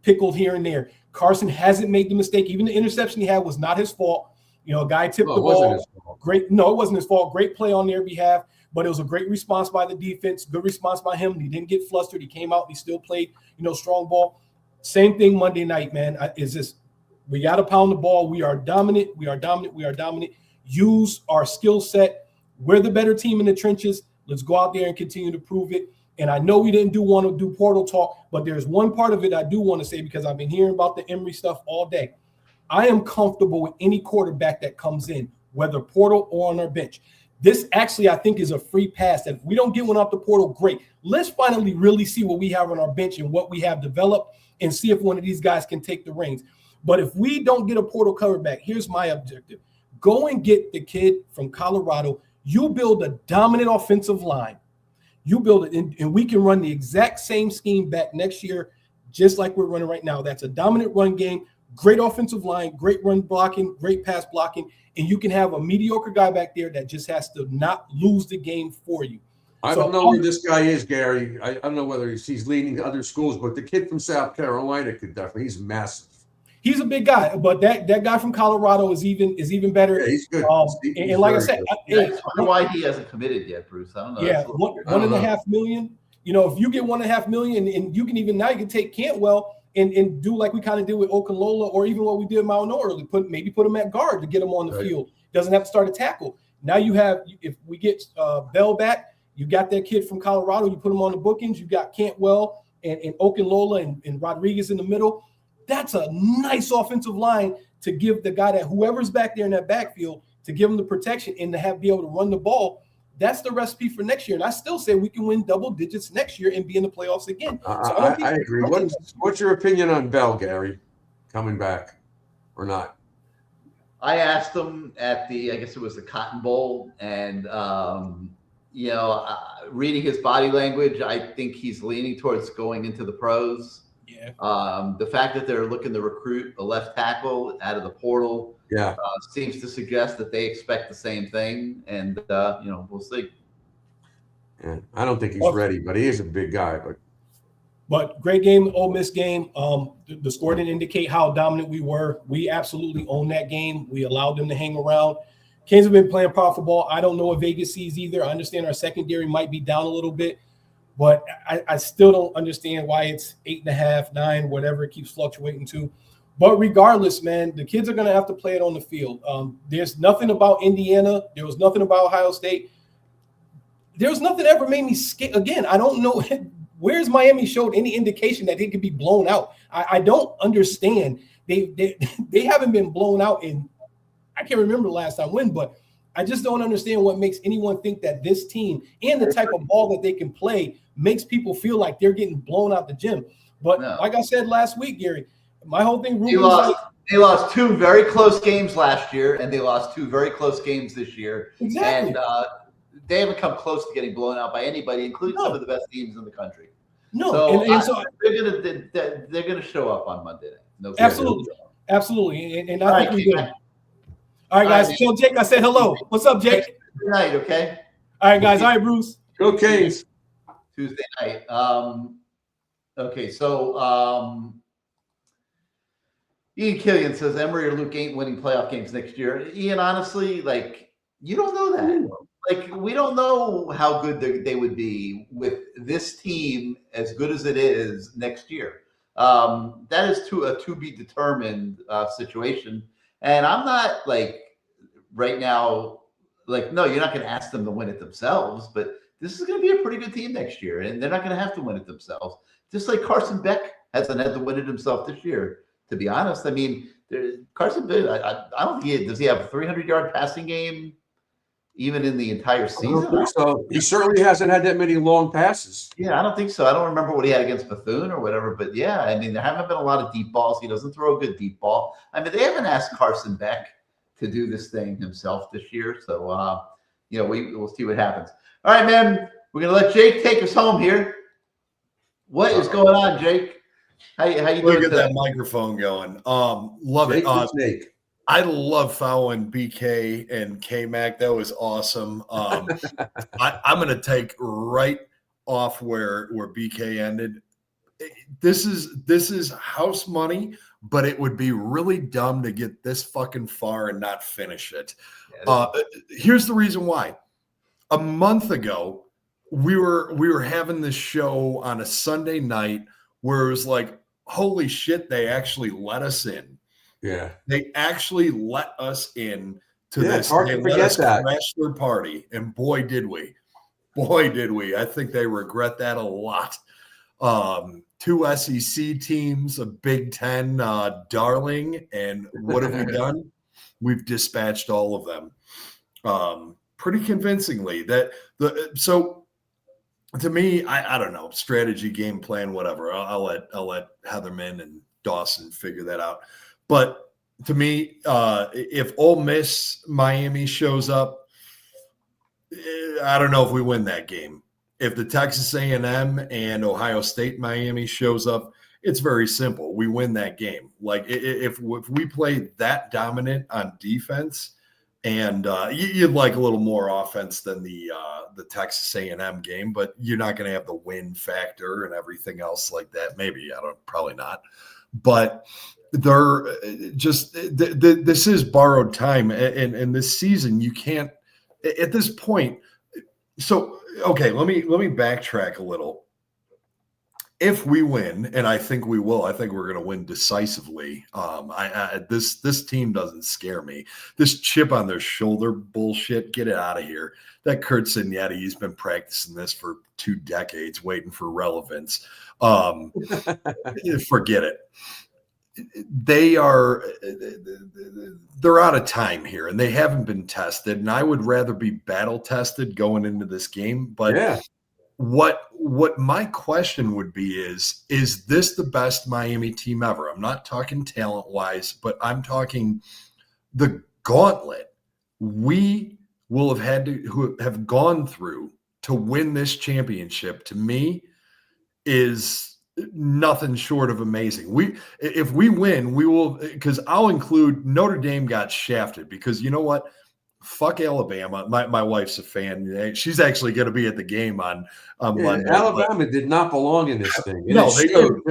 pickled here and there. Carson hasn't made the mistake. Even the interception he had was not his fault. A guy tipped the ball. Great. No, it wasn't his fault. Great play on their behalf, but it was a great response by the defense. Good response by him. He didn't get flustered. He came out. He still played, strong ball. Same thing Monday night, man. We got to pound the ball. We are dominant. We are dominant. We are dominant. Use our skill set. We're the better team in the trenches. Let's go out there and continue to prove it. And I know we didn't want to do portal talk, but there's one part of it I do want to say because I've been hearing about the Emory stuff all day. I am comfortable with any quarterback that comes in, whether portal or on our bench. This actually, I think, is a free pass. If we don't get one off the portal, great. Let's finally really see what we have on our bench and what we have developed and see if one of these guys can take the reins. But if we don't get a portal quarterback, here's my objective. Go and get the kid from Colorado. You build a dominant offensive line. You build it, and we can run the exact same scheme back next year, just like we're running right now. That's a dominant run game, great offensive line, great run blocking, great pass blocking, and you can have a mediocre guy back there that just has to not lose the game for you. I don't know where this guy is, Gary. I don't know whether he's leading to other schools, but the kid from South Carolina could definitely. He's massive. He's a big guy, but that guy from Colorado is even better. Yeah, he's good. And like I said, I wonder why he hasn't committed yet, Bruce. I don't know. Yeah, $1.5 million. If you get $1.5 million, and you can take Cantwell and do like we kind of did with Okunlola, or even what we did with Mauno early, put him at guard to get him on the field. Doesn't have to start a tackle. Now you have, if we get Bell back, you got that kid from Colorado. You put him on the bookends. You got Cantwell and Okunlola and Rodriguez in the middle. That's a nice offensive line to give the guy that whoever's back there in that backfield to give him the protection and to be able to run the ball. That's the recipe for next year. And I still say we can win double digits next year and be in the playoffs again. So I agree. What's your opinion on Bell, Gary, coming back or not? I asked him at I guess it was the Cotton Bowl, and reading his body language, I think he's leaning towards going into the pros. Yeah. The fact that they're looking to recruit a left tackle out of the portal, seems to suggest that they expect the same thing, and we'll see. Yeah, I don't think he's ready, but he is a big guy. But great game, Ole Miss game. The score didn't indicate how dominant we were. We absolutely owned that game. We allowed them to hang around. Canes have been playing powerful ball. I don't know what Vegas sees either. I understand our secondary might be down a little bit, but I still don't understand why it's 8.5, 9, whatever it keeps fluctuating to. But regardless, man, the kids are going to have to play it on the field. There's nothing about Indiana. There was nothing about Ohio State. There's nothing ever made me scared. Again, I don't know. Where's Miami showed any indication that they could be blown out? I don't understand. They haven't been blown out in, I can't remember the last time when, but I just don't understand what makes anyone think that this team and the type of ball that they can play makes people feel like they're getting blown out the gym. But like I said last week, Gary, my whole thing. They lost 2 very close games last year, and they lost 2 very close games this year. Exactly. And they haven't come close to getting blown out by anybody, including some of the best teams in the country. No, so they're gonna show up on Monday night. No, absolutely. And I think we do. All right, guys. Tell Jake I said hello. What's up, Jake? Good night, okay? All right, guys. All right, Bruce. Go Canes. Tuesday night. Okay, so Ian Killian says Emory or Luke ain't winning playoff games next year. Ian, honestly, you don't know that. like we don't know how good they would be with this team as good as it is next year. That is a to be determined situation, and I'm not like right now. Like, no, you're not going to ask them to win it themselves, but this is going to be a pretty good team next year, and they're not going to have to win it themselves. Just like Carson Beck hasn't had to win it himself this year. To be honest, I mean, Carson Beck, I don't think does he have a 300-yard passing game even in the entire season? I don't think so. He certainly hasn't had that many long passes. Yeah, I don't think so. I don't remember what he had against Bethune or whatever, but yeah, I mean, there haven't been a lot of deep balls. He doesn't throw a good deep ball. I mean, they haven't asked Carson Beck to do this thing himself this year, so we'll see what happens. All right, man, we're gonna let Jake take us home here. What is going on, Jake? How you doing? Look at that microphone going. Love it. I love following BK and K-Mac. That was awesome. I'm going to take right off where BK ended. This is house money, but it would be really dumb to get this fucking far and not finish it. Here's the reason why. A month ago, we were having this show on a Sunday night where it was like, holy shit, they actually let us in. Yeah. They actually let us in to this. Hard they to let forget us that. crash their party. And boy, did we. Boy, did we. I think they regret that a lot. 2 SEC teams, a Big Ten darling. And what have we done? We've dispatched all of them pretty convincingly. So to me, I don't know, strategy, game plan, whatever. I'll let Heatherman and Dawson figure that out. But to me, if Ole Miss Miami shows up, I don't know if we win that game. If the Texas A&M and Ohio State Miami shows up, it's very simple. We win that game. Like if we play that dominant on defense, and you'd like a little more offense than the Texas A&M game, but you're not going to have the win factor and everything else like that. Maybe probably not. But they're just this is borrowed time, and this season you can't at this point. So okay, let me backtrack a little. If we win, and I think we will, I think we're going to win decisively. This team doesn't scare me. This chip on their shoulder bullshit, get it out of here. That Kurt Signetti, he's been practicing this for 2 decades, waiting for relevance. Forget it. They're out of time here, and they haven't been tested. And I would rather be battle tested going into this game, but yeah. What my question would be is this the best Miami team ever? I'm not talking talent-wise, but I'm talking the gauntlet we will have had to have gone through to win this championship, to me, is nothing short of amazing. If we win, we will, because I'll include Notre Dame got shafted because you know what? Fuck Alabama. My wife's a fan. She's actually going to be at the game on Monday. Alabama did not belong in this thing. No, they didn't.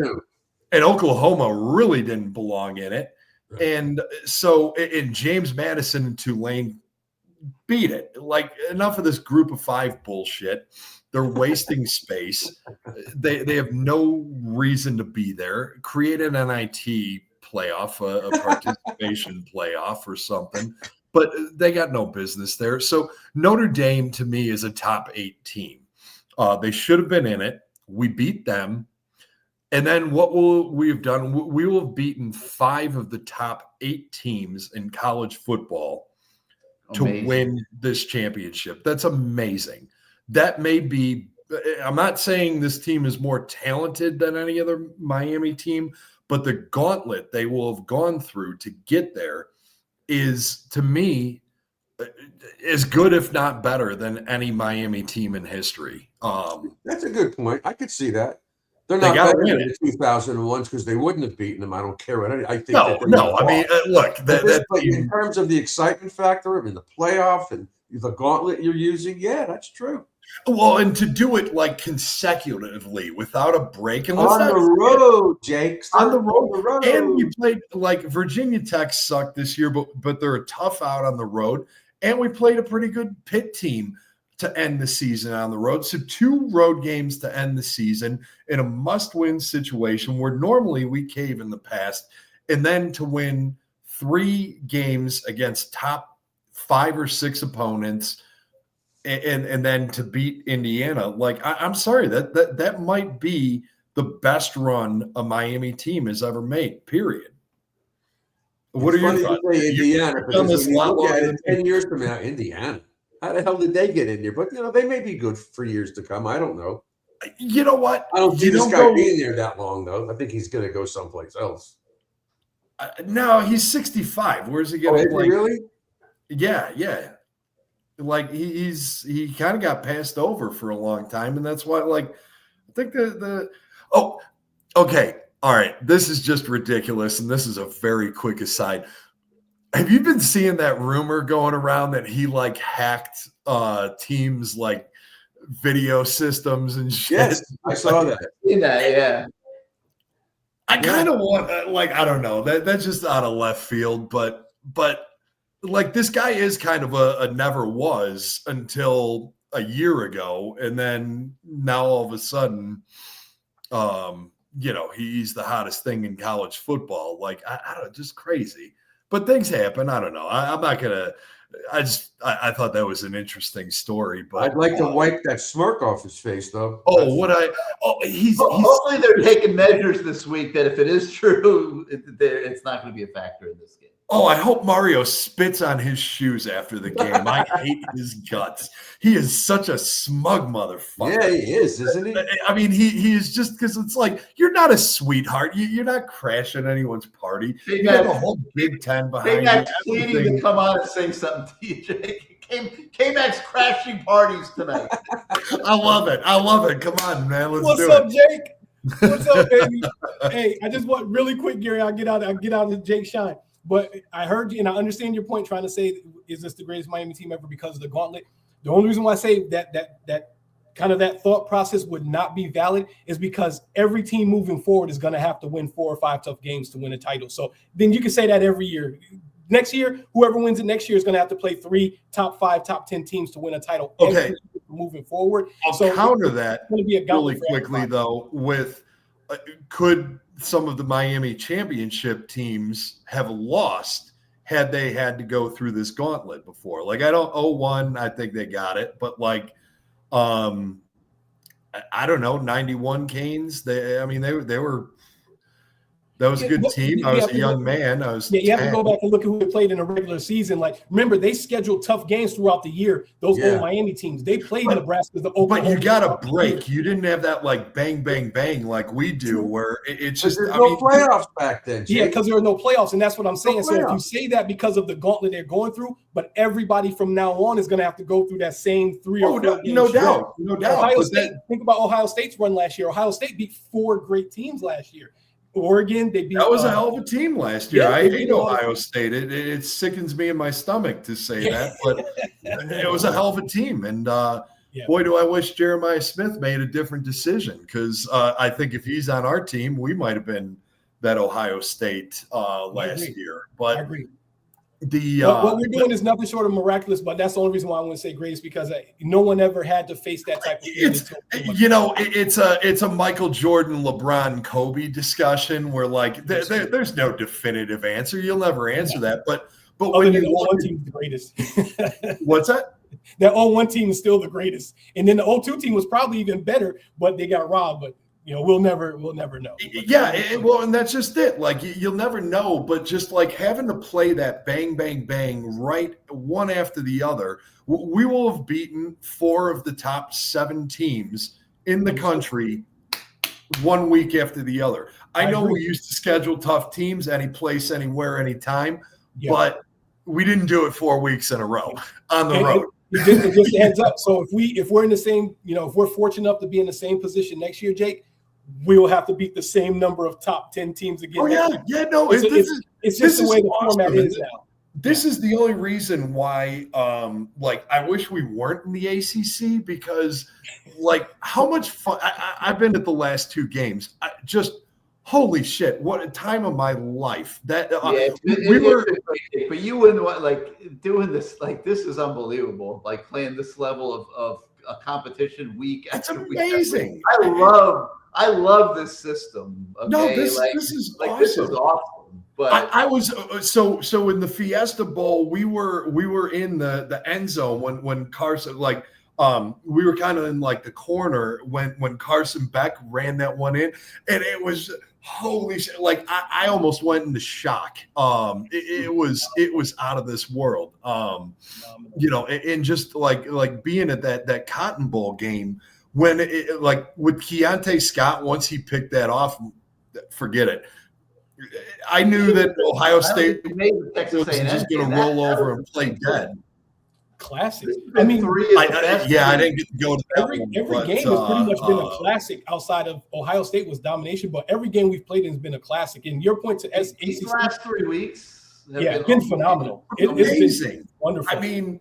And Oklahoma really didn't belong in it. And so, and James Madison and Tulane beat it. Like, enough of this group of 5 bullshit. They're wasting space. They have no reason to be there. Create an NIT playoff, a participation playoff or something. But they got no business there. So Notre Dame, to me, is a top 8 team. They should have been in it. We beat them. And then what will we have done? We will have beaten 5 of the top 8 teams in college football to win this championship. That's amazing. That may be – I'm not saying this team is more talented than any other Miami team, but the gauntlet they will have gone through to get there is, to me, as good, if not better, than any Miami team in history. That's a good point. I could see that. They're not better than the 2001s because they wouldn't have beaten them. I don't care what I think. No. I mean, look. In terms of the excitement factor, I mean, the playoff and the gauntlet you're using, yeah, that's true. Well, and to do it like consecutively without a break. And on the road, Jake. On the road. And we played, like, Virginia Tech sucked this year, but they're a tough out on the road. and we played a pretty good Pitt team to end the season on the road. So 2 road games to end the season in a must-win situation where normally we cave in the past, and then to win 3 games against top 5 or 6 opponents, and then to beat Indiana. Like, I'm sorry, that might be the best run a Miami team has ever made, period. What are your thoughts? Indiana, because when you look at it 10 years from now, Indiana. How the hell did they get in there? But, they may be good for years to come. I don't know. You know what? I don't see this guy being there that long, though. I think he's going to go someplace else. No, he's 65. Where's he going to play? Really? Yeah. Like, he kind of got passed over for a long time, and that's why, like, I think okay. All right. This is just ridiculous, and this is a very quick aside. Have you been seeing that rumor going around that he like hacked teams like video systems and shit? Yes, I saw that. Yeah. I kind of want I don't know. That's just out of left field, but like this guy is kind of a never was until a year ago, and then now all of a sudden he's the hottest thing in college football. Like I don't know, just crazy. But things happen. I don't know. I'm not gonna. I thought that was an interesting story. But I'd like to wipe that smirk off his face, though. He's hopefully they're taking measures this week that if it is true, it's not going to be a factor in this game. Oh, I hope Mario spits on his shoes after the game. I hate his guts. He is such a smug motherfucker. Yeah, he is, isn't he? I mean, he is just because it's like, you're not a sweetheart. You're not crashing anyone's party. You have a whole Big Ten behind you. Pleading to come on and say something to you, Jake. K-Mac's crashing parties tonight. I love it. Come on, man. Let's What's do up, it. Jake? What's up, baby? Hey, I just want really quick, Gary. I'll get out of Jake shine. But I heard you, and I understand your point trying to say, is this the greatest Miami team ever because of the gauntlet? The only reason why I say that kind of that thought process would not be valid is because every team moving forward is going to have to win 4 or 5 tough games to win a title. So then you can say that every year. Next year, whoever wins it next year is going to have to play 3 top 5, top 10 teams to win a title. Okay. Moving forward. I'll counter that really quickly, everybody. though, with could some of the Miami championship teams have lost had they had to go through this gauntlet before? Like, I don't 0-1, I think they got it, but like, I don't know, 91 Canes. They were. That was a good team. I was a young man. You have to go back and look at who they played in a regular season. Like, remember, they scheduled tough games throughout the year. Those old Miami teams, they played Nebraska. But you got a break. You didn't have that like bang, bang, bang like we do, where it's just no playoffs back then. Jake. Yeah, because there were no playoffs, and that's what I'm saying. So if you say that because of the gauntlet they're going through, but everybody from now on is going to have to go through that same 3 or 4 games. No doubt. Ohio State. Think about Ohio State's run last year. Ohio State beat 4 great teams last year. Oregon, they beat. That was a hell of a team last year. I hate Ohio State. It sickens me in my stomach to say that, but it was a hell of a team. And boy, do I wish Jeremiah Smith made a different decision, because I think if he's on our team, we might have been that Ohio State last year. But I agree. What we're doing is nothing short of miraculous, but that's the only reason why I want to say greatness, because no one ever had to face that type of thing. It's a Michael Jordan, LeBron, Kobe discussion where like there's no definitive answer. You'll never answer that. But when you want team is the greatest. What's that? That 0-1 team is still the greatest, and then the 0-2 team was probably even better, but they got robbed. But we'll never know. Yeah, and that's just it. Like, you'll never know, but just like having to play that bang, bang, bang right one after the other, we will have beaten 4 of the top 7 teams in the country 1 week after the other. I know we used to schedule tough teams any place, anywhere, anytime, but we didn't do it 4 weeks in a row on the road. It just adds up. So if we're in the same, if we're fortunate enough to be in the same position next year, Jake, we will have to beat the same number of top 10 teams again. It's just the way the format is now. This is the only reason why, I wish we weren't in the ACC, because, like, how much fun I've been at the last 2 games. Just Holy shit! What a time of my life! That we were, but you wouldn't want doing this. Like this is unbelievable. Like playing this level of a competition week after week. That's amazing. I love this system. Okay? No, this is awesome. This is awesome. But I was so in the Fiesta Bowl, we were in the end zone when Carson we were kind of in like the corner when Carson Beck ran that one in, and it was holy shit! Like I almost went into shock. It was out of this world. And just like being at that Cotton Bowl game when with Keontae Scott, once he picked that off, forget it. I knew that Ohio State was just going to roll over and play dead. Classic. I mean, I didn't get to go to every game has pretty much been a classic. Outside of Ohio State was domination, but every game we've played has been a classic. And your point to ACC, these last 3 weeks, it's been phenomenal. It's been wonderful. I mean,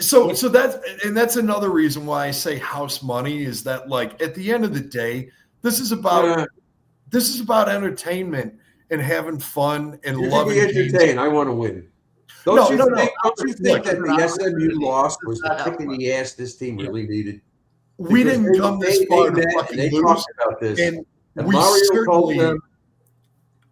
so that's another reason why I say house money is that like at the end of the day, this is about entertainment and having fun and loving. Entertain. I want to win. Don't you think that the SMU loss was the kick in the ass this team really needed? We didn't come this far to fucking lose. Talked about this. And we Mario told them,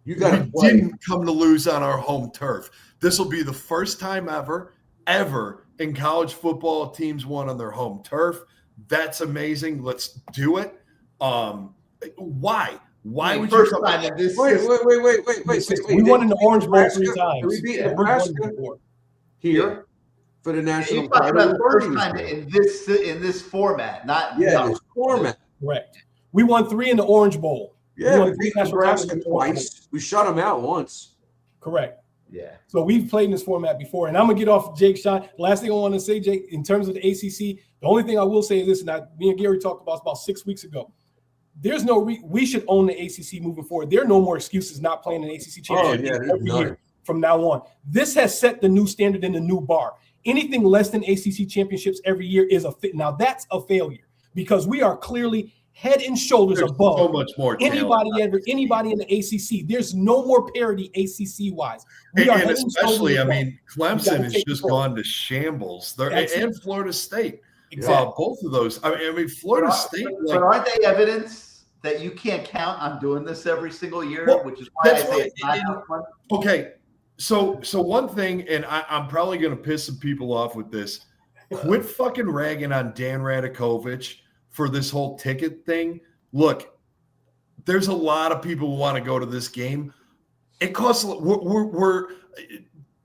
you got to play. Didn't come to lose on our home turf. This will be the first time ever in college football teams won on their home turf. That's amazing. Let's do it. Why? Why would first you time in this? Wait. We won in the Orange Bowl 3 times. We beat Nebraska here for the national title. The first time in this format, not this format. Correct. We won 3 in the Orange Bowl. Yeah, we beat Nebraska twice. We shut them out once. Correct. Yeah. So we've played in this format before, and I'm gonna get off Jake's shot. Last thing I want to say, Jake, in terms of the ACC, the only thing I will say is this, and me and Gary talked about 6 weeks ago. There's no we should own the ACC moving forward. There are no more excuses not playing an ACC championship every year from now on. This has set the new standard and the new bar. Anything less than ACC championships every year is a fit. Now that's a failure because we are clearly head and shoulders above so much more anybody in the ACC. There's no more parity ACC wise. And especially, I mean, Clemson has just gone to shambles. And Florida State. Exactly. Both of those. I mean, Florida State. But aren't they evidence that you can't count on doing this every single year? Which is why I say it's not fun. Okay. So one thing, and I'm probably going to piss some people off with this. Quit fucking ragging on Dan Radakovich for this whole ticket thing. Look, there's a lot of people who want to go to this game. It costs. We're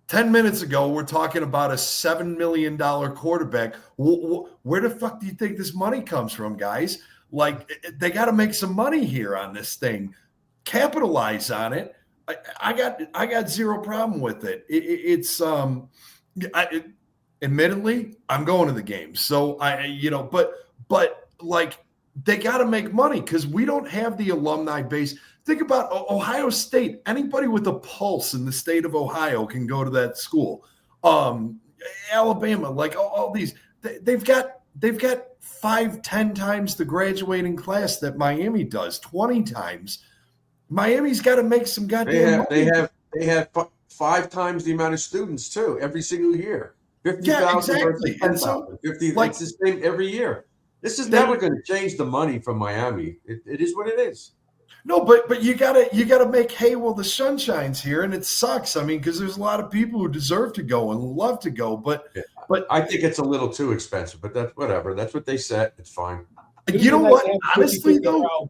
10 minutes ago, we're talking about a $7 million quarterback. Where the fuck do you think this money comes from, guys? Like, they got to make some money here on this thing. Capitalize on it. I got zero problem with it. Admittedly, I'm going to the game. So but like they got to make money because we don't have the alumni base. Think about Ohio State. Anybody with a pulse in the state of Ohio can go to that school. Alabama, like all these, they've got 5-10 times the graduating class that Miami does, 20 times. Miami's got to make some goddamn money. They have 5 times the amount of students too every single year. 50,000 exactly. And so 50, it's the same every year. This is never going to change the money from Miami. It is what it is. No, but you gotta make hay while the sun shines here, and it sucks. I mean, because there's a lot of people who deserve to go and love to go, but I think it's a little too expensive. But that's whatever. That's what they said. It's fine. You know what? Honestly, though,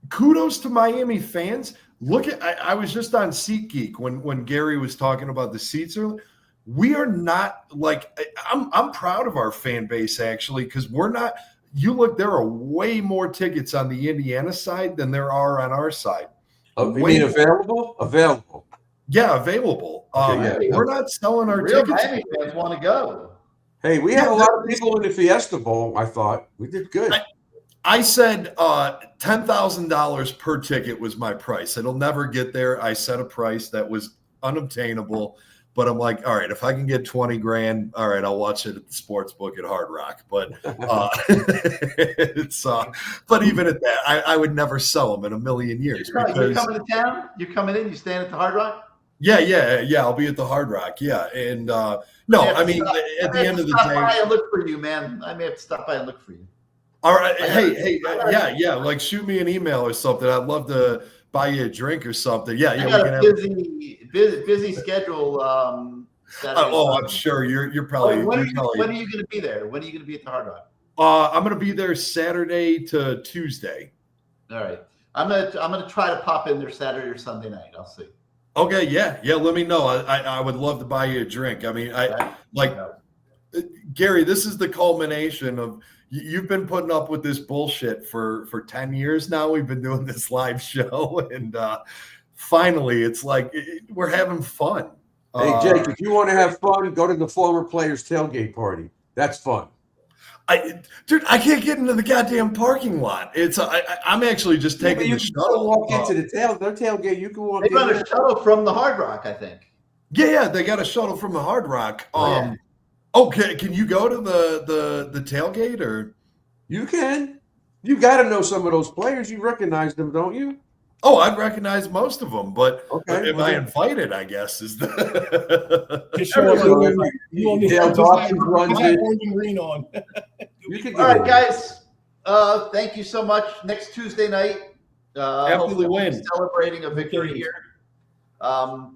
kudos to Miami fans. Look at I was just on SeatGeek when Gary was talking about the seats earlier. We are not like I'm proud of our fan base actually because we're not. You look, there are way more tickets on the Indiana side than there are on our side. You mean available? Available. Yeah, available. We're not selling our tickets. Miami fans want to go. Hey, we had a lot of people in the Fiesta Bowl. I thought we did good. I said $10,000 per ticket was my price. It'll never get there. I set a price that was unobtainable. But I'm like, all right, if I can get 20 grand, all right, I'll watch it at the sports book at Hard Rock. But but even at that, I would never sell them in a million years. You're coming to town? You're coming in? You staying at the Hard Rock? Yeah. I'll be at the Hard Rock. Yeah. And at the end of the day, by and look for you, man. I may have to stop by and look for you. All right. Hey. Yeah. Like, shoot me an email or something. I'd love to buy you a drink or something. Yeah. I got a busy schedule. I'm sure you're probably. When are you going to be there? When are you going to be at the Hard Rock? I'm going to be there Saturday to Tuesday. All right. I'm gonna try to pop in there Saturday or Sunday night. I'll see. Okay. Yeah. Let me know. I would love to buy you a drink. I mean, Gary, this is the culmination of. You've been putting up with this bullshit for 10 years now. We've been doing this live show, and finally, it's like we're having fun. Hey, Jake, if you want to have fun, go to the former players' tailgate party. That's fun. I can't get into the goddamn parking lot. I'm actually just taking the shuttle. Walk into their tailgate. You can walk. They got a shuttle from the Hard Rock, I think. Yeah, they got a shuttle from the Hard Rock. Okay, can you go to the tailgate or? You can. You got to know some of those players. You recognize them, don't you? Oh, I recognize most of them, but okay, if I invited, I guess is the. Green on. All right, guys. Thank you so much. Next Tuesday night, after the win, celebrating a victory here.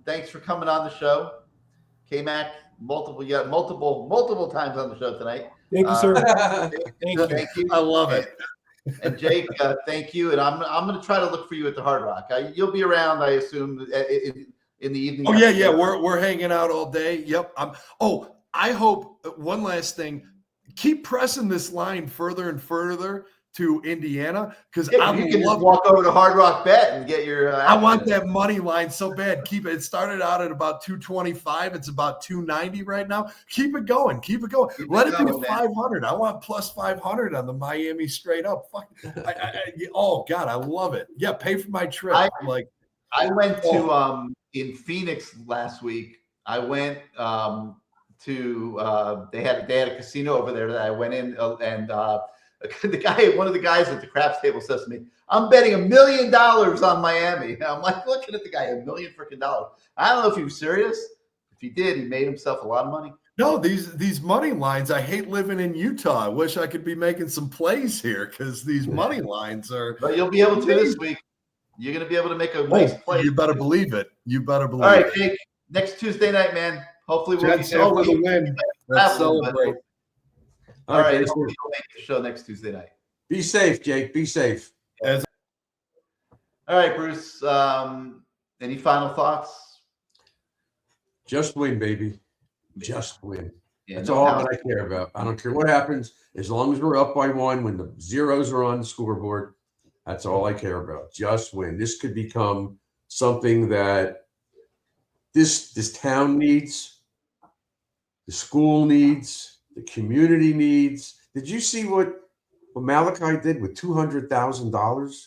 Thanks for coming on the show, K-Mac. Multiple times on the show tonight. Thank you, sir. Thank you. I love it. And Jake, thank you. And I'm going to try to look for you at the Hard Rock. You'll be around, I assume, in the evening. Oh yeah. We're hanging out all day. Yep. I hope one last thing. Keep pressing this line further and further to Indiana because you can just walk over to Hard Rock Bet and get your. I want that money line so bad. Keep it. It started out at about 225. It's about 290 right now. Keep it going. Let it be 500. I want plus 500 on the Miami straight up. Fuck. Oh God, I love it. Yeah, pay for my trip. I went to in Phoenix last week. I went to they had a casino over there that I went in and. One of the guys at the craps table says to me, "I'm betting $1 million on Miami." And I'm like looking at the guy, $1 million freaking dollars. I don't know if he was serious. If he did, he made himself a lot of money. No, these money lines. I hate living in Utah. I wish I could be making some plays here because these money lines are. But you'll be able to this week. You're going to be able to make a nice play. You better believe it. All right, Jake. Next Tuesday night, man. Hopefully we'll Jets after the win. Let's celebrate. All right, we'll make the show next Tuesday night. Be safe, Jake. Be safe. All right, Bruce. Any final thoughts? Just win, baby. Just win. Yeah, That's all that I care about. I don't care what happens. As long as we're up by 1, when the zeros are on the scoreboard, that's all I care about. Just win. This could become something that this town needs, the school needs, the community needs. Did you see what Malachi did with $200,000?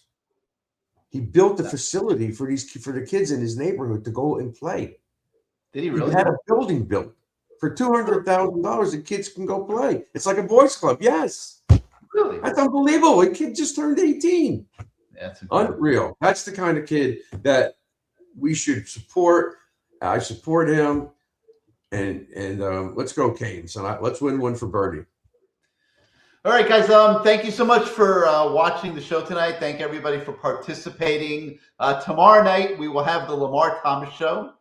He built a facility for the kids in his neighborhood to go and play. Did he really? He had a building built for $200,000. The kids can go play. It's like a boys' club. Yes. Really? That's unbelievable. A kid just turned 18. That's unreal. That's the kind of kid that we should support. I support him. And let's go Canes. Let's win one for Bernie. All right, guys. Thank you so much for watching the show tonight. Thank everybody for participating. Tomorrow night we will have the Lamar Thomas show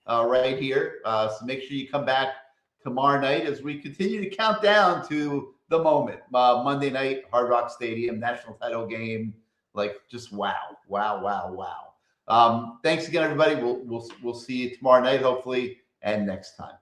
right here. So make sure you come back tomorrow night as we continue to count down to the moment. Monday night, Hard Rock Stadium, national title game. Like just wow. Thanks again, everybody. We'll see you tomorrow night, hopefully, and next time.